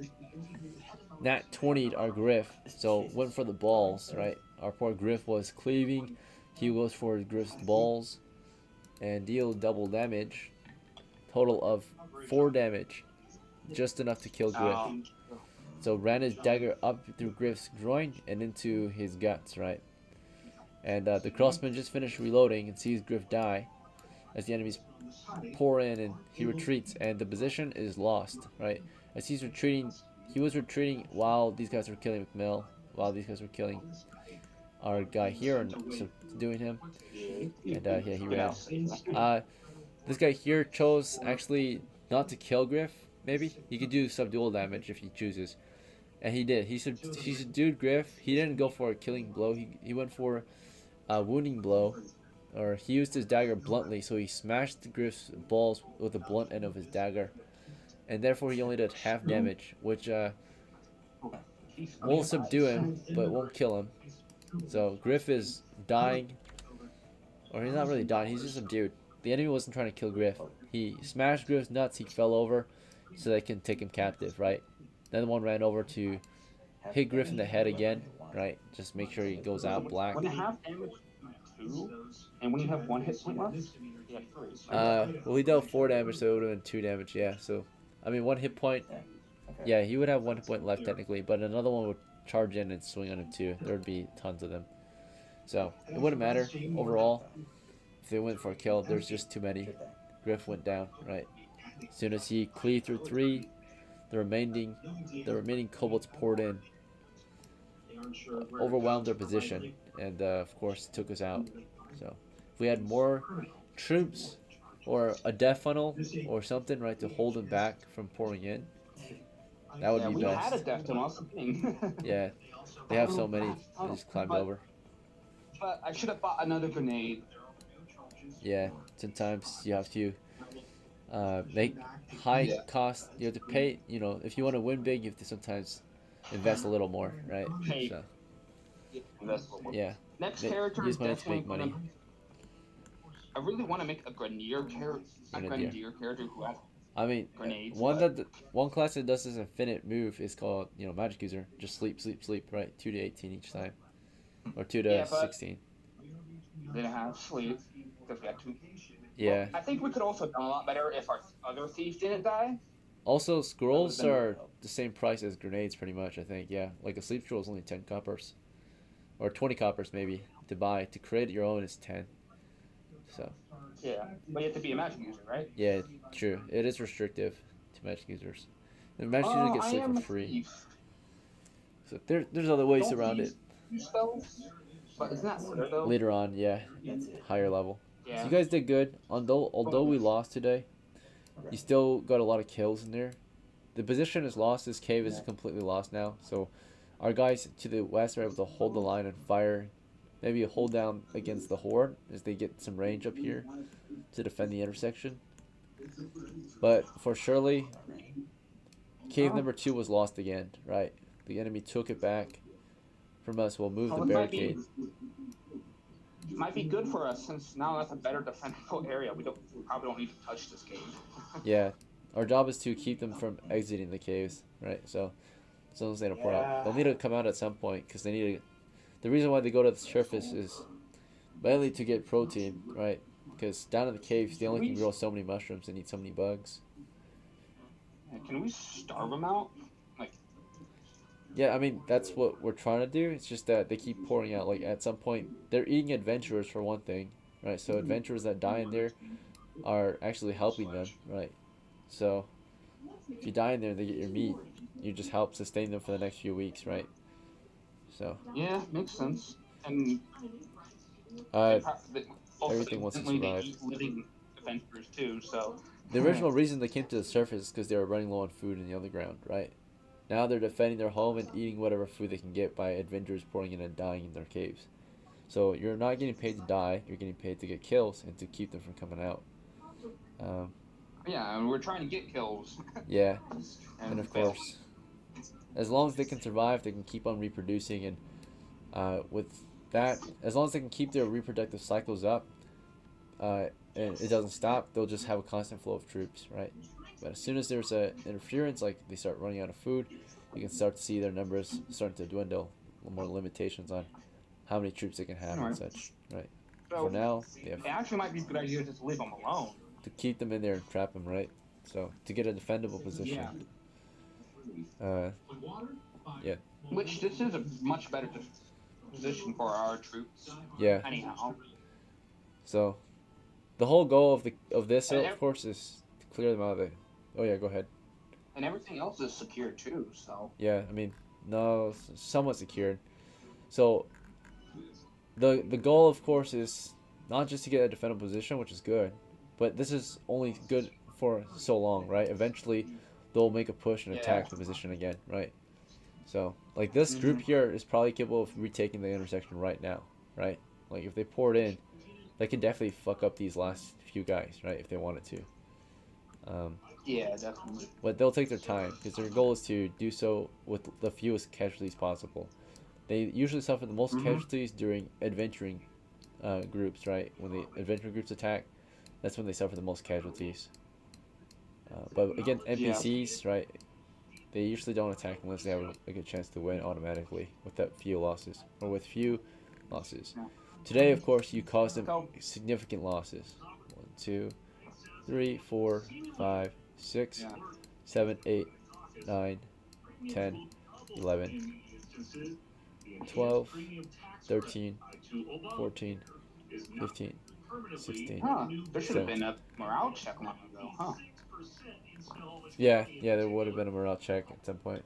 Nat 20'd our Griff, so went for the balls, right? Our poor Griff was cleaving. He goes for Griff's balls and deal double damage. Total of 4 damage, just enough to kill Griff. So ran his dagger up through Griff's groin and into his guts, right? And the crossman just finished reloading and sees Griff die as the enemies pour in, and he retreats, and the position is lost, right? As he's retreating, he was retreating while these guys were killing MICHMIL, while these guys were killing our guy here and subduing him. And yeah, he ran. This guy here chose actually not to kill Griff. Maybe he could do subdual damage if he chooses, and he did. He subdued Griff. He didn't go for a killing blow. He went for a wounding blow, or he used his dagger bluntly. So he smashed Griff's balls with the blunt end of his dagger, and therefore he only did half damage, which will subdue him but won't kill him. So Griff is dying, or he's not really dying. He's just subdued. The enemy wasn't trying to kill Griff. He smashed Griff's nuts. He fell over, so they can take him captive, right? Then the one ran over to hit Griff in the head again, right? Just make sure he goes out black. When you have damage 2, and when you have 1 hit point left, you have 3. Well, he dealt 4 damage, so it would have been 2 damage, yeah. So, I mean, 1 hit point, yeah, he would have 1 hit point left technically, but another one would charge in and swing on him too. There would be tons of them. So, it wouldn't matter overall. If they went for a kill, there's just too many. Griff went down, right? As soon as he cleaved through 3, the remaining kobolds poured in, overwhelmed their position, and of course took us out. So if we had more troops or a death funnel or something, right, to hold them back from pouring in, that would be we best. had a death funnel, that's the thing. Yeah, they have so many. They just climbed over. But I should have bought another grenade. Yeah, sometimes you have to make high Yeah. cost. You have to pay. You know, if you want to win big, you have to sometimes invest a little more, right? Hey, So invest a little more. yeah, Next character is use money to definitely make gonna. money. I really want to make a Grenadier. grenadier character who has I mean, grenades, but one class that does this infinite move is called magic user. Just sleep, sleep, sleep. Right, 2 to 18 each time, or 2 to yeah, but 16. they didn't have sleep because we had two. Well, Yeah. I think we could also done a lot better if our other thief didn't die. Also, That would have scrolls been really are helpful. the same price as grenades, pretty much. I think. Yeah, like a sleep scroll is only 10 coppers, or 20 coppers maybe to buy. To create your own is 10. So Yeah, but you have to be a magic user, right? yeah, true. It is restrictive to magic users. The magic user Oh, gets I sleep for am a free. thief. So there's other ways Don't around it. thieves use spells? But isn't that rare though? Later on, yeah, That's it. higher level. So Yeah. you guys did good. Although we lost today, you still got a lot of kills in there. The position is lost. This cave is completely lost now. So our guys to the west are able to hold the line and fire, maybe a hold down against the horde as they get some range up here to defend the intersection. But for Shirley, cave number 2 was lost again. Right, the enemy took it back from us. We'll move the Oh, barricade. might be good for us since now that's a better defendable area. We probably don't need to touch this cave. Yeah, our job is to keep them from exiting the caves. Right, so as long as they don't pour out, they'll need to come out at some point because they need to. The reason why they go to the surface is mainly to get protein, right? Because down in the caves, they only can grow so many mushrooms and eat so many bugs. Can we starve them out? Like, Yeah, I mean, that's what we're trying to do. It's just that they keep pouring out. Like, at some point, they're eating adventurers for one thing, right? So adventurers that die in there are actually helping them, right? So if you die in there, they get your meat. You just help sustain them for the next few weeks, right? So yeah, makes sense. And uh, also everything wants to evidently they survive. eat living adventurers too. So The original reason they came to the surface is because they were running low on food in the underground, right? Now they're defending their home and eating whatever food they can get by adventurers pouring in and dying in their caves. So you're not getting paid to die, you're getting paid to get kills and to keep them from coming out. yeah, and we're trying to get kills. Yeah, and and of fail. course, as long as they can survive, they can keep on reproducing, and with that, as long as they can keep their reproductive cycles up, and it doesn't stop, they'll just have a constant flow of troops, right? But as soon as there's a interference, like they start running out of food, you can start to see their numbers starting to dwindle. More limitations on how many troops they can have and such, right? So For now, they have it actually might be a good idea to just leave them alone. to keep them in there and trap them, right? So to get a defendable position. Yeah. Which this is a much better position for our troops. Yeah. Anyhow. So the whole goal of this, And of course, is to clear them out of the. Oh yeah, go ahead. And everything else is secure too. So. Yeah, I mean, no, somewhat secured. So the goal, of course, is not just to get a defendable position, which is good, but this is only good for so long, right? Eventually, they'll make a push and attack the position again, right? So, like, this group here is probably capable of retaking the intersection right now, right? Like, if they pour it in, they can definitely fuck up these last few guys, right? If they wanted to. Yeah, definitely. But they'll take their time because their goal is to do so with the fewest casualties possible. They usually suffer the most casualties during adventuring groups, right? When the adventuring groups attack, that's when they suffer the most casualties. But against NPCs, right? They usually don't attack unless they have a good chance to win automatically with that few losses or with few losses. Today, of course, you caused them significant losses. 1, 2, 3, 4, 5, 6, 7, 8, 9, 10, 11, 12, 13, 14, 15, 16. Huh. There should have been a morale check long ago, huh? Yeah, there would have been a morale check at some point.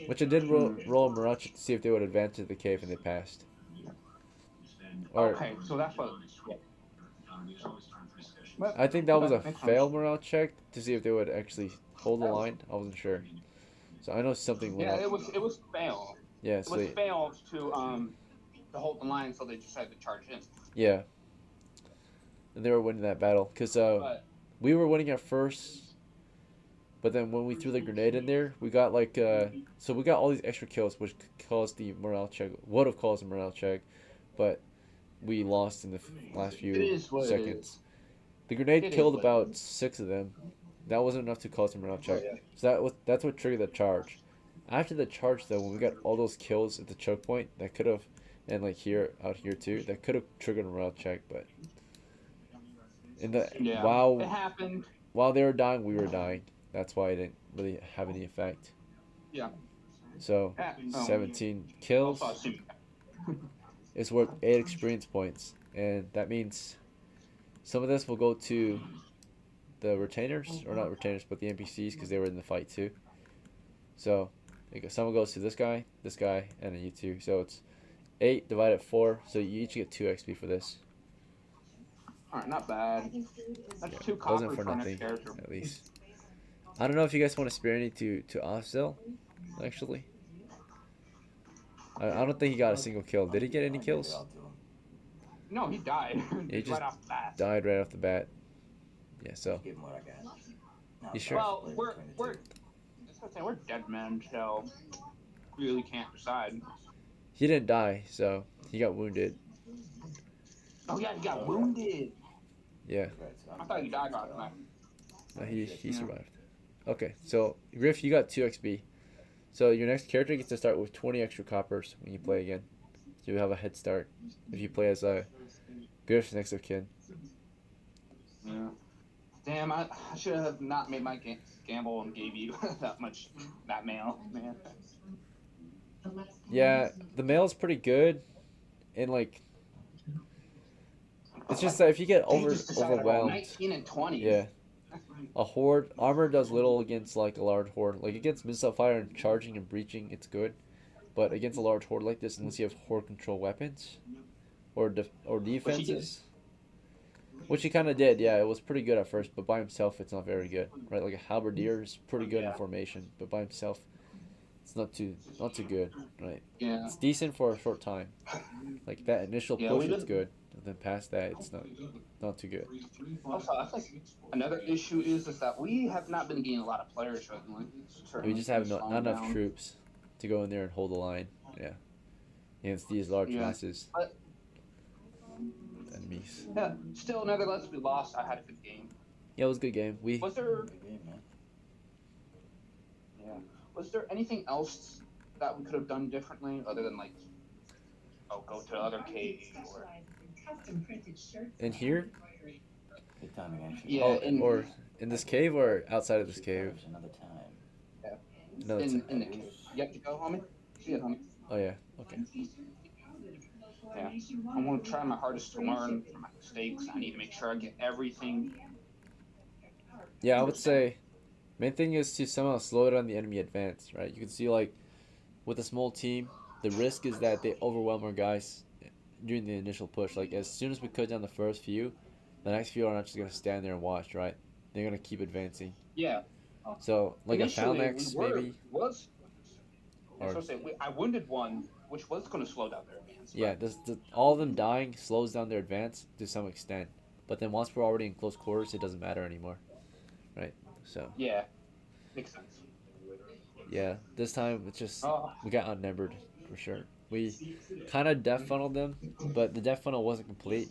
Which I did roll a morale check to see if they would advance to the cave, and they passed. Okay, so that's what. Yeah. I think that was a fail morale check to see if they would actually hold the line. I wasn't sure. So I know something went Yeah, up. it was fail. Yeah, It so was fail to to hold the line, so they decided to charge in. Yeah, and they were winning that battle because But we were winning at first, but then when we threw the grenade in there, we got like so we got all these extra kills, which caused the morale check. Would have caused the morale check, but we lost in the last it few is what it seconds. is. The grenade It is killed what it about is. 6 of them. That wasn't enough to cause a morale Oh, check. yeah. So that's what triggered the charge. After the charge, though, when we got all those kills at the choke point, that could have, and like here, out here too, that could have triggered a morale check. But in the Yeah, it while happened. while they were dying, we were dying. That's why it didn't really have any effect. Yeah. So Oh. 17 Also, kills I see. is worth 8 experience points, and that means some of this will go to the retainers, or not retainers, but the NPCs, because they were in the fight too. So some goes to this guy, and then you two. So it's 8 divided 4, so you each get 2 XP for this. Alright, not bad. That's Yeah, 2 wasn't copper for for nothing, next character. at least. I don't know if you guys want to spare any to AZFELL, actually. I don't think he got a single kill. Did he get any kills? No, he died. He just right off the bat. died right off the bat. Yeah, so. Give him what I got. You sure? Well, we're dead men, so we really can't decide. He didn't die, so he got wounded. Oh yeah, he got wounded. Yeah. I thought he died right away. No, he survived. Okay, so Griff, you got 2 XP. So your next character gets to start with 20 extra coppers when you play again. So you have a head start if you play as Griff's next of kin. Yeah. Damn, I should have not made my gamble and gave you that mail, man. Yeah, the mail's pretty good, and like, it's just that if you get overwhelmed, 19 and 20. yeah, a horde armor does little against like a large horde. Like against missile fire and charging and breaching, it's good, but against a large horde like this, unless you have horde control weapons or defenses, which he kind of did. Yeah, it was pretty good at first, but by himself, it's not very good, right? Like a halberdier is pretty good in formation, but by himself, it's not too good, right? Yeah. It's decent for a short time. Like that initial push, it's good. And then past that, it's not too good. Also, I think another issue is that we have not been getting a lot of players recently. We just have not enough troops to go in there and hold the line. Yeah, against these large masses. But, enemies. Yeah, still nevertheless we lost. I had a good game. Yeah, it was a good game. Was there? Yeah. Was there anything else that we could have done differently other than like, go to other caves or? In here? Yeah. Or in this cave or outside of this cave? Another time. Yeah. Another time. In the cave. You have to go, homie. See it, homie. Oh yeah. Okay. Yeah. I'm gonna try my hardest to learn from my mistakes. I need to make sure I get everything. Yeah, I would say main thing is to somehow slow down the enemy advance, right? You can see like with a small team, the risk is that they overwhelm our guys during the initial push. Like as soon as we cut down the first few, the next few are not just gonna stand there and watch, right? They're gonna keep advancing. Yeah. So like initially, a Phalanx maybe. I wounded one, which was gonna slow down their advance. Yeah, all of them dying slows down their advance to some extent. But then once we're already in close quarters, it doesn't matter anymore, right? So. Yeah, makes sense. Yeah, this time it's just we got outnumbered for sure. We kind of death funneled them, but the death funnel wasn't complete.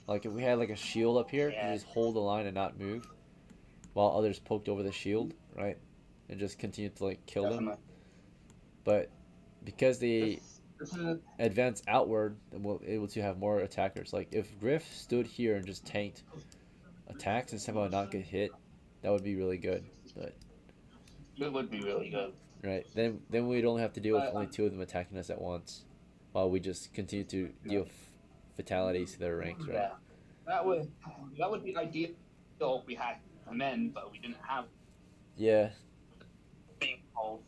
Like if we had like a shield up here, you just hold the line and not move, while others poked over the shield, right, and just continued to like kill them. But because they advance outward, then we're able to have more attackers. Like if Griff stood here and just tanked attacks and somehow not get hit, that would be really good. But it would be really good. Right. Then we'd only have to deal with only 2 of them attacking us at once, while we just continue to deal fatalities to their ranks. Right. Yeah. That would be ideal if we had men, but we didn't have. Yeah. Being called.